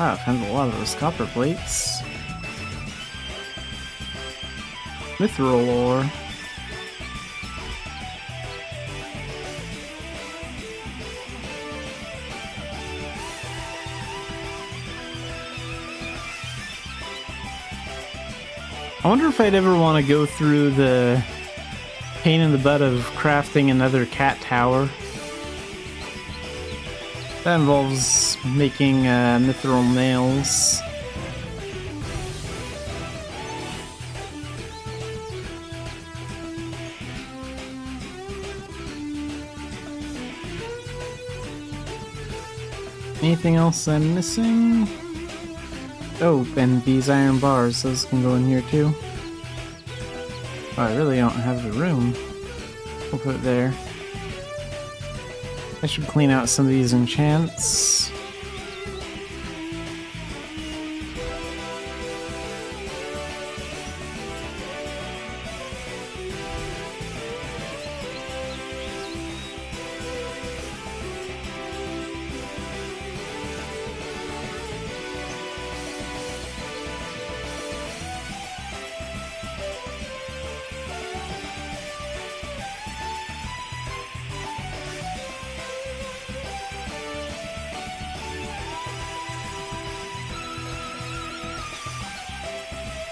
Wow, I found a lot of those copper plates. Mithril ore. I wonder if I'd ever want to go through the pain in the butt of crafting another cat tower. That involves making mithril nails. Anything else I'm missing? Oh, and these iron bars, those can go in here too. Oh, I really don't have the room. We'll put it there. I should clean out some of these enchants.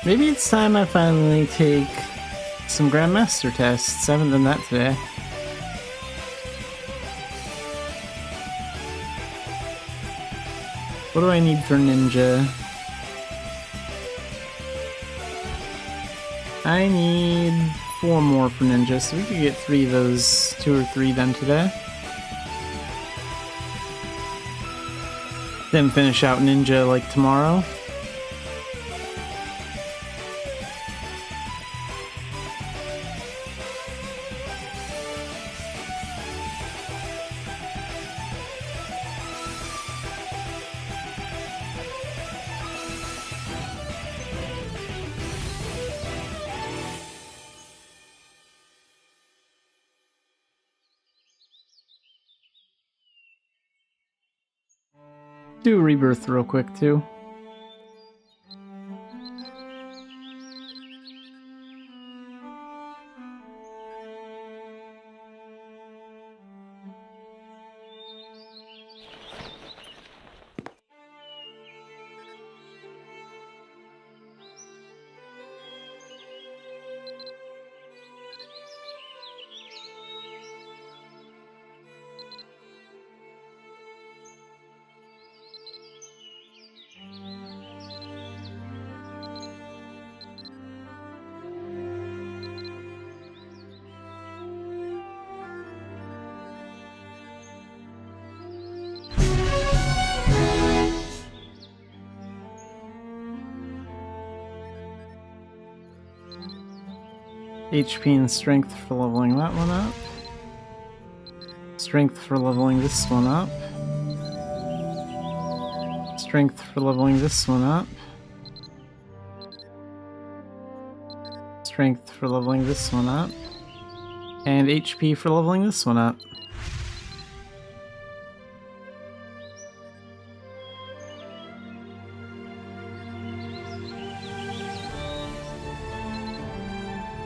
Maybe it's time I finally take some Grandmaster tests. I haven't done that today. What do I need for ninja? I need 4 more for ninja, so we could get 3 of those, 2 or 3 done today. Then finish out ninja like tomorrow. Do rebirth real quick too. HP and strength for leveling that one up. Strength for leveling this one up. Strength for leveling this one up. Strength for leveling this one up. And HP for leveling this one up.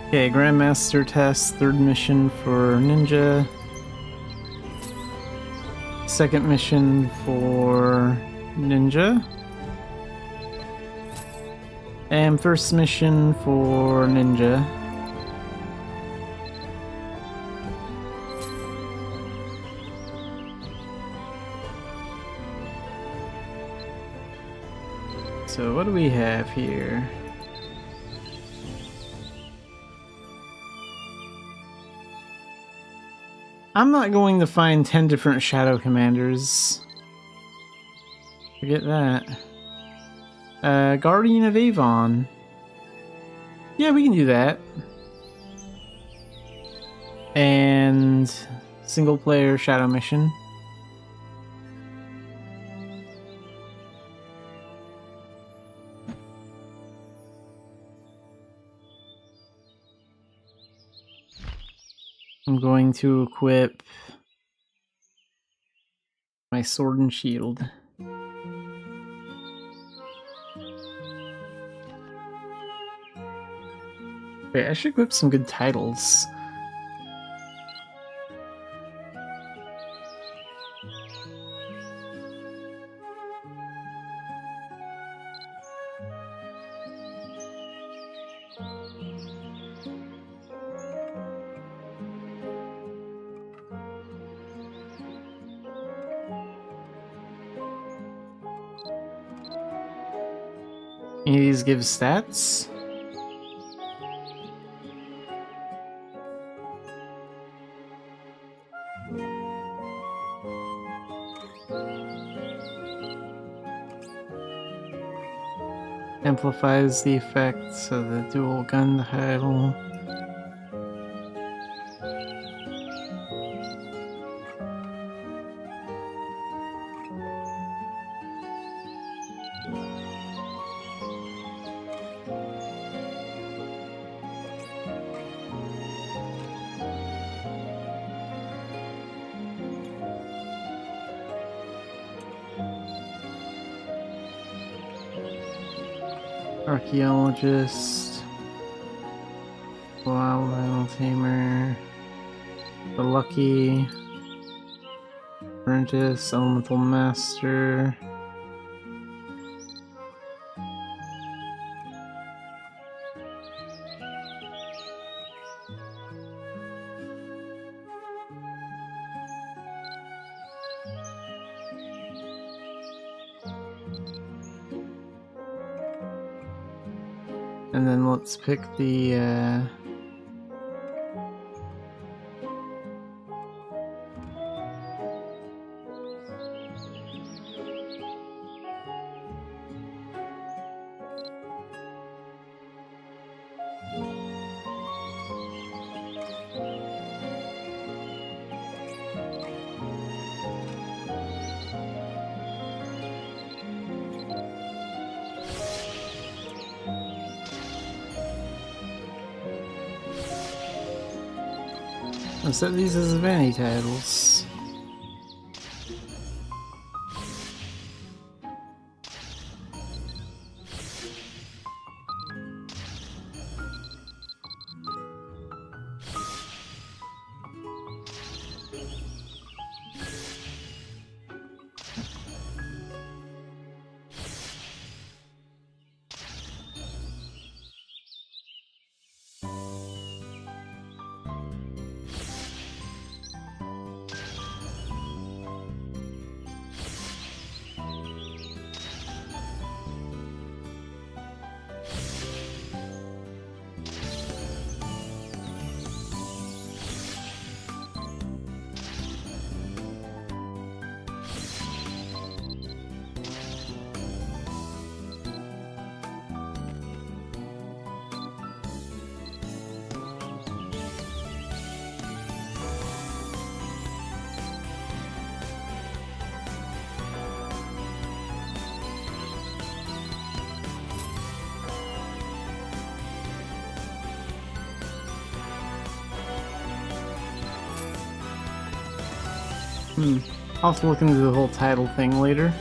Okay, Grandmaster test, 3rd mission for ninja. 2nd mission for ninja. And 1st mission for ninja. So what do we have here? I'm not going to find 10 different Shadow Commanders. Forget that. Guardian of Avon. Yeah, we can do that. And single player Shadow Mission. I'm going to equip my sword and shield. Wait, I should equip some good titles. Any of these give stats? Amplifies the effects of the dual gun title. Archaeologist, Wild Animal Tamer, the Lucky, Apprentice, Elemental Master. And then let's pick the I'll set these as vanity titles. I'll have to look into the whole title thing later.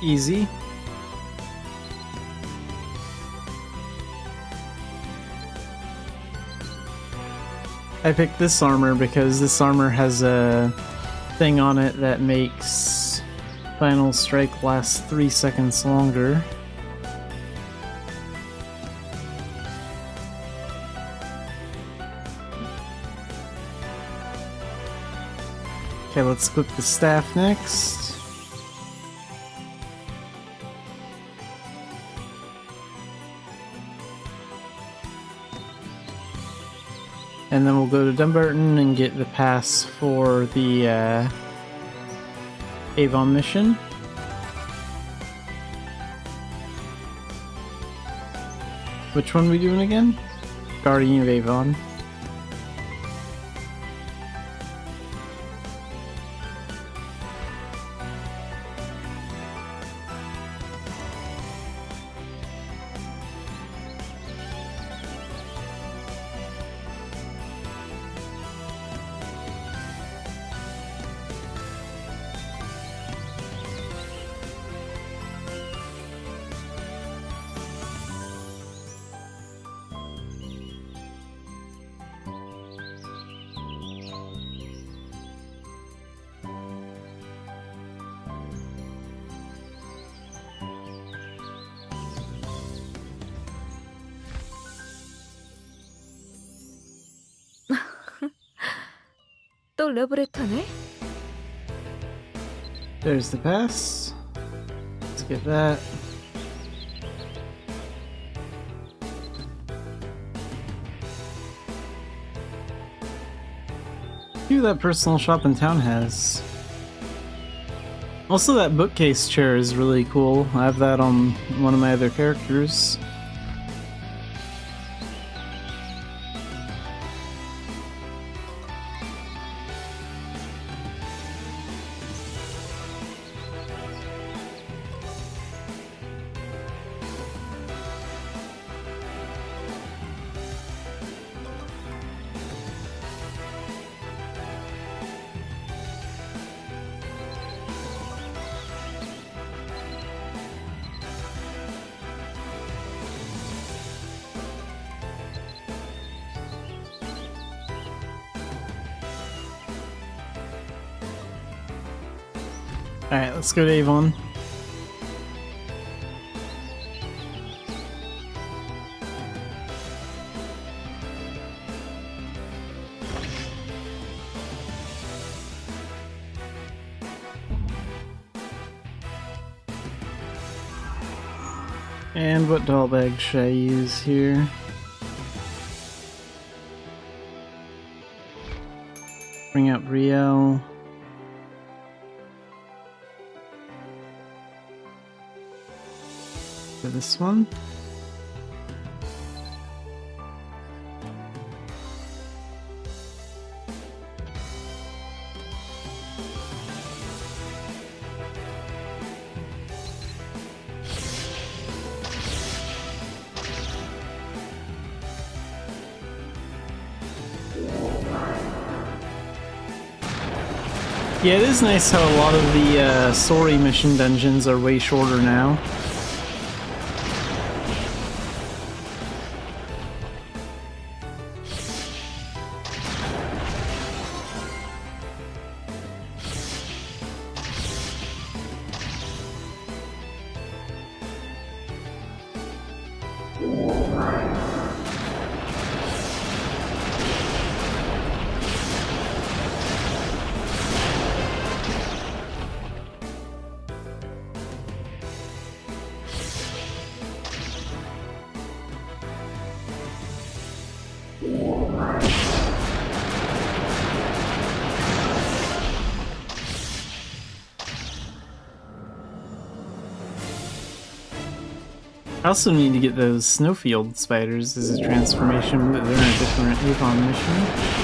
Easy. I picked this armor because this armor has a thing on it that makes Final Strike last 3 seconds longer. Okay, let's equip the staff next. And then we'll go to Dumbarton and get the pass for the Avon mission. Which one are we doing again? Guardian of Avon. 또 러브레터네? There's the pass. Let's get that. Who that personal shop in town has. Also, that bookcase chair is really cool. I have that on one of my other characters. Alright, let's go to Avon. And what doll bag should I use here? Bring up Rio. For this one. Yeah, it is nice how a lot of the story mission dungeons are way shorter now. I also need to get those snowfield spiders as a transformation, but they're in a different Avon mission.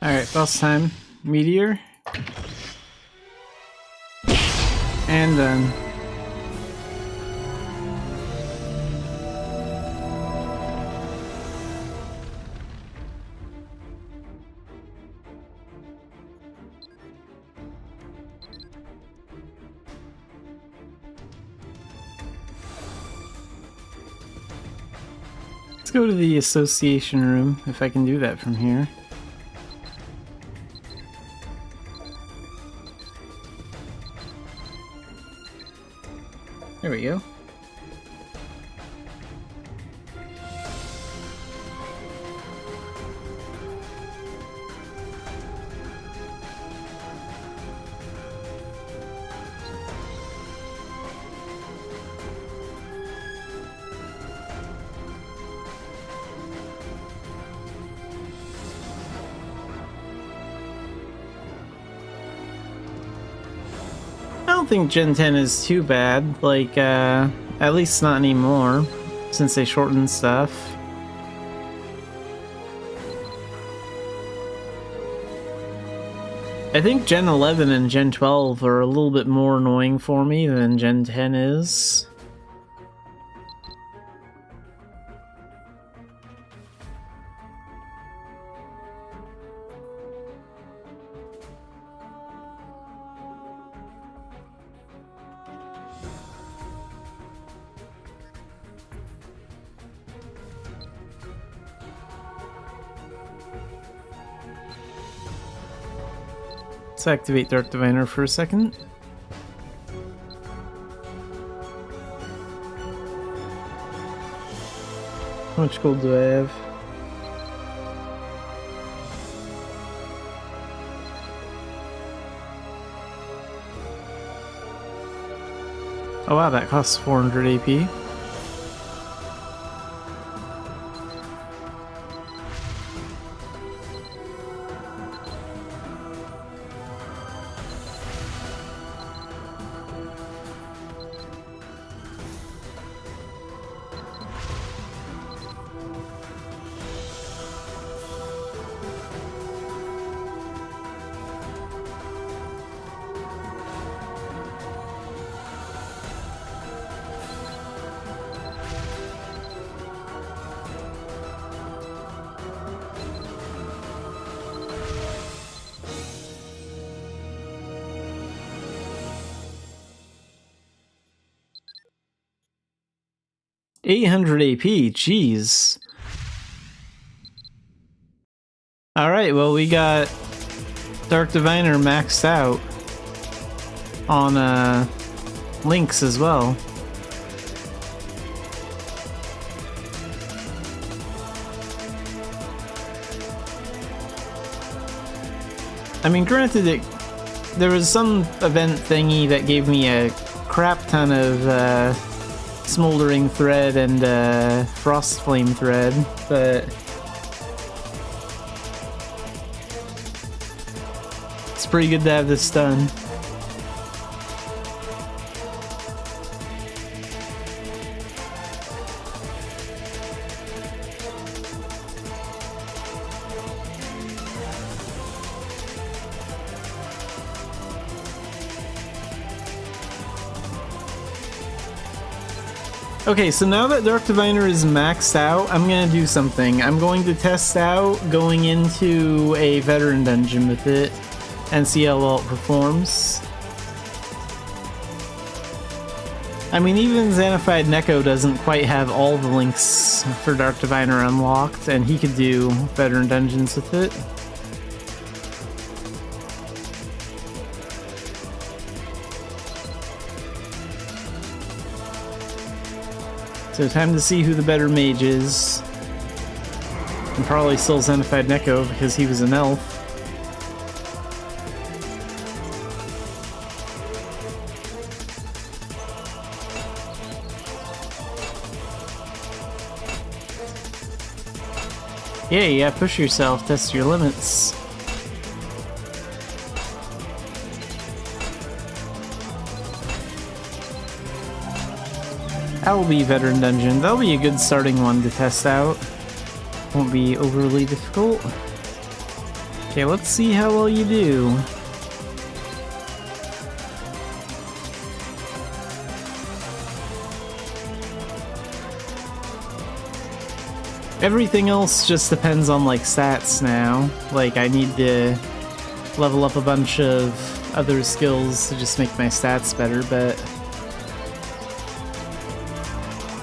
Alright, boss time. Meteor. And done. Let's go to the association room, if I can do that from here. There we go. I don't think Gen 10 is too bad, like, at least not anymore, since they shortened stuff. I think Gen 11 and Gen 12 are a little bit more annoying for me than Gen 10 is. Let's activate Dark Diviner for a second. How much gold do I have? Oh wow, that costs 400 AP. $800 AP, jeez. Alright, well we got Dark Diviner maxed out on Lynx as well. I mean, granted, there was some event thingy that gave me a crap ton of smoldering thread and frost flame thread, but it's pretty good to have this done. Okay, so now that Dark Diviner is maxed out, I'm gonna do something. I'm going to test out going into a veteran dungeon with it and see how well it performs. I mean, even Xanafiedlion doesn't quite have all the links for Dark Diviner unlocked, and he could do veteran dungeons with it. So time to see who the better mage is. And probably still Xanafiedlion because he was an elf. Yeah, push yourself, test your limits. That will be Veteran Dungeon. That'll be a good starting one to test out. Won't be overly difficult. Okay, let's see how well you do. Everything else just depends on like stats now. Like I need to level up a bunch of other skills to just make my stats better, but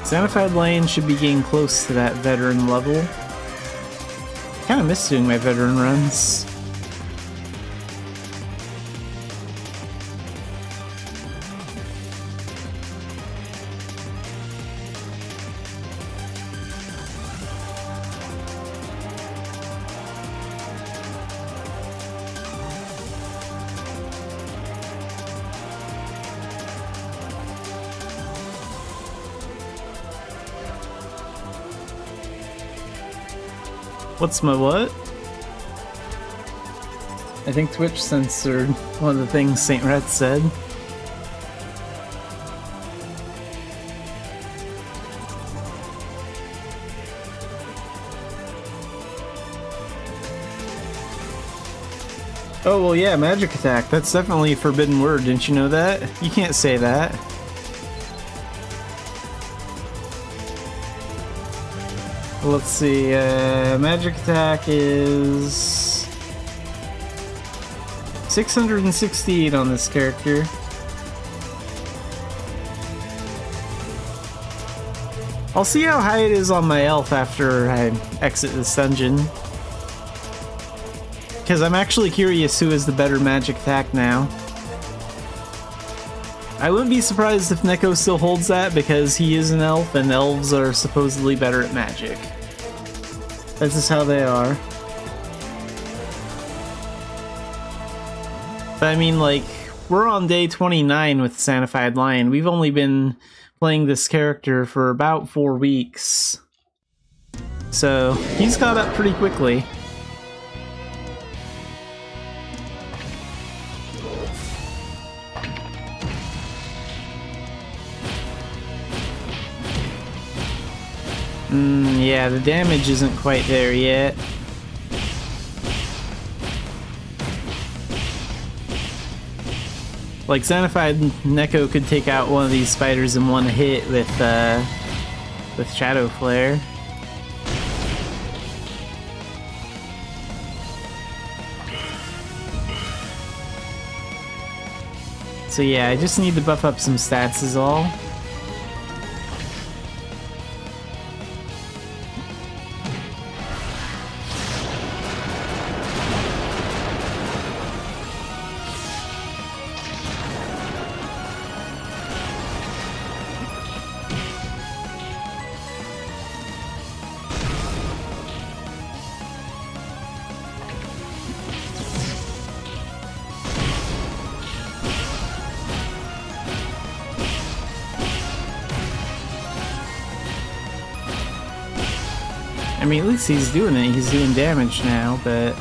Xanafiedlion should be getting close to that veteran level. Kinda miss doing my veteran runs. What's my what? I think Twitch censored one of the things St. Red said. Oh, well, yeah, magic attack. That's definitely a forbidden word. Didn't you know that? You can't say that. Let's see, magic attack is 668 on this character. I'll see how high it is on my elf after I exit this dungeon. Because I'm actually curious who has the better magic attack now. I wouldn't be surprised if Neko still holds that because he is an elf and elves are supposedly better at magic. That's just how they are. But I mean, like, we're on day 29 with Xanafiedlion. We've only been playing this character for about 4 weeks. So, he's caught up pretty quickly. Yeah, the damage isn't quite there yet. Like, Xanafiedlion could take out one of these spiders in one hit with Shadow Flare. So yeah, I just need to buff up some stats is all. I mean, at least he's doing it. He's doing damage now, but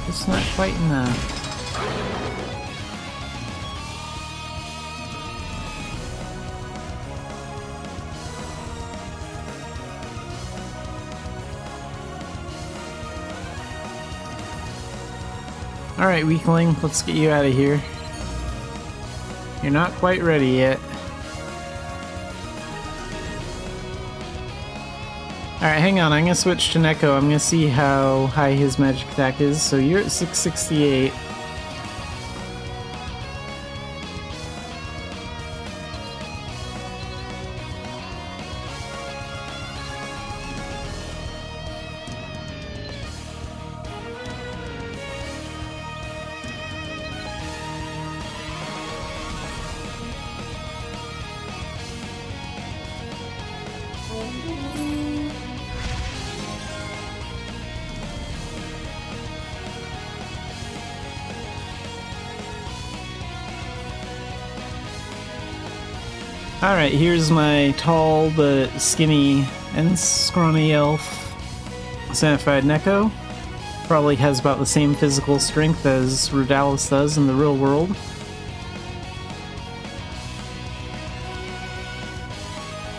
it's not quite enough. Alright, weakling, let's get you out of here. You're not quite ready yet. Alright, hang on, I'm gonna switch to Neko. I'm gonna see how high his magic attack is. So you're at 668. Alright, here's my tall but skinny and scrawny elf, Xanafied Neko. Probably has about the same physical strength as Rudalis does in the real world.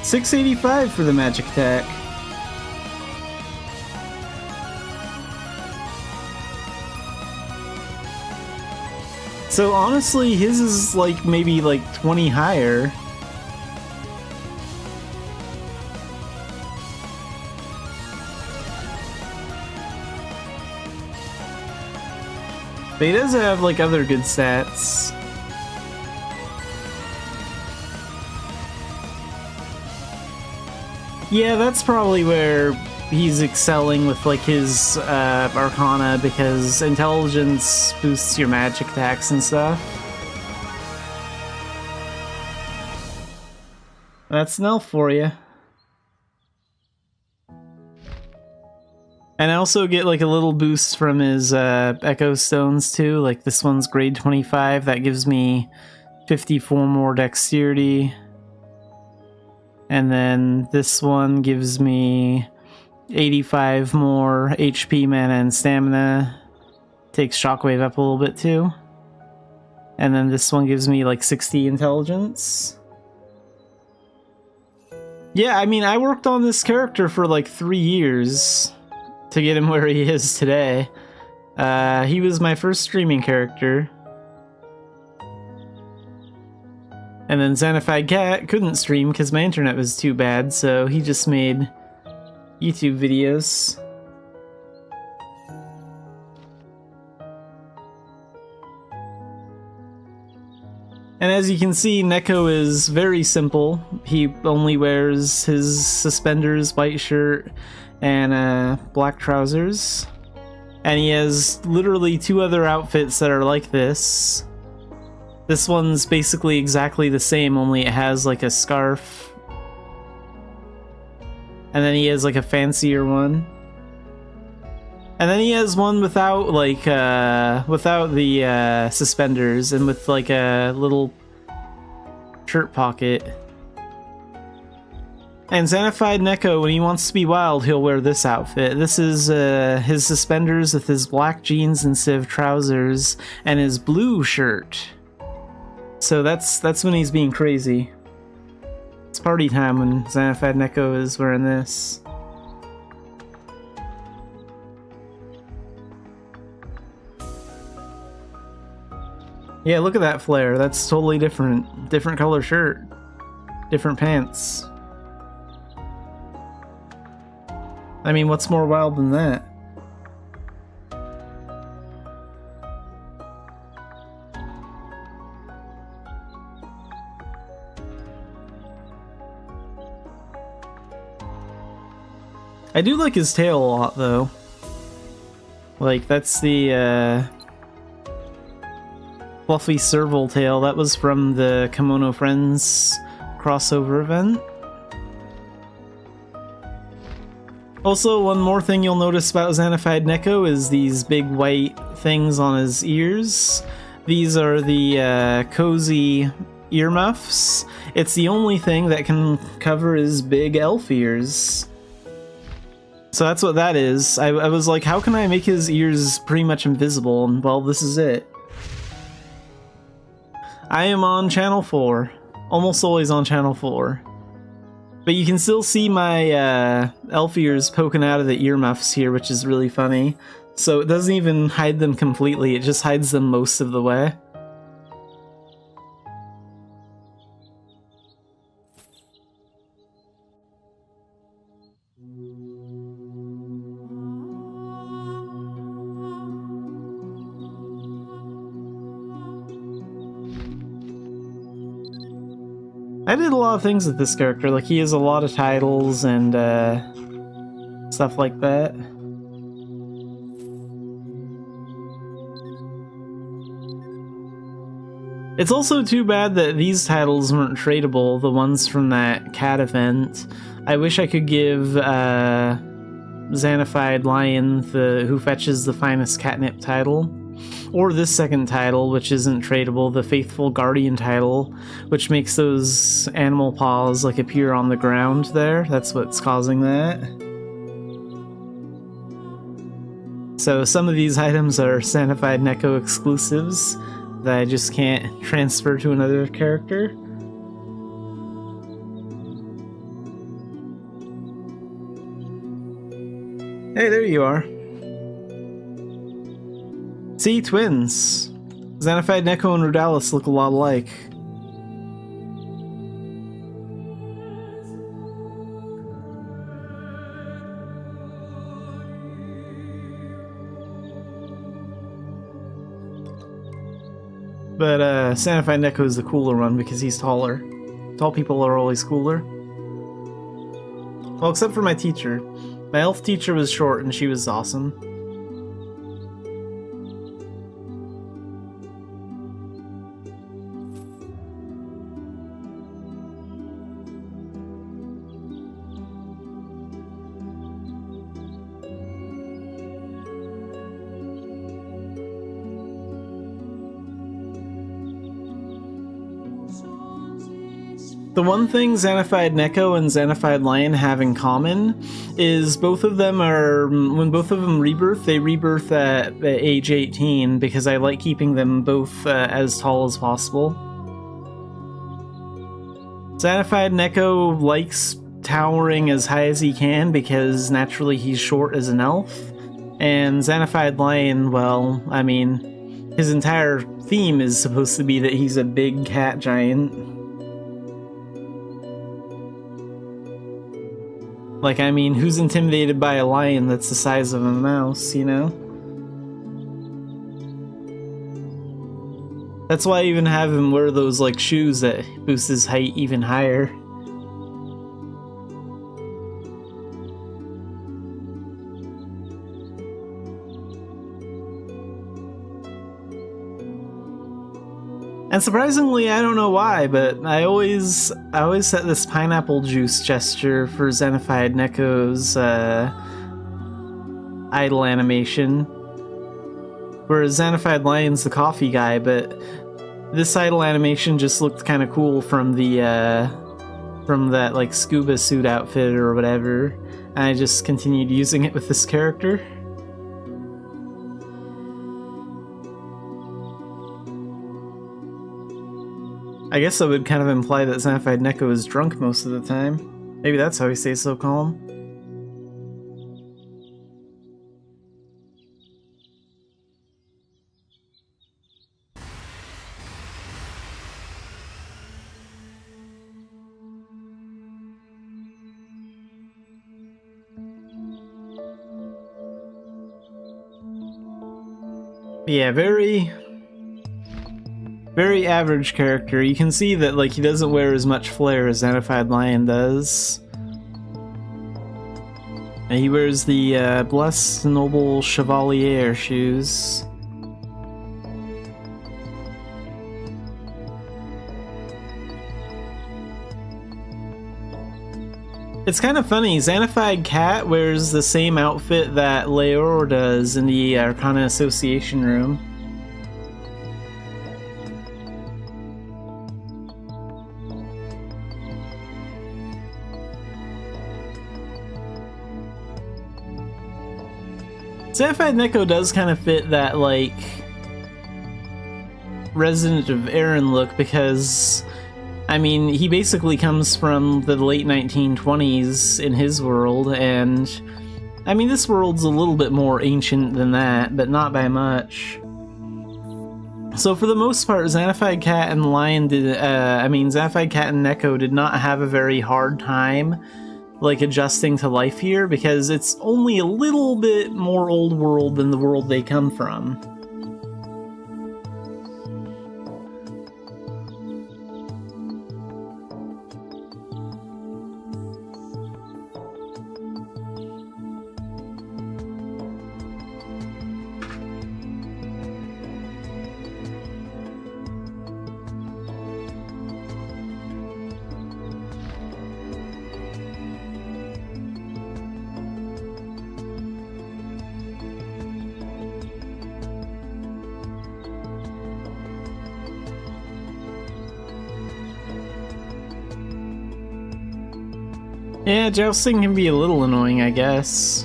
$685 for the magic attack. So honestly, his is like maybe like 20 higher. But he does have, like, other good stats. Yeah, that's probably where he's excelling with, like, his Arcana, because intelligence boosts your magic attacks and stuff. That's an elf for you. And I also get like a little boost from his Echo Stones too, like this one's grade 25, that gives me 54 more dexterity. And then this one gives me 85 more HP, mana, and stamina. Takes Shockwave up a little bit too. And then this one gives me like 60 intelligence. Yeah, I mean, I worked on this character for like 3 years to get him where he is today. He was my first streaming character. And then Xanafied Cat couldn't stream because my internet was too bad, so he just made YouTube videos. And as you can see, Neko is very simple. He only wears his suspenders, white shirt, and black trousers. And he has literally 2 other outfits that are like this. This one's basically exactly the same, only it has like a scarf. And then he has like a fancier one. And then he has one without like without the suspenders and with like a little shirt pocket. And Xanafied Neko, when he wants to be wild, he'll wear this outfit. This is his suspenders with his black jeans instead of trousers and his blue shirt. So that's when he's being crazy. It's party time when Xanafied Neko is wearing this. Yeah, look at that flare. That's totally different. Different color shirt. Different pants. I mean, what's more wild than that? I do like his tail a lot, though. Like, that's the, fluffy serval tail. That was from the Kimono Friends crossover event. Also, one more thing you'll notice about Xanafied Neko is these big white things on his ears. These are the cozy earmuffs. It's the only thing that can cover his big elf ears. So that's what that is. I was like, how can I make his ears pretty much invisible? And well, this is it. I am on channel 4. Almost always on channel 4. But you can still see my elf ears poking out of the earmuffs here, which is really funny. So it doesn't even hide them completely, it just hides them most of the way. I did a lot of things with this character, like he has a lot of titles and stuff like that. It's also too bad that these titles weren't tradable, the ones from that cat event. I wish I could give Xanafiedlion who fetches the finest catnip title. Or this second title, which isn't tradable, the Faithful Guardian title, which makes those animal paws like appear on the ground there. That's what's causing that. So some of these items are Xanafied Neko exclusives that I just can't transfer to another character. Hey, there you are. See, twins. Xanafied Neko and Rudalis look a lot alike. But Xanafied Neko is the cooler one because he's taller. Tall people are always cooler. Well, except for my teacher. My elf teacher was short and she was awesome. The one thing Xanafied Neko and Xanafiedlion have in common is both of them are, when both of them rebirth, they rebirth at age 18 because I like keeping them both as tall as possible. Xanafied Neko likes towering as high as he can because naturally he's short as an elf, and Xanafiedlion, well, I mean, his entire theme is supposed to be that he's a big cat giant. Like, I mean, who's intimidated by a lion that's the size of a mouse, you know? That's why I even have him wear those, like, shoes that boost his height even higher. And surprisingly, I don't know why, but I always set this pineapple juice gesture for Xanafied Neko's idle animation. Whereas Xanafiedlion's the coffee guy, but this idle animation just looked kind of cool from the from that like scuba suit outfit or whatever. And I just continued using it with this character. I guess that would kind of imply that Xanafied Neko is drunk most of the time. Maybe that's how he stays so calm. Yeah, very average character. You can see that like he doesn't wear as much flair as Xanafiedlion does. And he wears the Blessed Noble Chevalier shoes. It's kind of funny, Xanafied Cat wears the same outfit that Leor does in the Arcana Association room. Xanafied Neko does kind of fit that, like, Resident of Aaron look because, I mean, he basically comes from the late 1920s in his world, and, I mean, this world's a little bit more ancient than that, but not by much. So for the most part, Xanafied Cat and Xanafied Cat and Neko did not have a very hard time, like, adjusting to life here, because it's only a little bit more old world than the world they come from. Yeah, jousting can be a little annoying, I guess.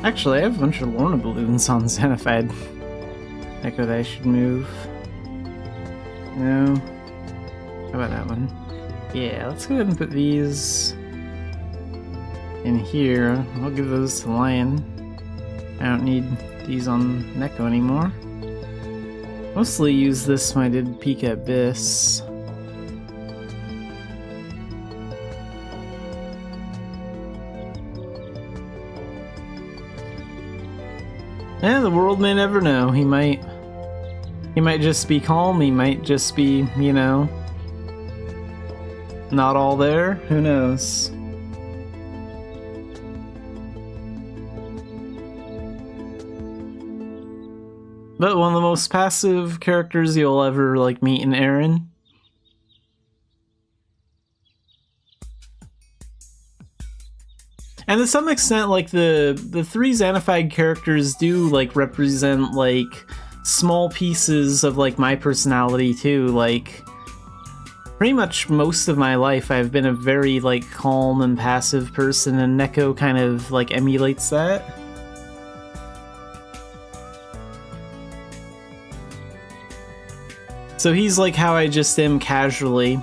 Actually, I have a bunch of Lorna balloons on Xanafied Neko that I should move. No. How about that one? Yeah, let's go ahead and put these in here. I'll give those to Lion. I don't need these on Neko anymore. Mostly use this when I did Pika Abyss. Yeah, the world may never know. He might just be calm, he might just be, you know, not all there. Who knows? But one of the most passive characters you'll ever, like, meet in Aaron. And to some extent, like, the three Xanafied characters do, like, represent, like, small pieces of, like, my personality, too. Like, pretty much most of my life I've been a very, like, calm and passive person, and Neko kind of, like, emulates that. So he's, like, how I just am casually.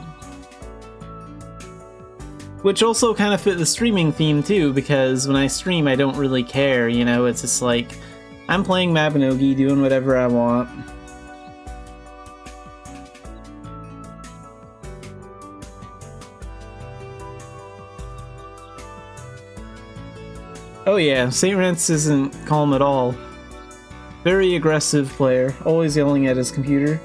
Which also kind of fit the streaming theme too, because when I stream I don't really care, you know, it's just like, I'm playing Mabinogi, doing whatever I want. Oh yeah, St. Rance isn't calm at all. Very aggressive player, always yelling at his computer.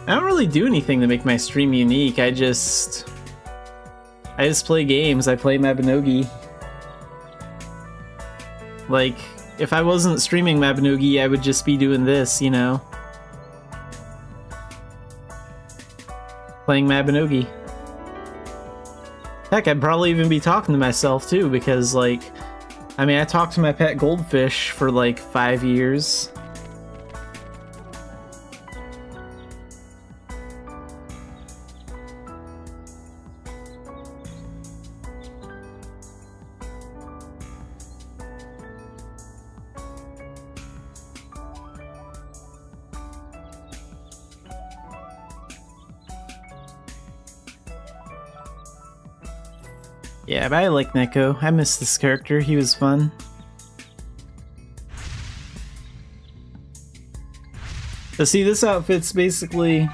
I don't really do anything to make my stream unique, I just play games, I play Mabinogi. Like, if I wasn't streaming Mabinogi, I would just be doing this, you know? Playing Mabinogi. Heck, I'd probably even be talking to myself too, because, like, I mean, I talked to my pet goldfish for like 5 years. Yeah, but I like Neko. I miss this character. He was fun. But see, this outfit's basically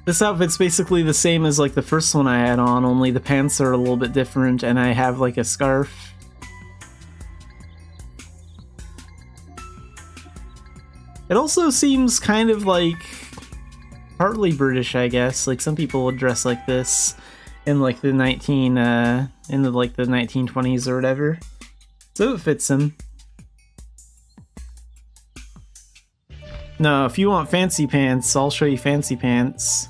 the same as like the first one I had on, only the pants are a little bit different and I have like a scarf. It also seems kind of like partly British, I guess. Like some people would dress like this in like the in the like the 1920s or whatever. So it fits him. No, if you want fancy pants, I'll show you fancy pants.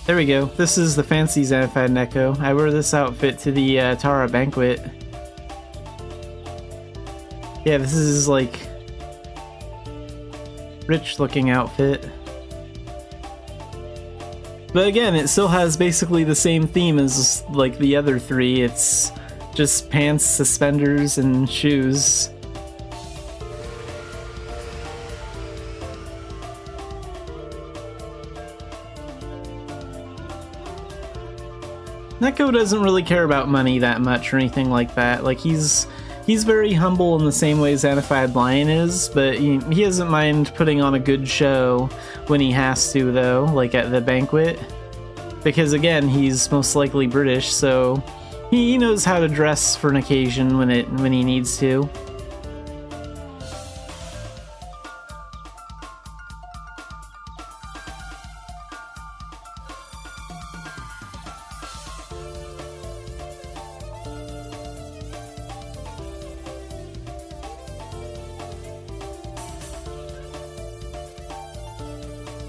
There we go. This is the fancy Xanafiedlion. I wear this outfit to the Tara banquet. Yeah, this is like rich looking outfit. But again, it still has basically the same theme as like the other three. It's just pants, suspenders, and shoes. Neko doesn't really care about money that much or anything like that. Like he's very humble in the same way Xanafiedlion is, but he doesn't mind putting on a good show when he has to, though, like at the banquet. Because again, he's most likely British, so he knows how to dress for an occasion when he needs to.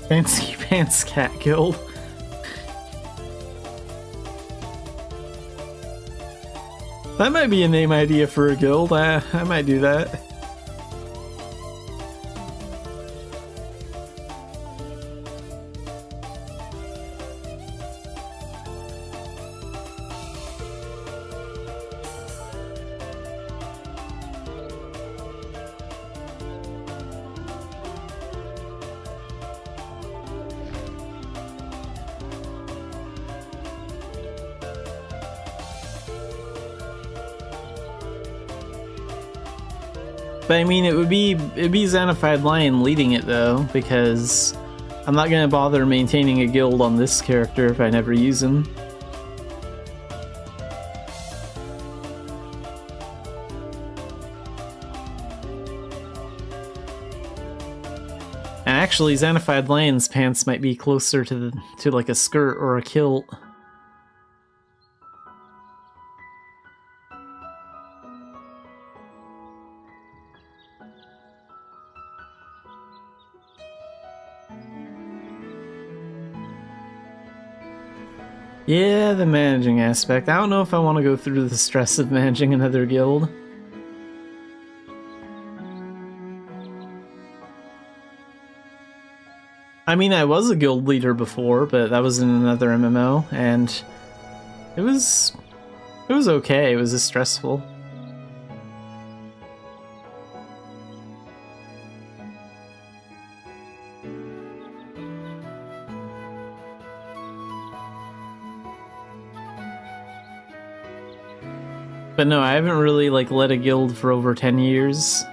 Fancy Pants Cat Guild. That might be a name idea for a guild. I might do that. But I mean, it'd be Xanafiedlion leading it though, because I'm not gonna bother maintaining a guild on this character if I never use him. And actually, Xanafiedlion's pants might be closer to like a skirt or a kilt. Yeah, the managing aspect. I don't know if I want to go through the stress of managing another guild. I mean, I was a guild leader before, but that was in another MMO, and it was okay. It was just stressful. But no, I haven't really like led a guild for over 10 years.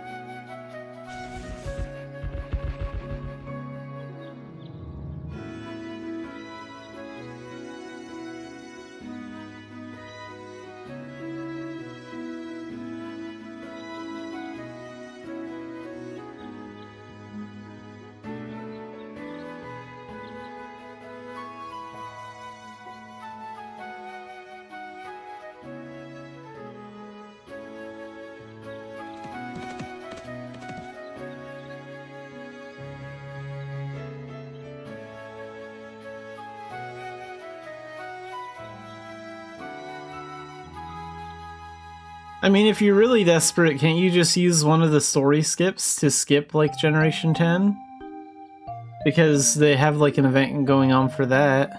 I mean, if you're really desperate, can't you just use one of the story skips to skip, like, Generation 10? Because they have, like, an event going on for that.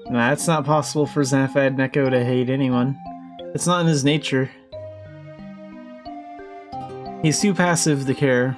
Nah, it's not possible for Xanafiedlion to hate anyone. It's not in his nature. He's too passive to care.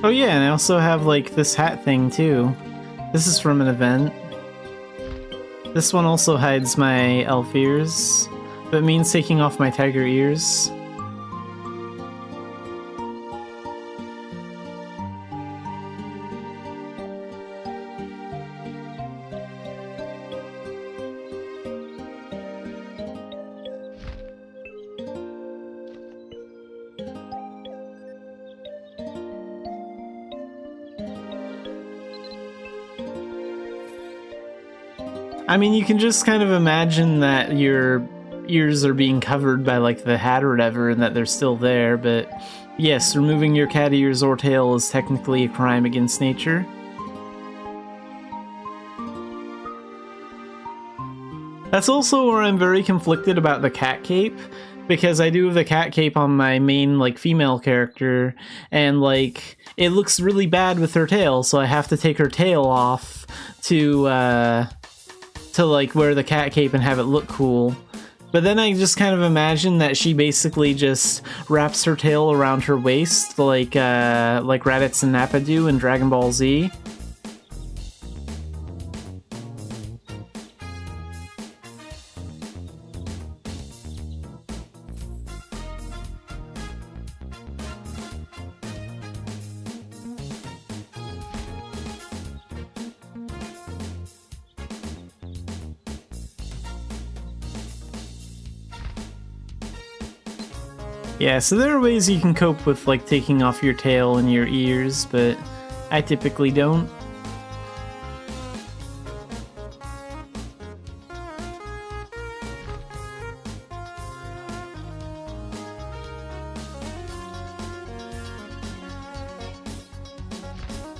Oh yeah, and I also have like this hat thing too. This is from an event. This one also hides my elf ears, but means taking off my tiger ears. I mean, you can just kind of imagine that your ears are being covered by like the hat or whatever and that they're still there, but yes, removing your cat ears or tail is technically a crime against nature. That's also where I'm very conflicted about the cat cape, because I do have the cat cape on my main like female character, and like it looks really bad with her tail, so I have to take her tail off to like wear the cat cape and have it look cool. But then I just kind of imagine that she basically just wraps her tail around her waist like Raditz and Nappa do in Dragon Ball Z. Yeah, so there are ways you can cope with like taking off your tail and your ears, but I typically don't.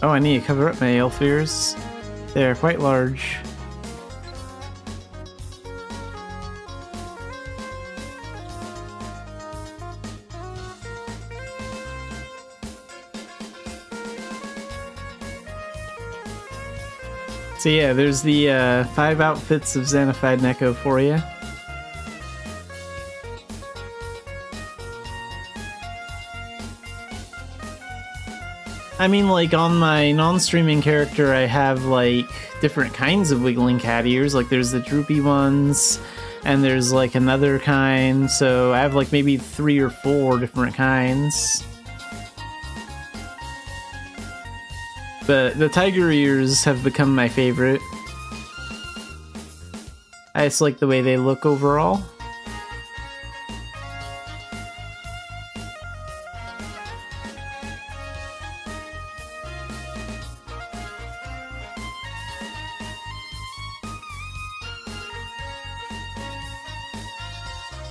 Oh, I need to cover up my elf ears. They're quite large. So yeah, there's the 5 outfits of Xanafiedlion for you. I mean, like, on my non-streaming character, I have, like, different kinds of wiggling cat ears. Like, there's the droopy ones, and there's, like, another kind, so I have, like, maybe 3 or 4 different kinds. But the tiger ears have become my favorite. I just like the way they look overall.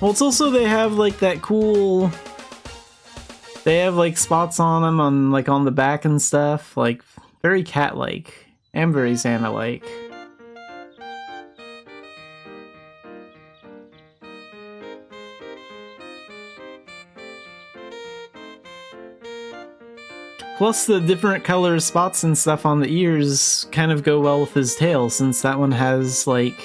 Well, it's also they have like that cool... They have like spots on them on like on the back and stuff, like very cat-like and very Xana-like. Plus the different color spots and stuff on the ears kind of go well with his tail, since that one has like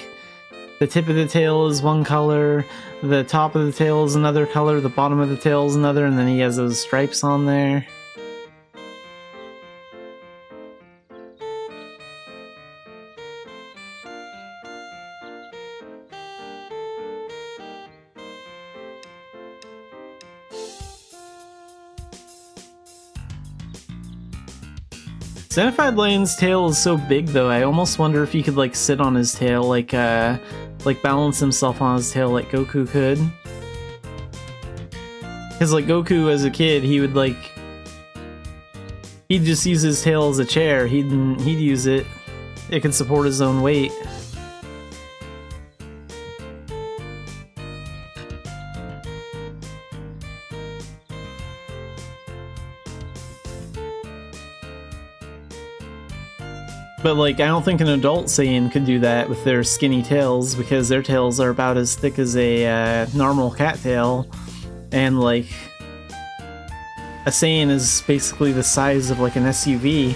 the tip of the tail is one color, the top of the tail is another color, the bottom of the tail is another, and then he has those stripes on there. Xanafiedlion's tail is so big though, I almost wonder if he could like sit on his tail, like balance himself on his tail like Goku could. Cause like Goku as a kid, he would like... He'd just use his tail as a chair, he'd use it. It could support his own weight. But like, I don't think an adult Saiyan could do that with their skinny tails, because their tails are about as thick as a normal cat tail, and like, a Saiyan is basically the size of like an SUV.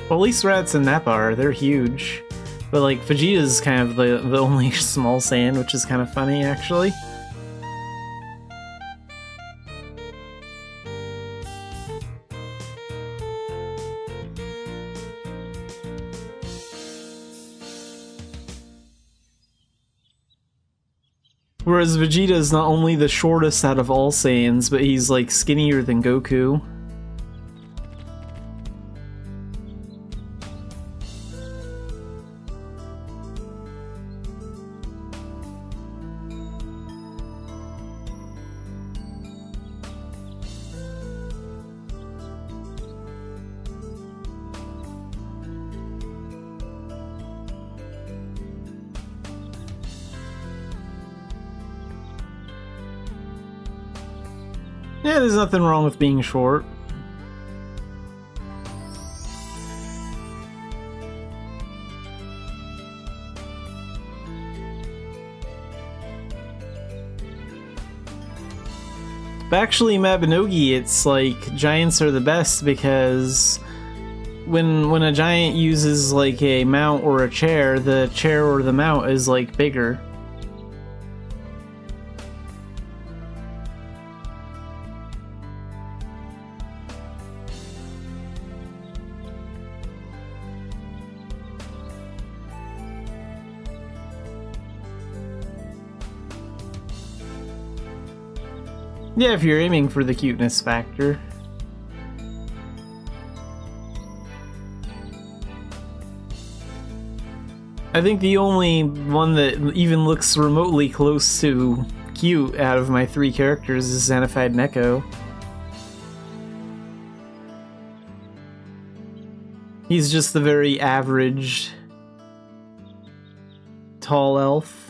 Well, at least Raditz and Nappa are, they're huge. But like Vegeta's kind of the only small Saiyan, which is kind of funny actually. Whereas Vegeta is not only the shortest out of all Saiyans, but he's like skinnier than Goku. Yeah, there's nothing wrong with being short. But actually, Mabinogi, it's like giants are the best because when a giant uses like a mount or a chair, the chair or the mount is like bigger. Yeah, if you're aiming for the cuteness factor. I think the only one that even looks remotely close to cute out of my 3 characters is Xanafied Neko. He's just the very average tall elf.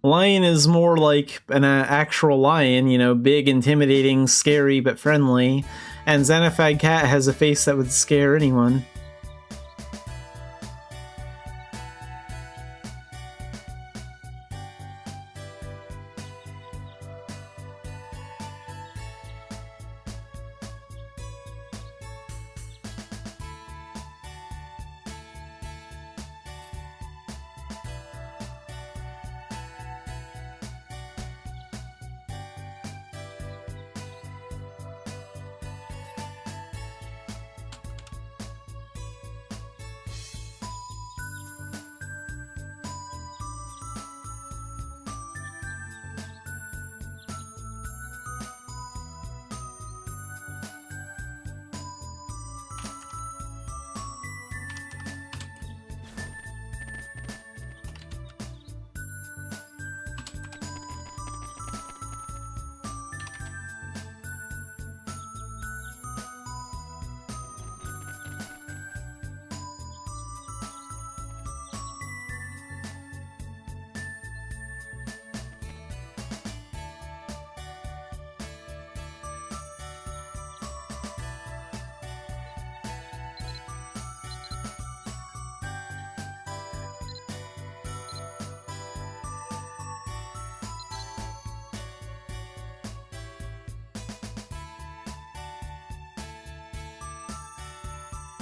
Lion is more like an actual lion, you know, big, intimidating, scary, but friendly. And Xanafied Cat has a face that would scare anyone.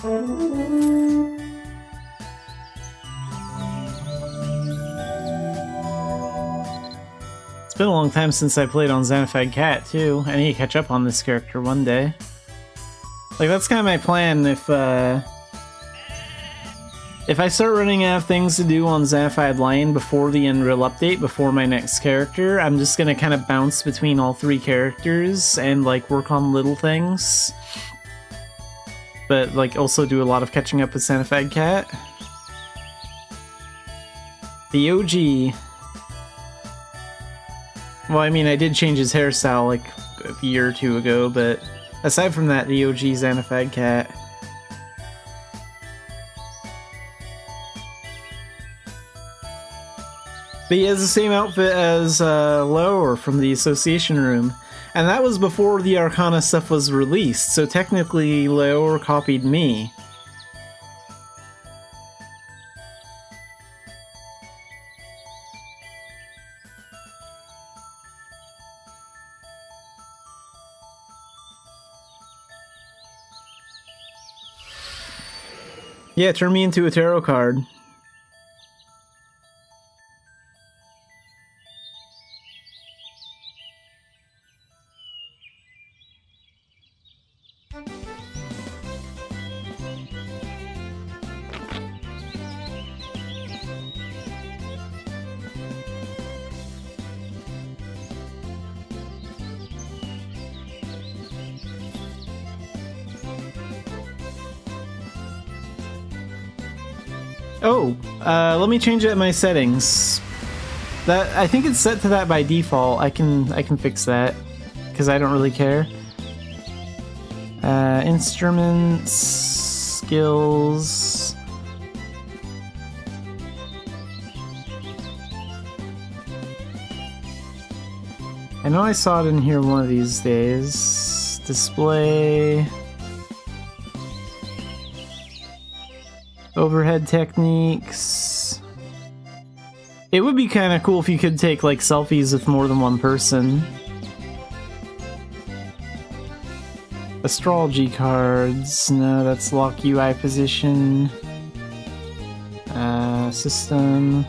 It's been a long time since I played on Xanafied Cat, too. I need to catch up on this character one day. Like, that's kind of my plan if I start running out of things to do on Xanafiedlion before the Unreal update, before my next character, I'm just gonna kind of bounce between all 3 characters and, like, work on little things. But, like, also do a lot of catching up with Xanafied Cat. The OG... Well, I mean, I did change his hairstyle, like, a year or 2 ago, but aside from that, the OG Xanafied Cat. But he has the same outfit as Lower from the Association Room. And that was before the Arcana stuff was released, so technically Lower copied me. Yeah, turn me into a tarot card. Oh, let me change it in my settings. That I think it's set to that by default. I can fix that because I don't really care. Instruments, skills. I know I saw it in here one of these days. Display. Overhead techniques. It would be kind of cool if you could take like selfies with more than one person. Astrology cards. No, that's lock UI position. System.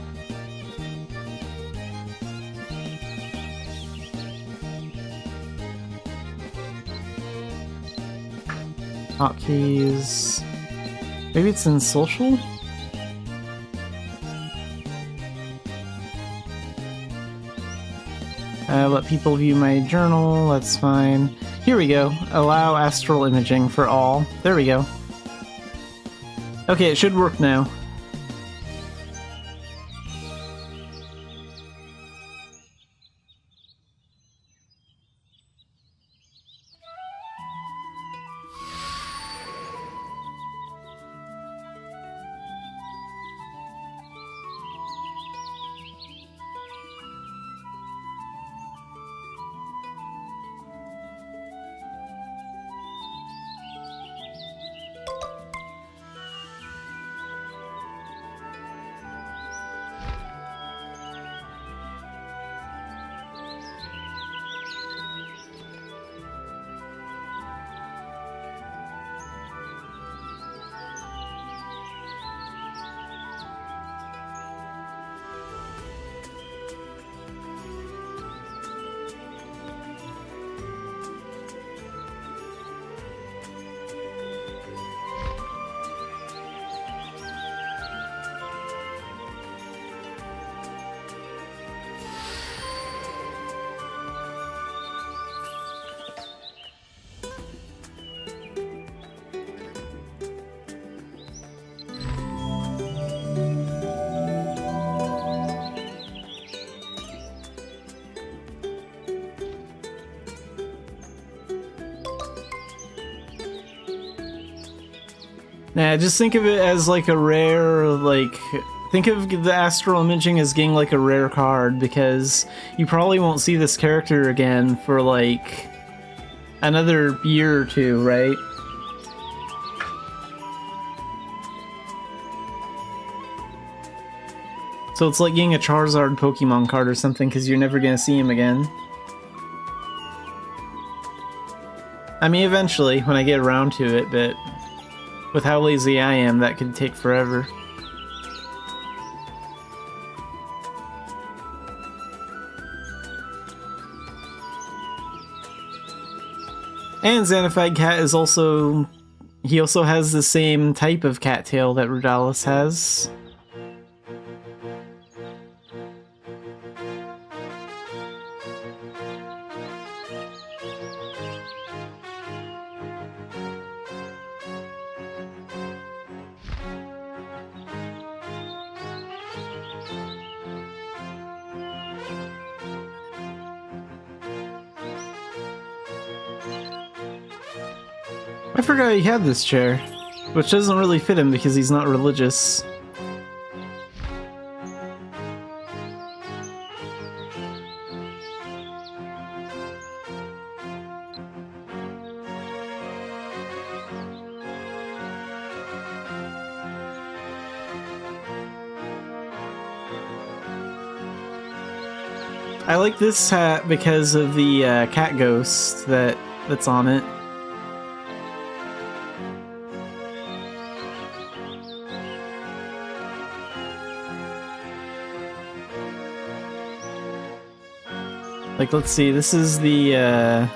Hotkeys. Maybe it's in social? Let people view my journal, that's fine. Here we go. Allow astral imaging for all. There we go. Okay, it should work now. Nah, just think of it as like a rare, like, think of the astral imaging as getting like a rare card, because you probably won't see this character again for like another year or two, right? So it's like getting a Charizard Pokemon card or something, because you're never gonna see him again. I mean, eventually, when I get around to it, but with how lazy I am, that could take forever. And Xanafied Cat is also... he also has the same type of cattail that Rudalis has. I forgot he had this chair, which doesn't really fit him because he's not religious. I like this hat because of the cat ghost that's on it. Like, let's see, this is the,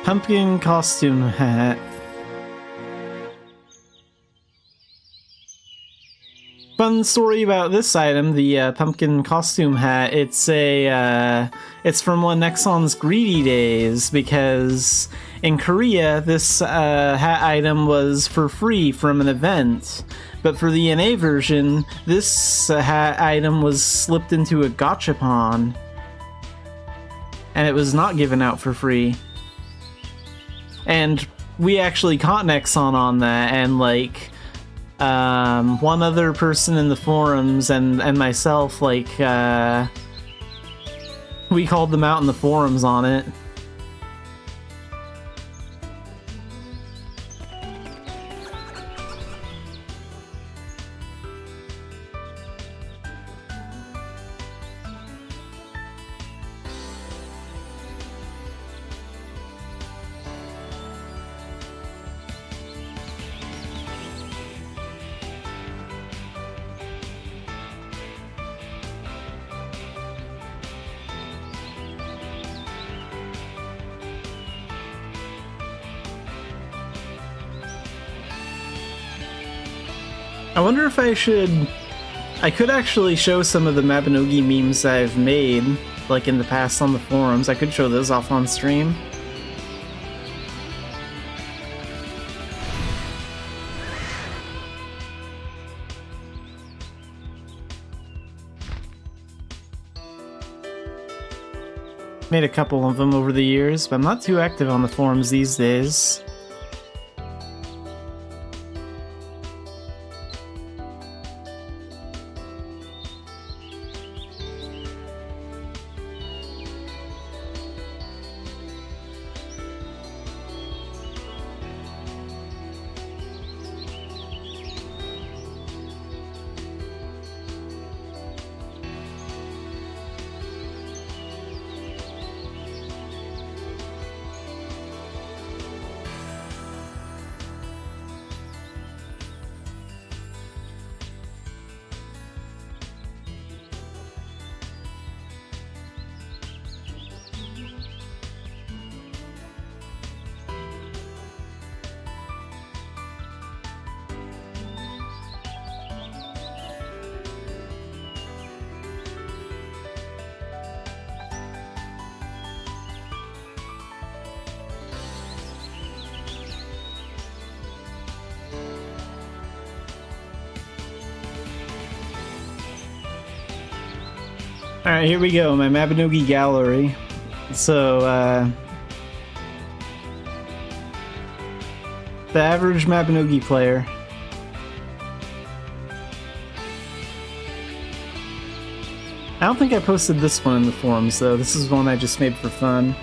pumpkin costume hat. Fun story about this item, the pumpkin costume hat. It's a it's from one Nexon's Greedy Days, because in Korea this hat item was for free from an event, but for the NA version this hat item was slipped into a gachapon, and it was not given out for free. And we actually caught Nexon on that, and like one other person in the forums and myself, like we called them out in the forums on it. I wonder if I could actually show some of the Mabinogi memes I've made, like in the past on the forums. I could show those off on stream. Made a couple of them over the years, but I'm not too active on the forums these days. Alright, here we go, my Mabinogi gallery. So, the average Mabinogi player. I don't think I posted this one in the forums, though. This is one I just made for fun.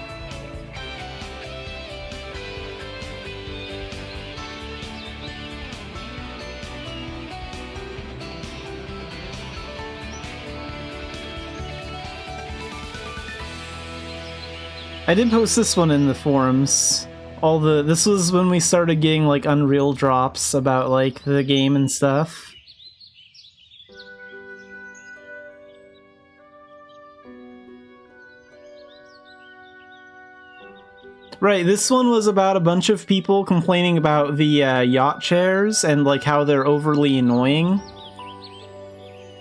I did post this one in the forums. This was when we started getting like Unreal drops about like the game and stuff. Right, this one was about a bunch of people complaining about the yacht chairs and like how they're overly annoying.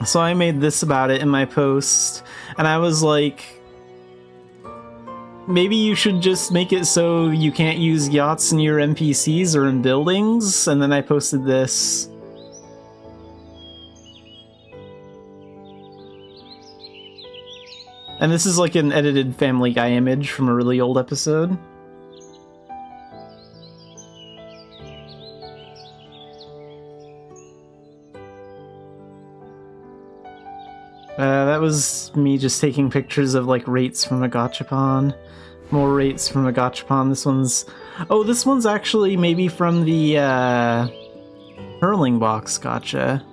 So I made this about it in my post, and I was like, maybe you should just make it so you can't use yachts in your NPCs or in buildings, and then I posted this. And this is like an edited Family Guy image from a really old episode. That was me just taking pictures of like rates from a gachapon. More rates from a gachapon. This one's... Oh, this one's actually maybe from the Hurling Box gacha.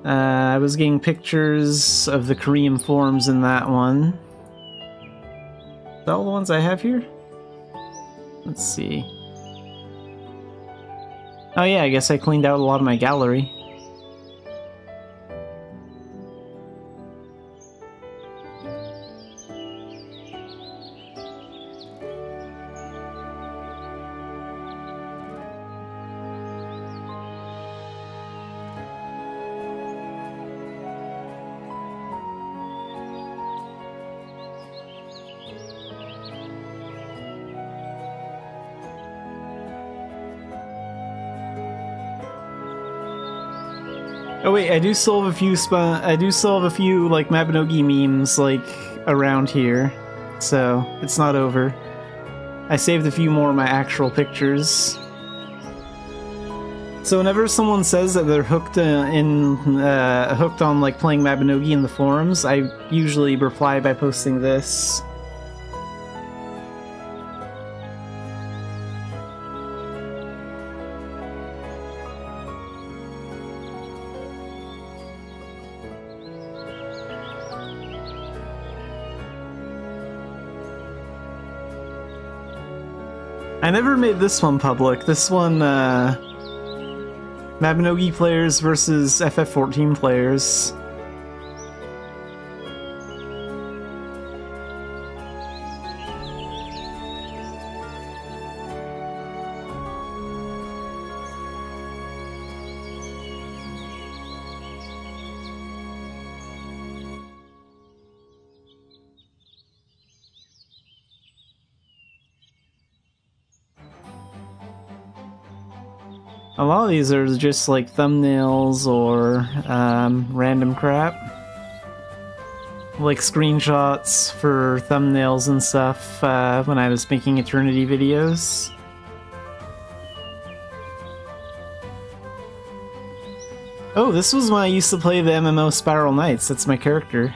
I was getting pictures of the Korean forums in that one. Is that all the ones I have here? Let's see. Oh yeah, I guess I cleaned out a lot of my gallery. Oh wait, I do still have a few like Mabinogi memes like around here, so it's not over. I saved a few more of my actual pictures. So whenever someone says that they're hooked hooked on like playing Mabinogi in the forums, I usually reply by posting this. I never made this one public. This one, Mabinogi players versus FF14 players. A lot of these are just like thumbnails or random crap. Like screenshots for thumbnails and stuff when I was making Eternity videos. Oh, this was when I used to play the MMO Spiral Knights. That's my character.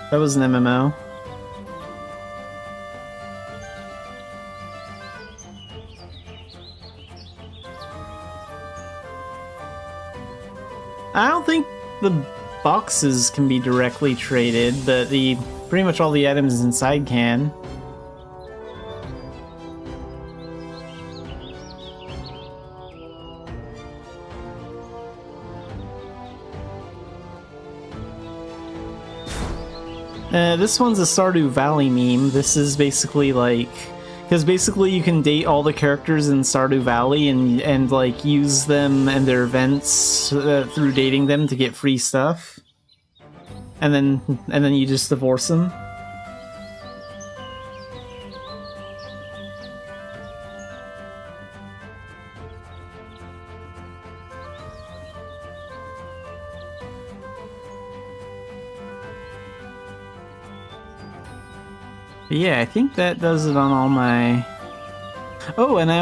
That was an MMO. I don't think the boxes can be directly traded, but pretty much all the items inside can. This one's a Stardew Valley meme. This is basically like... Because basically you can date all the characters in Stardew Valley and like use them and their events through dating them to get free stuff. And then you just divorce them. But yeah, I think that does it on all my... Oh, and I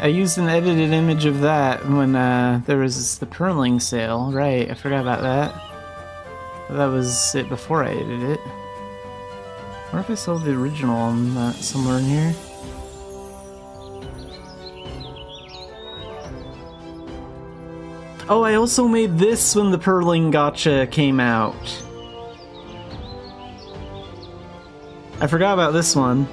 used an edited image of that when there was the Perling sale. Right, I forgot about that. That was it before I edited it. I wonder if I saw the original on that somewhere in here. Oh, I also made this when the Perling Gacha came out. I forgot about this one.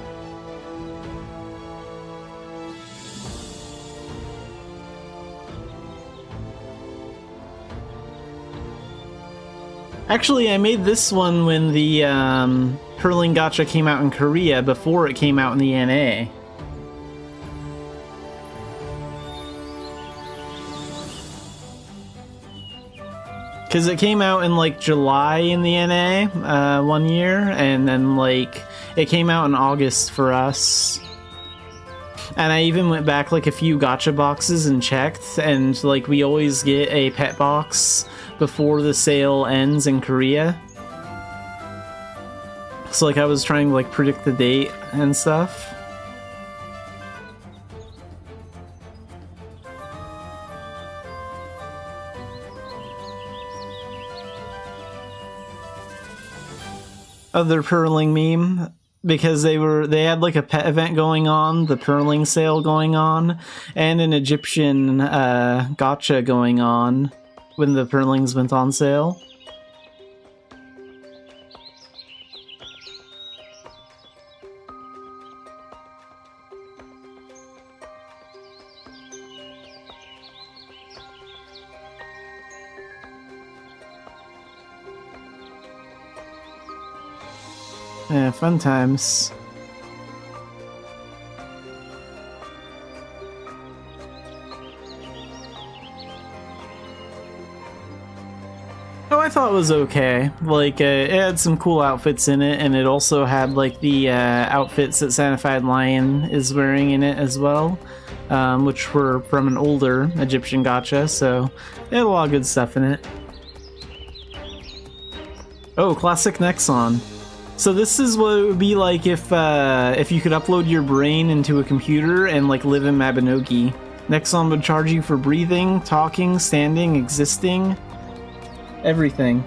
Actually, I made this one when the Perling Gacha came out in Korea before it came out in the NA. Because it came out in like July in the NA one year, and then like it came out in August for us. And I even went back like a few gacha boxes and checked, and like we always get a pet box before the sale ends in Korea. So like I was trying to like predict the date and stuff. Other Perling meme, because they had like a pet event going on, the Perling sale going on, and an Egyptian gacha going on when the Perlings went on sale. Yeah, fun times. Oh, I thought it was okay. Like, it had some cool outfits in it, and it also had, like, the outfits that Xanafiedlion is wearing in it as well, which were from an older Egyptian gacha, so it had a lot of good stuff in it. Oh, classic Nexon. So this is what it would be like if you could upload your brain into a computer and, like, live in Mabinogi. Nexon would charge you for breathing, talking, standing, existing, everything.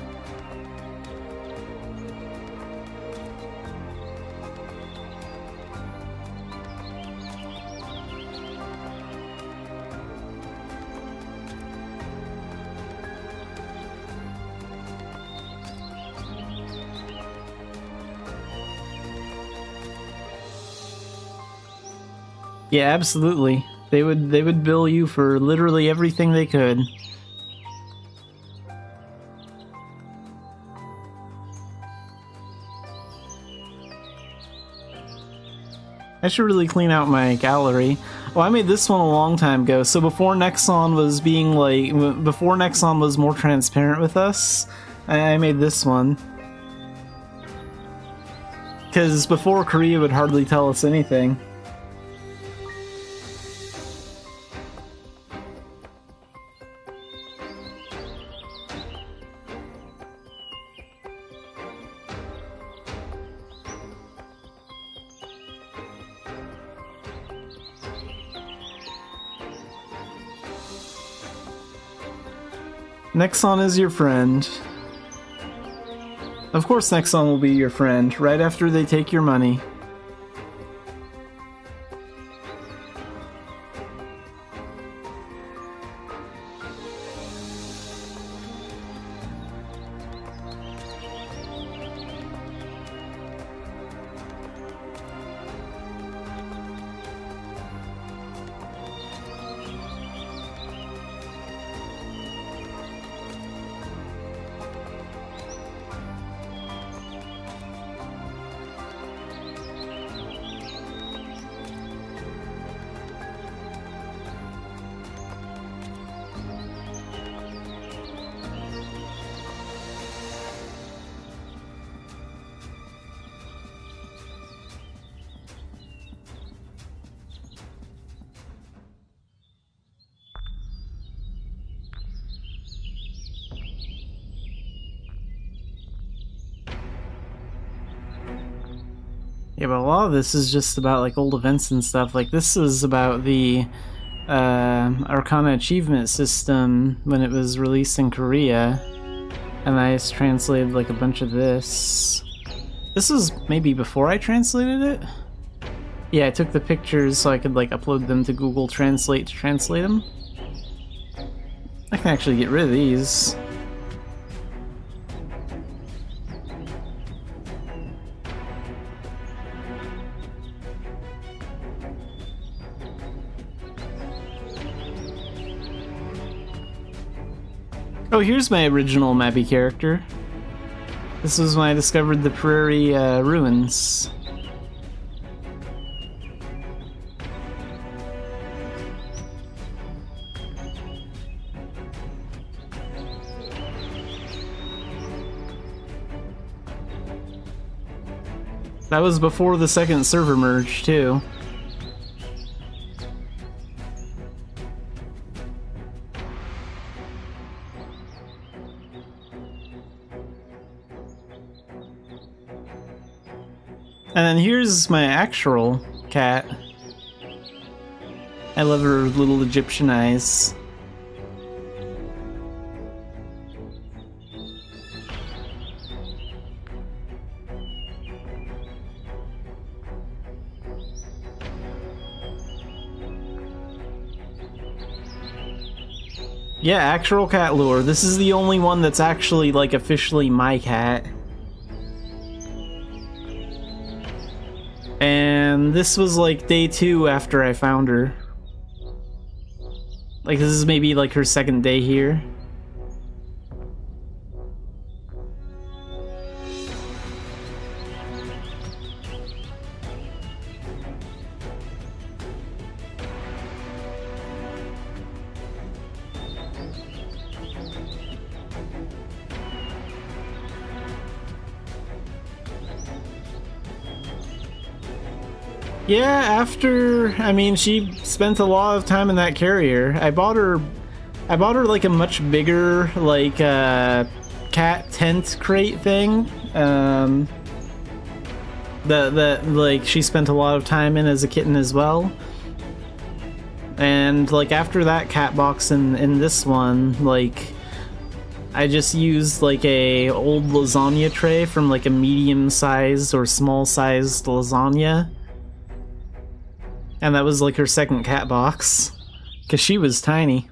Yeah, absolutely. They would bill you for literally everything they could. I should really clean out my gallery. Oh, I made this one a long time ago. So before Nexon was being like, before Nexon was more transparent with us, I made this one. Because before, Korea would hardly tell us anything. Nexon is your friend. Of course Nexon will be your friend, right after they take your money. Yeah, but a lot of this is just about, like, old events and stuff. Like, this is about the Arcana achievement system when it was released in Korea. And I just translated, like, a bunch of this. This was maybe before I translated it? Yeah, I took the pictures so I could, like, upload them to Google Translate to translate them. I can actually get rid of these. Oh, here's my original Mabby character. This was when I discovered the prairie ruins. That was before the second server merge, too. And then here's my actual cat. I love her little Egyptian eyes. Yeah, actual cat lore. This is the only one that's actually, like, officially my cat. And this was like day 2 after I found her. Like, this is maybe like her second day here. Yeah, after, I mean, she spent a lot of time in that carrier. I bought her like a much bigger, like, cat tent crate thing. That like she spent a lot of time in as a kitten as well. And like after that cat box in this one, like I just used like a old lasagna tray from like a medium-sized or small-sized lasagna. And that was like her second cat box, because she was tiny.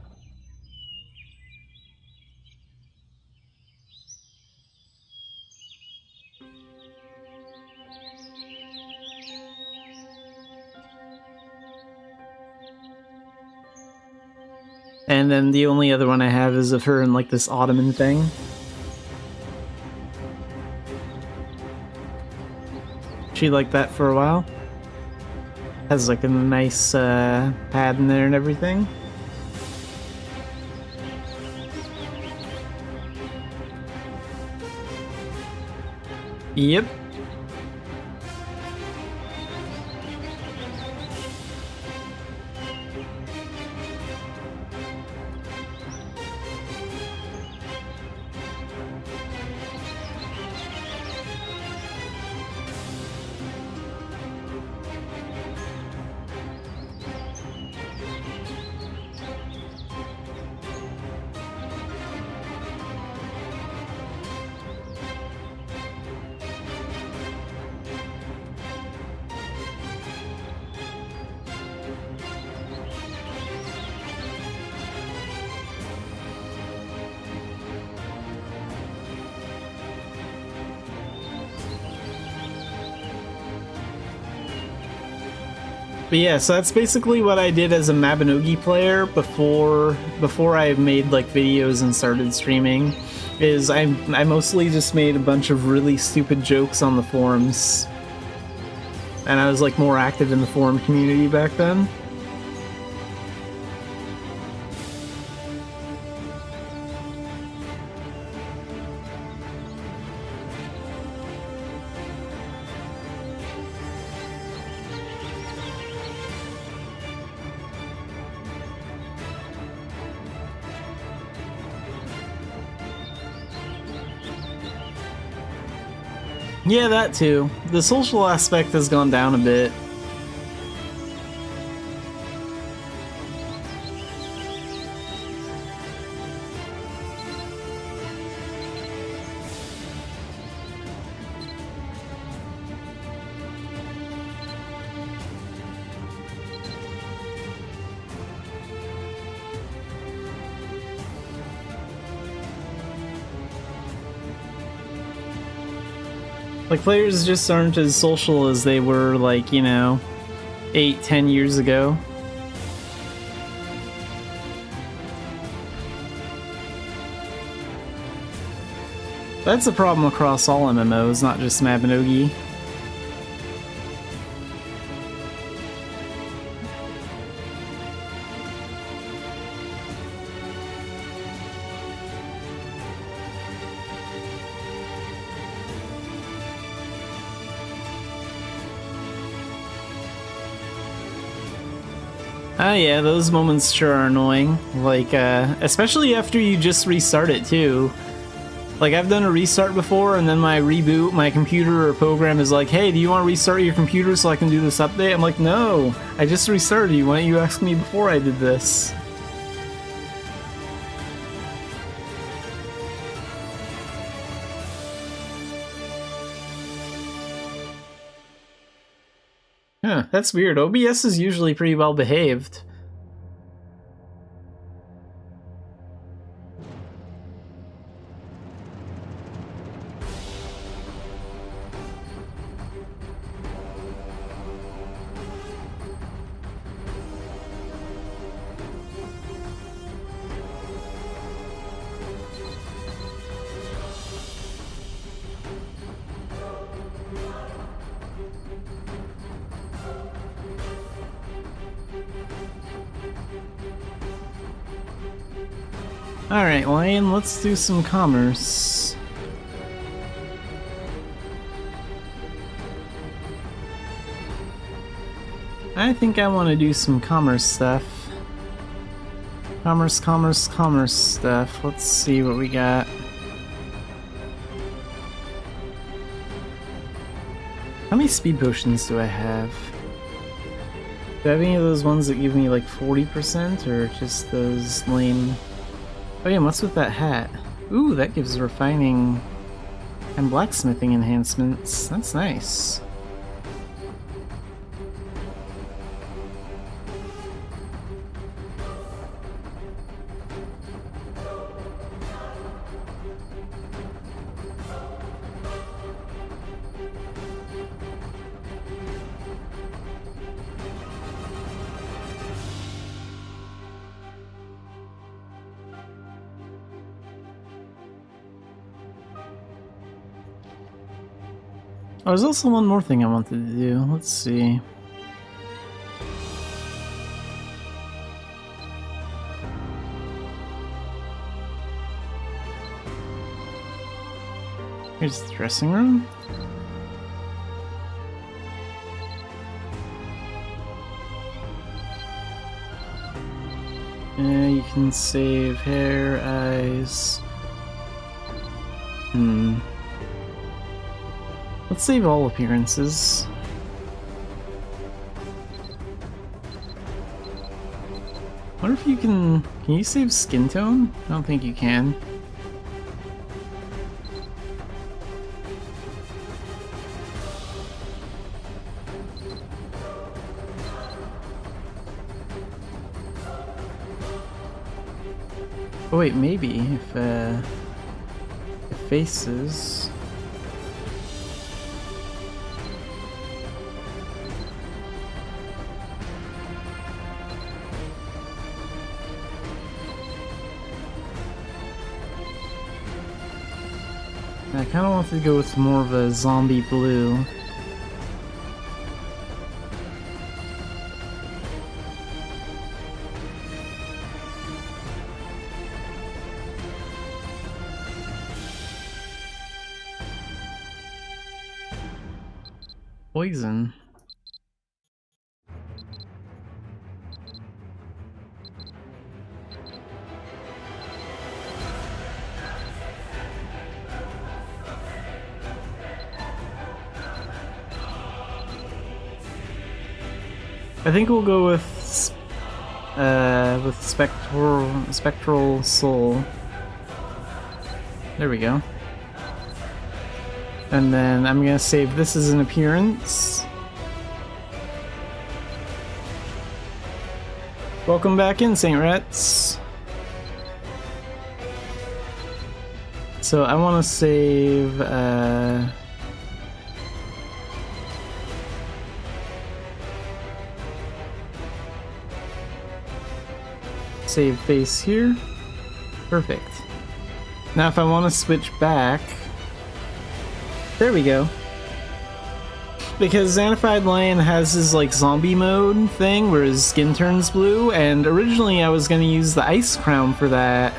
And then the only other one I have is of her in like this ottoman thing. She liked that for a while. Has like a nice pad in there and everything. Yep. But yeah, so that's basically what I did as a Mabinogi player before I made like videos and started streaming. Is I mostly just made a bunch of really stupid jokes on the forums. And I was like more active in the forum community back then. Yeah, that too. The social aspect has gone down a bit. Like, players just aren't as social as they were, like, you know, 8-10 years ago. That's a problem across all MMOs, not just Mabinogi. Oh yeah, those moments sure are annoying. Like, especially after you just restart it too. Like, I've done a restart before, and then my reboot, my computer or program is like, hey, do you want to restart your computer so I can do this update? I'm like, no, I just restarted you. Why didn't you ask me before I did this? Huh, that's weird. OBS is usually pretty well behaved. Alright, Wayne, let's do some commerce. I think I want to do some commerce stuff. Commerce stuff. Let's see what we got. How many speed potions do I have? Do I have any of those ones that give me like 40% or just those lame? Oh yeah, what's with that hat? Ooh, that gives refining and blacksmithing enhancements. That's nice. Oh, there's also one more thing I wanted to do. Let's see. Here's the dressing room. Yeah, you can save hair, eyes. Let's save all appearances. Wonder if you can you save skin tone? I don't think you can. Oh wait, maybe if faces. I kind of want to go with more of a zombie blue. Poison. I think we'll go with spectral soul. There we go. And then I'm gonna save this as an appearance. Welcome back in, Saint Rats. So I want to save save face here. Perfect. Now if I want to switch back, there we go. Because Xanafiedlion has his like zombie mode thing where his skin turns blue, and originally I was going to use the ice crown for that,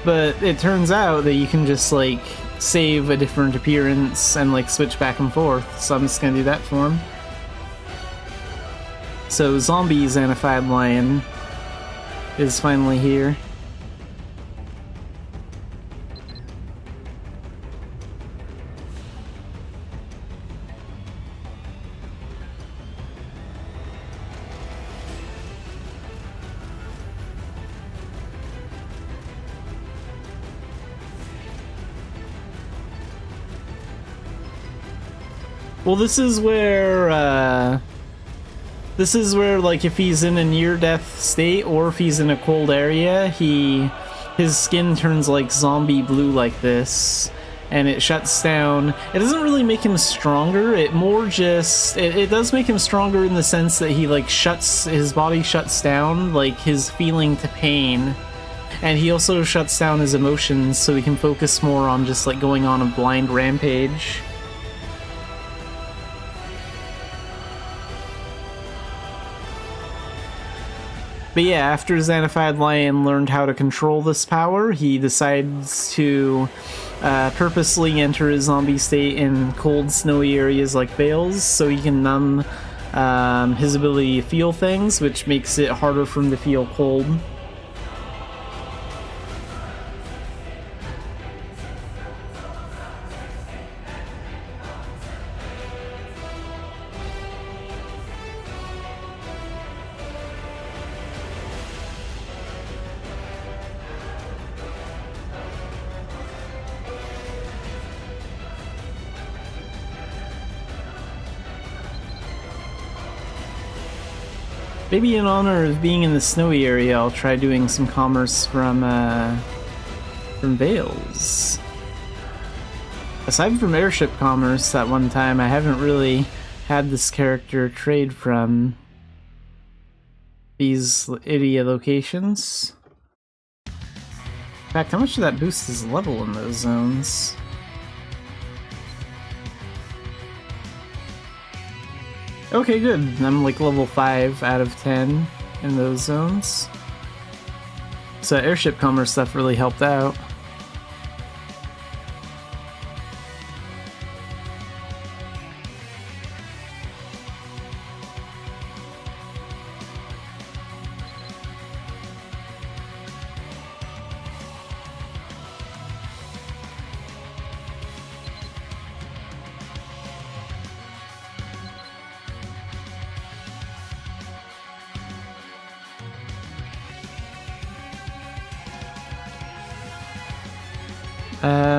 but it turns out that you can just like save a different appearance and like switch back and forth, so I'm just going to do that for him. So zombie Xanafiedlion is finally here. Well, this is where like if he's in a near-death state or if he's in a cold area, his skin turns like zombie blue like this, and it shuts down. It doesn't really make him stronger. It more just it does make him stronger in the sense that he like his body shuts down, like his feeling to pain, and he also shuts down his emotions so he can focus more on just like going on a blind rampage. But yeah, after Xanafiedlion learned how to control this power, he decides to purposely enter a zombie state in cold, snowy areas like Vales, so he can numb his ability to feel things, which makes it harder for him to feel cold. Maybe in honor of being in the snowy area, I'll try doing some commerce from Vales. Aside from airship commerce at one time, I haven't really had this character trade from these idiot locations. In fact, how much did that boost his level in those zones? Okay, good. I'm like level 5 out of 10 in those zones. So airship commerce stuff really helped out.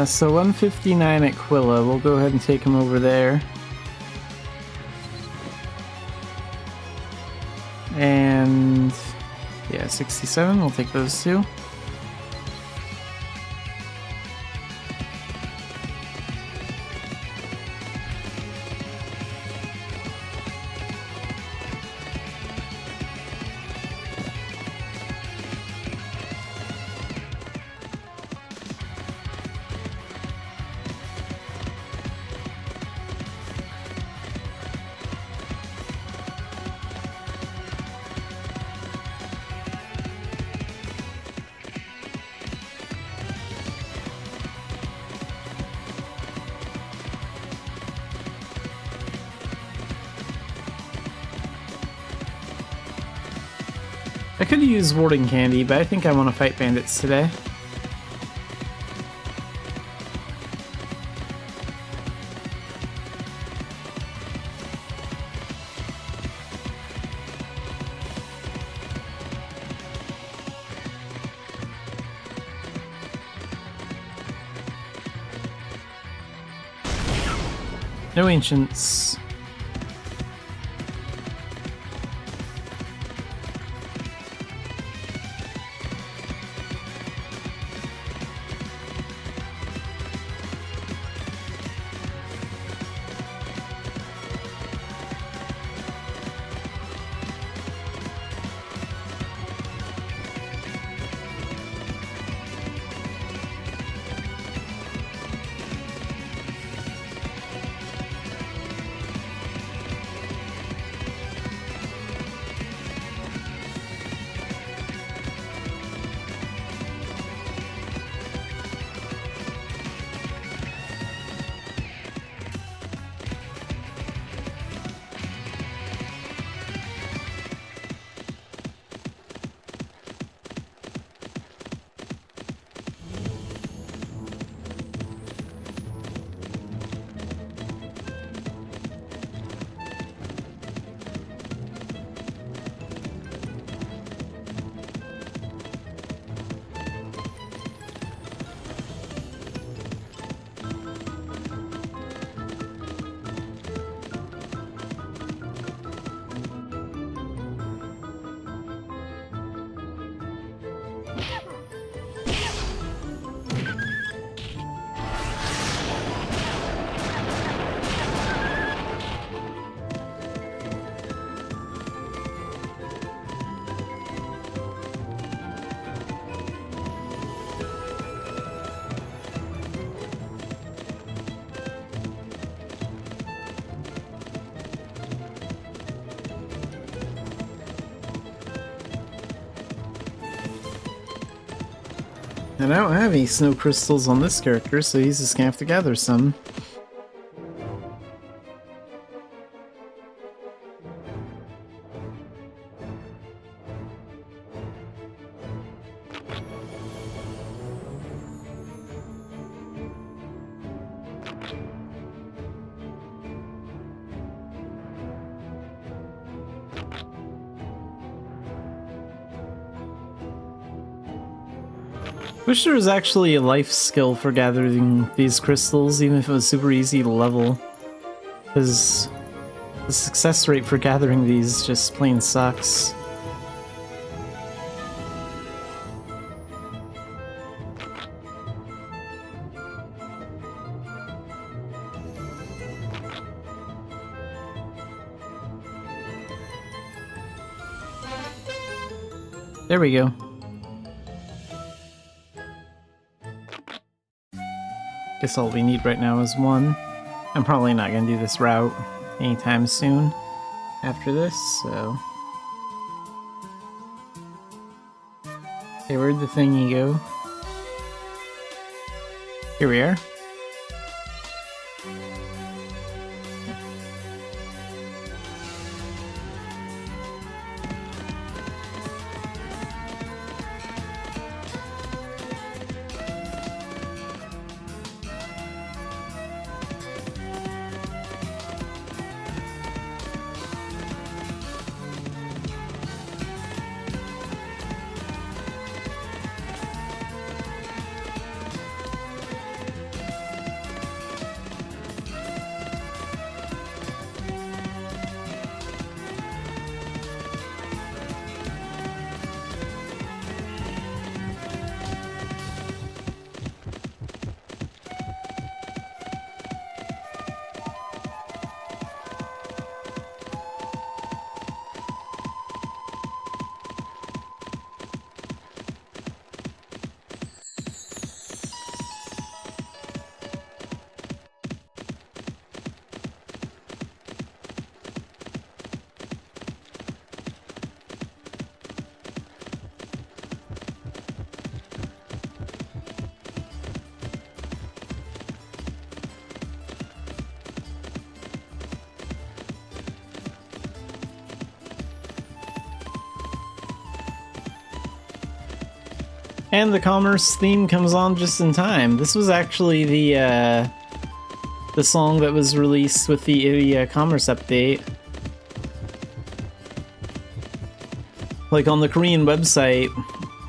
So 159 at Quilla, we'll go ahead and take him over there. And yeah, 67, we'll take those two. I could use warding candy, but I think I want to fight bandits today. No ancients. And I don't have any snow crystals on this character, so he's just gonna have to gather some. Wish there was actually a life skill for gathering these crystals, even if it was super easy to level. Because the success rate for gathering these just plain sucks. There we go. Guess all we need right now is one. I'm probably not gonna do this route anytime soon after this, so... Okay, where'd the thingy go? Here we are. And the commerce theme comes on just in time. This was actually the song that was released with the commerce update. Like on the Korean website,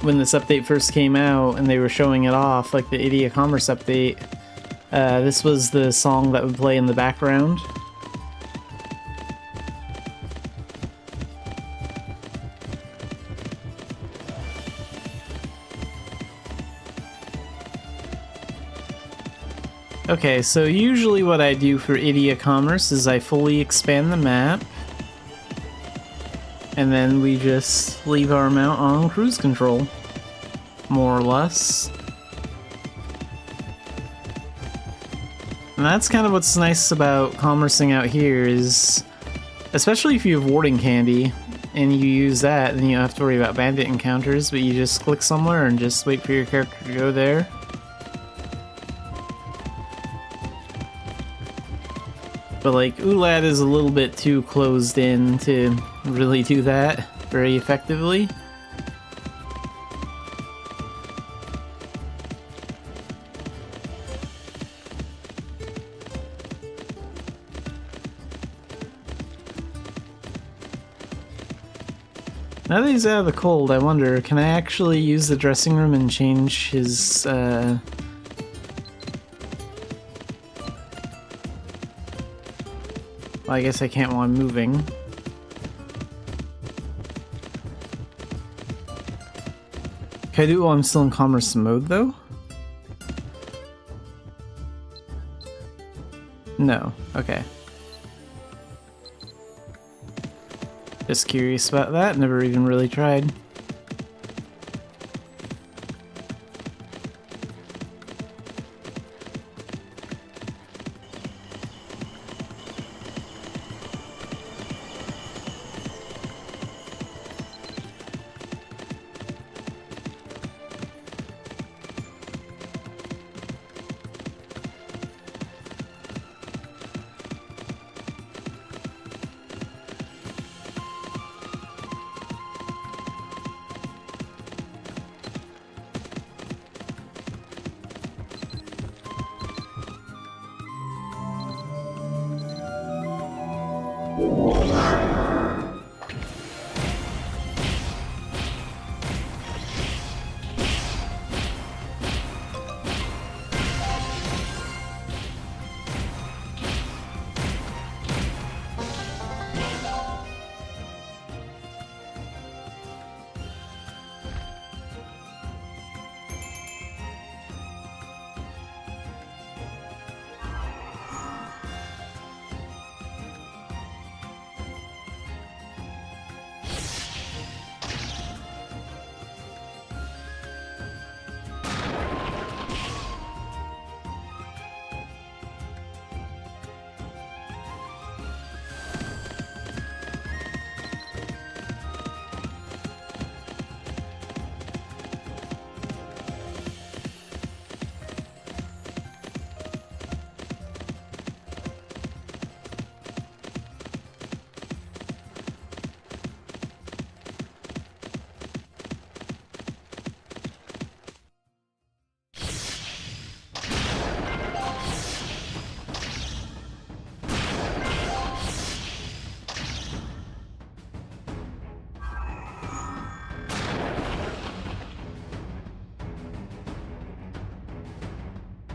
when this update first came out and they were showing it off, like the Idia Commerce update, this was the song that would play in the background. Okay, so usually what I do for Idia Commerce is I fully expand the map, and then we just leave our mount on cruise control, more or less. And that's kind of what's nice about commercing out here is, especially if you have warding candy, and you use that, then you don't have to worry about bandit encounters, but you just click somewhere and just wait for your character to go there. But like, Ulad is a little bit too closed in to really do that very effectively. Now that he's out of the cold, I wonder, can I actually use the dressing room and change his, Well, I guess I can't while I'm moving. Can I do it while I'm still in commerce mode, though? No. Okay. Just curious about that. Never even really tried.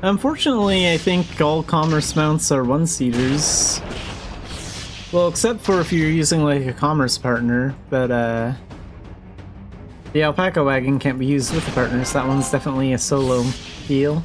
Unfortunately, I think all commerce mounts are one-seaters. Well, except for if you're using like a commerce partner, but the alpaca wagon can't be used with a partner, so that one's definitely a solo deal.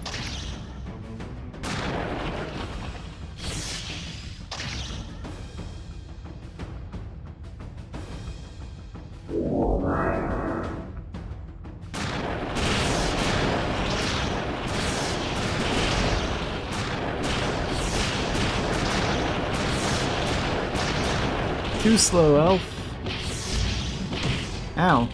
Too slow, elf. Ow.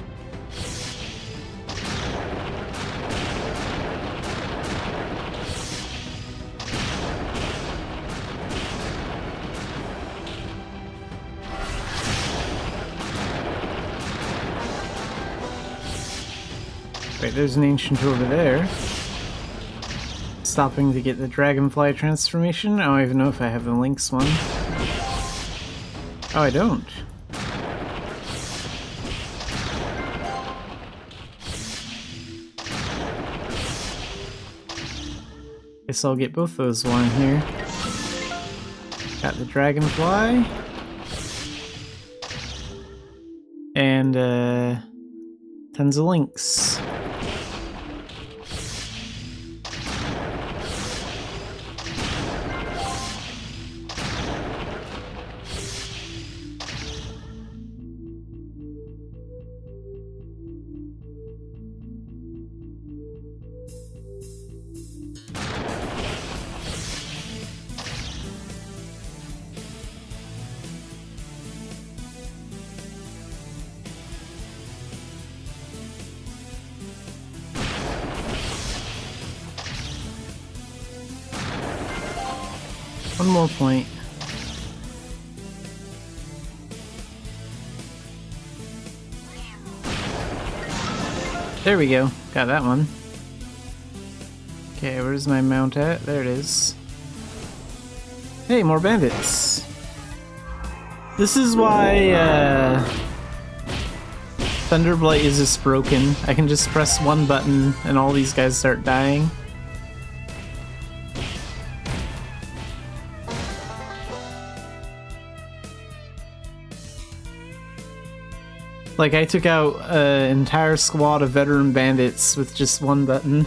Wait, there's an ancient over there. Stopping to get the dragonfly transformation. I don't even know if I have the Lynx one. Oh, I don't. Guess I'll get both those while I'm here. Got the dragonfly. And, tons of links. One more point. There we go. Got that one. Okay, where's my mount at? There it is. Hey, more bandits. This is why Thunderblight is just broken. I can just press one button and all these guys start dying. Like, I took out an entire squad of veteran bandits with just one button.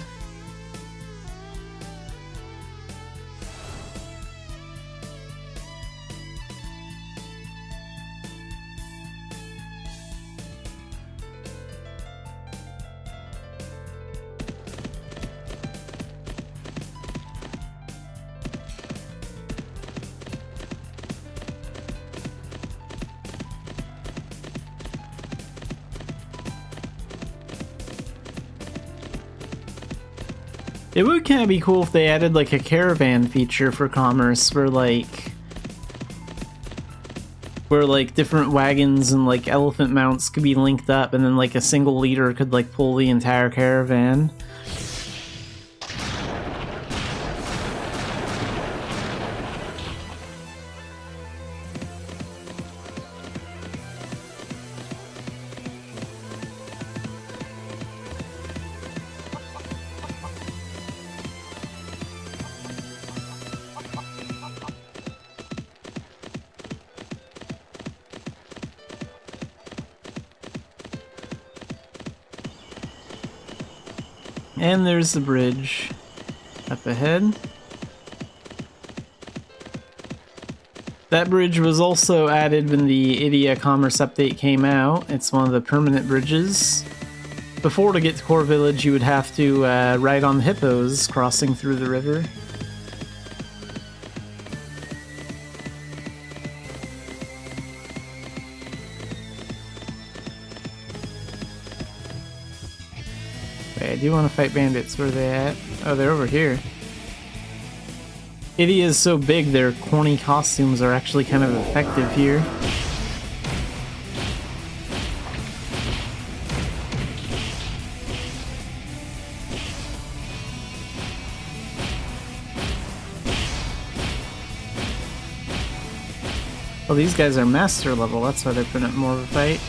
It would kind of be cool if they added like a caravan feature for commerce where different wagons and like elephant mounts could be linked up and then like a single leader could like pull the entire caravan. And there's the bridge up ahead. That bridge was also added when the Idia Commerce update came out. It's one of the permanent bridges. Before, to get to Core Village, you would have to ride on the hippos crossing through the river. I do want to fight bandits. Where are they at? Oh, they're over here. Idia is so big, their corny costumes are actually kind of effective here. Well, these guys are master level, that's why they're putting up more of a fight.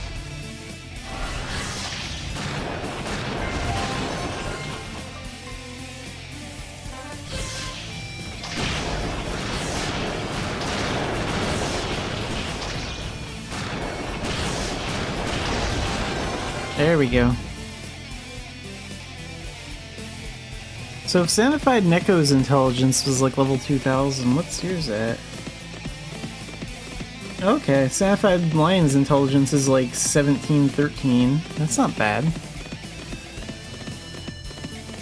There we go. So if Xanafied Neko's intelligence was like level 2000, what's yours at? Okay, Xanafied Lion's intelligence is like 1713. That's not bad.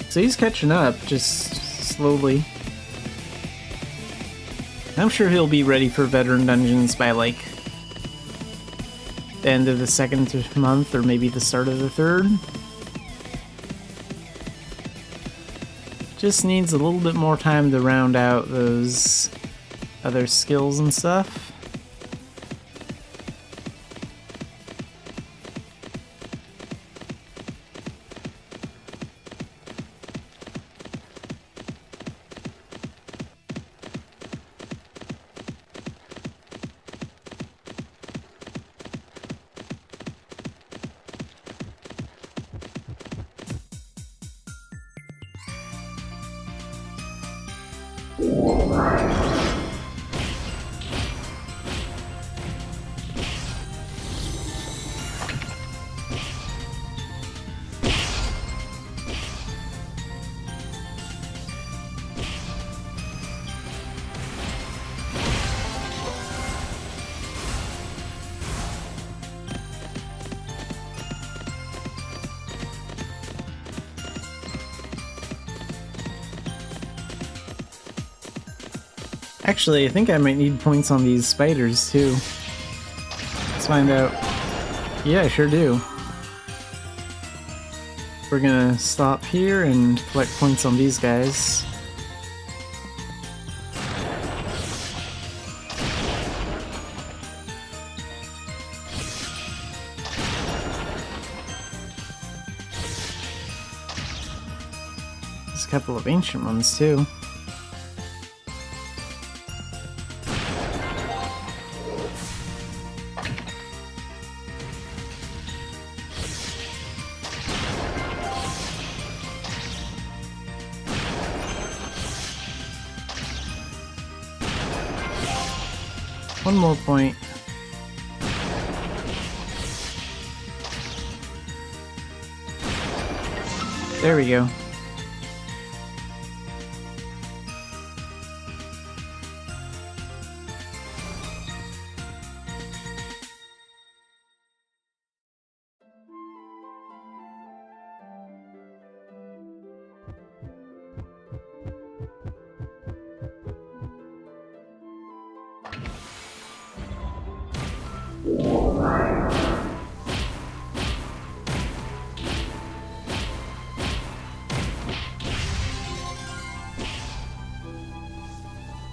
So he's catching up, just slowly. I'm sure he'll be ready for veteran dungeons by like the end of the second month or maybe the start of the third. Just needs a little bit more time to round out those other skills and stuff. Actually, I think I might need points on these spiders, too. Let's find out. Yeah, I sure do. We're gonna stop here and collect points on these guys. There's a couple of ancient ones, too. One more point. There we go.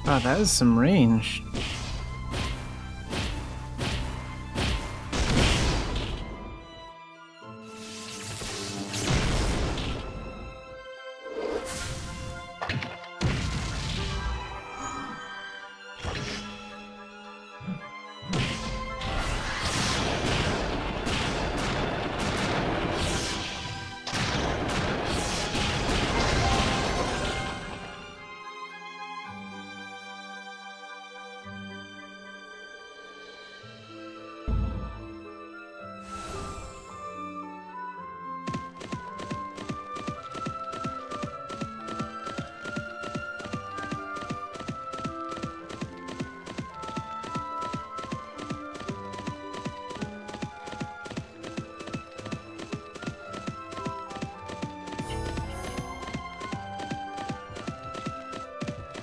Wow, that is some range.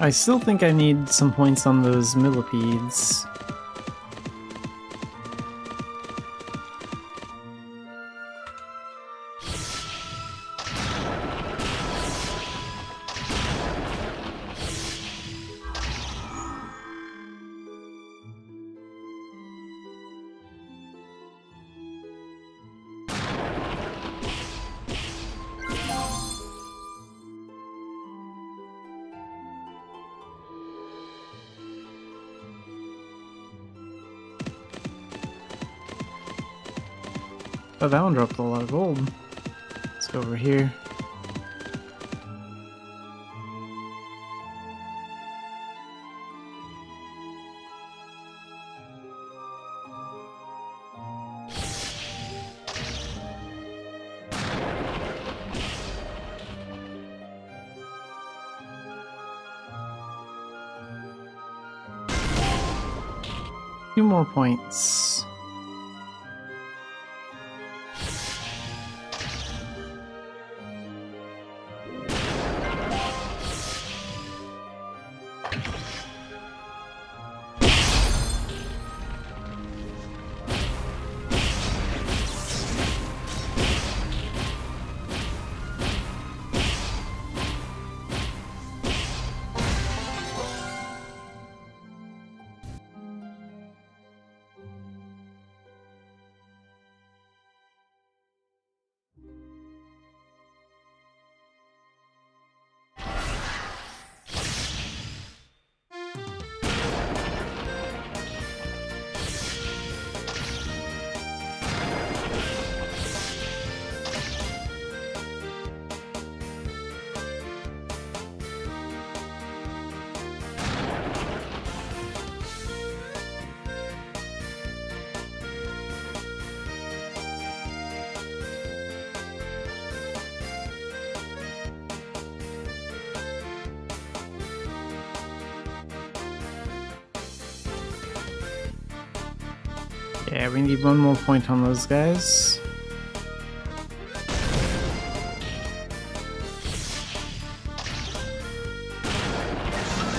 I still think I need some points on those millipedes. Oh, that one dropped a lot of gold. Let's go over here. 2 more points. Yeah, we need 1 more point on those guys.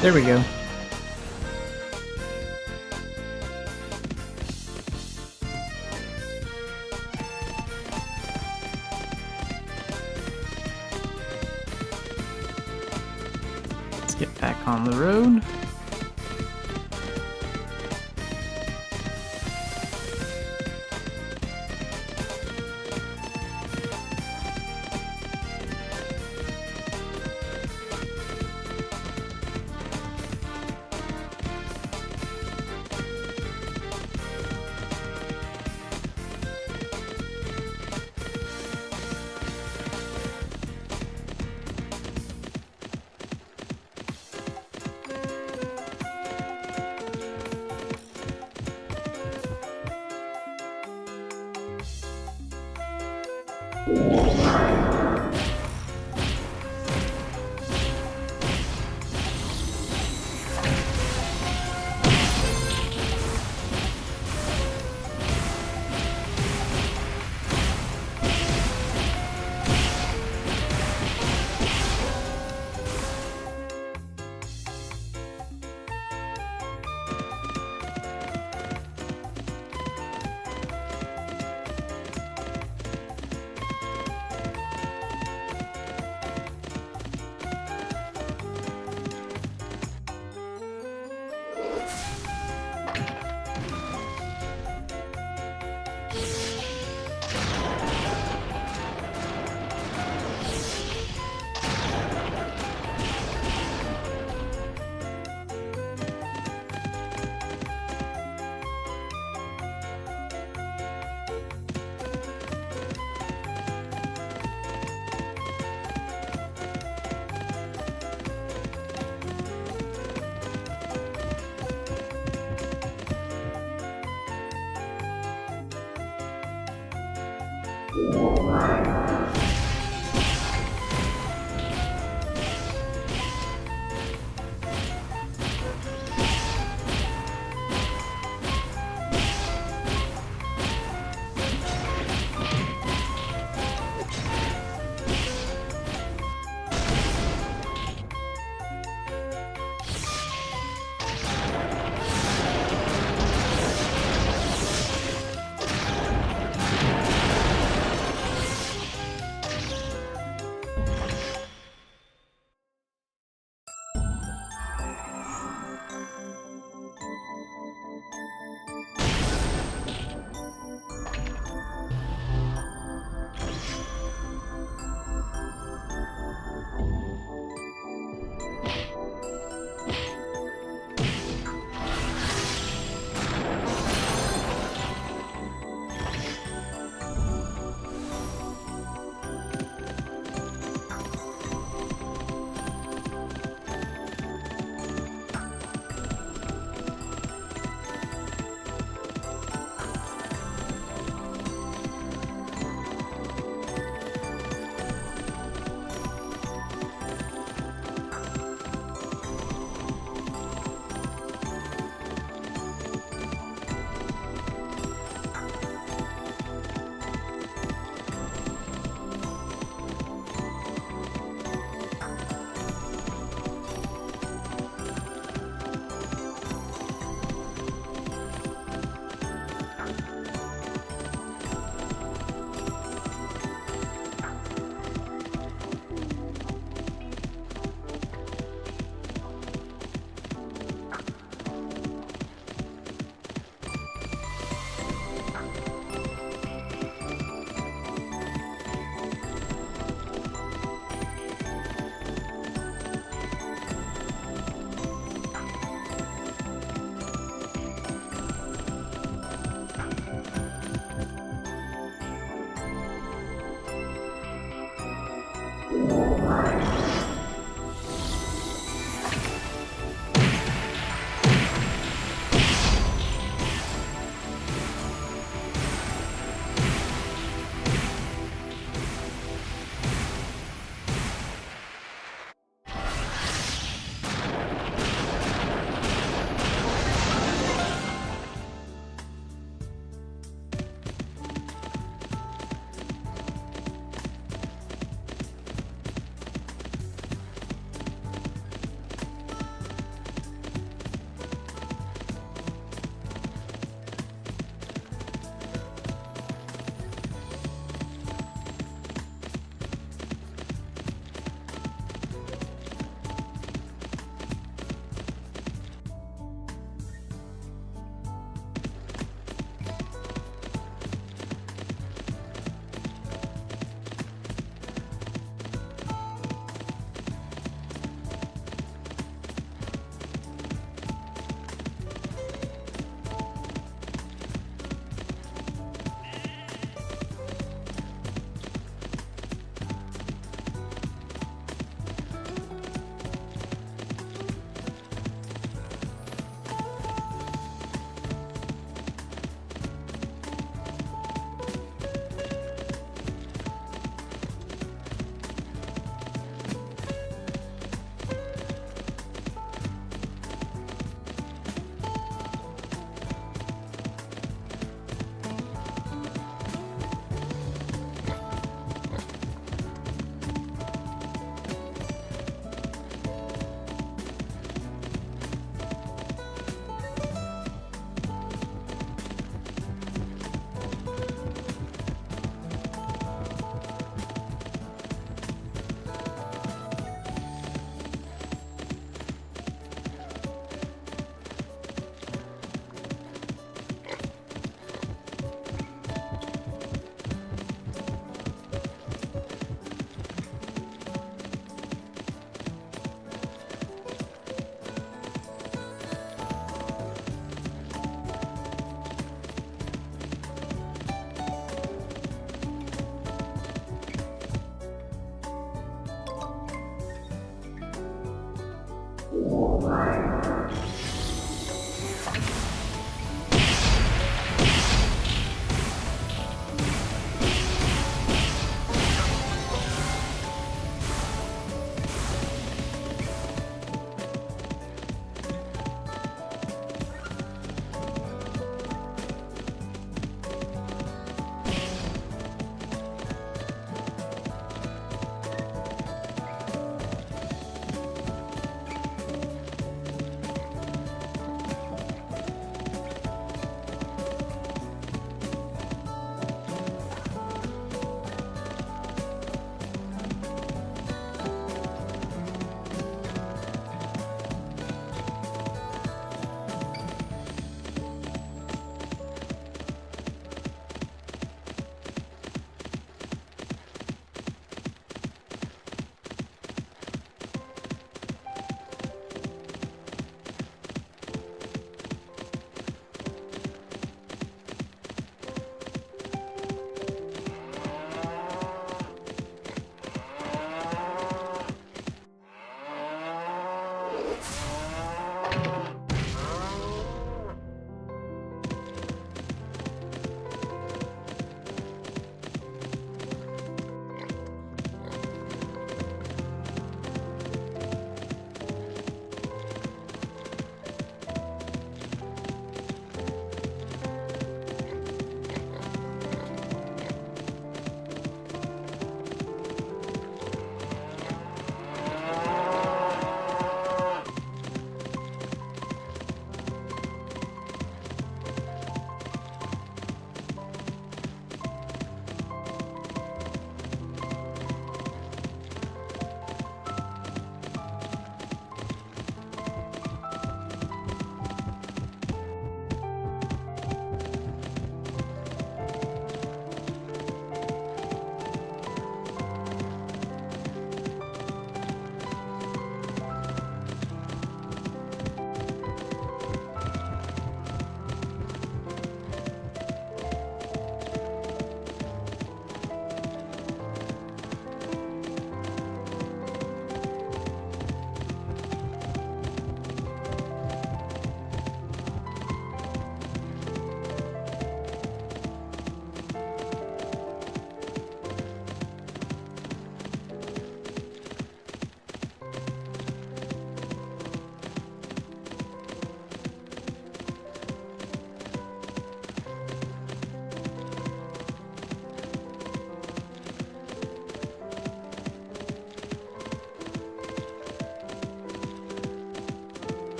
There we go. Let's get back on the road.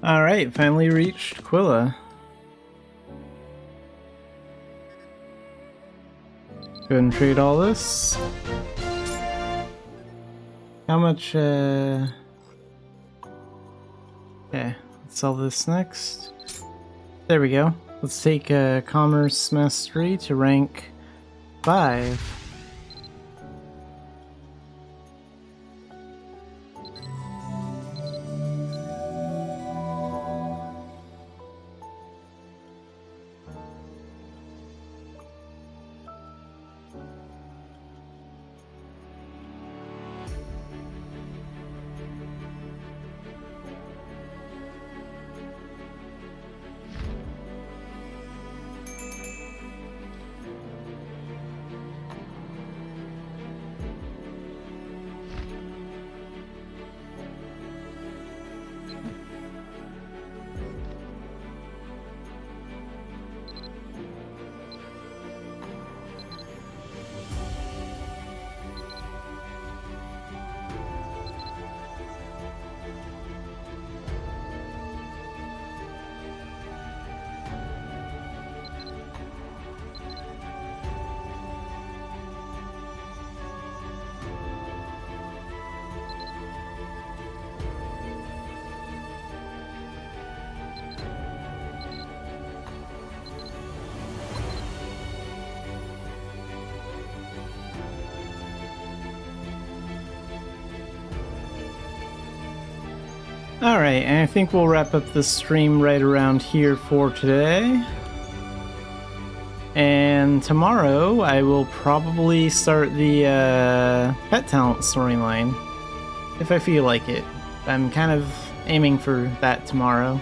Alright, finally reached Quilla. Go ahead and trade all this. How much, Okay, let's sell this next. There we go. Let's take Commerce Mastery to rank 5. Alright, and I think we'll wrap up the stream right around here for today. And tomorrow I will probably start the pet talent storyline, if I feel like it. I'm kind of aiming for that tomorrow.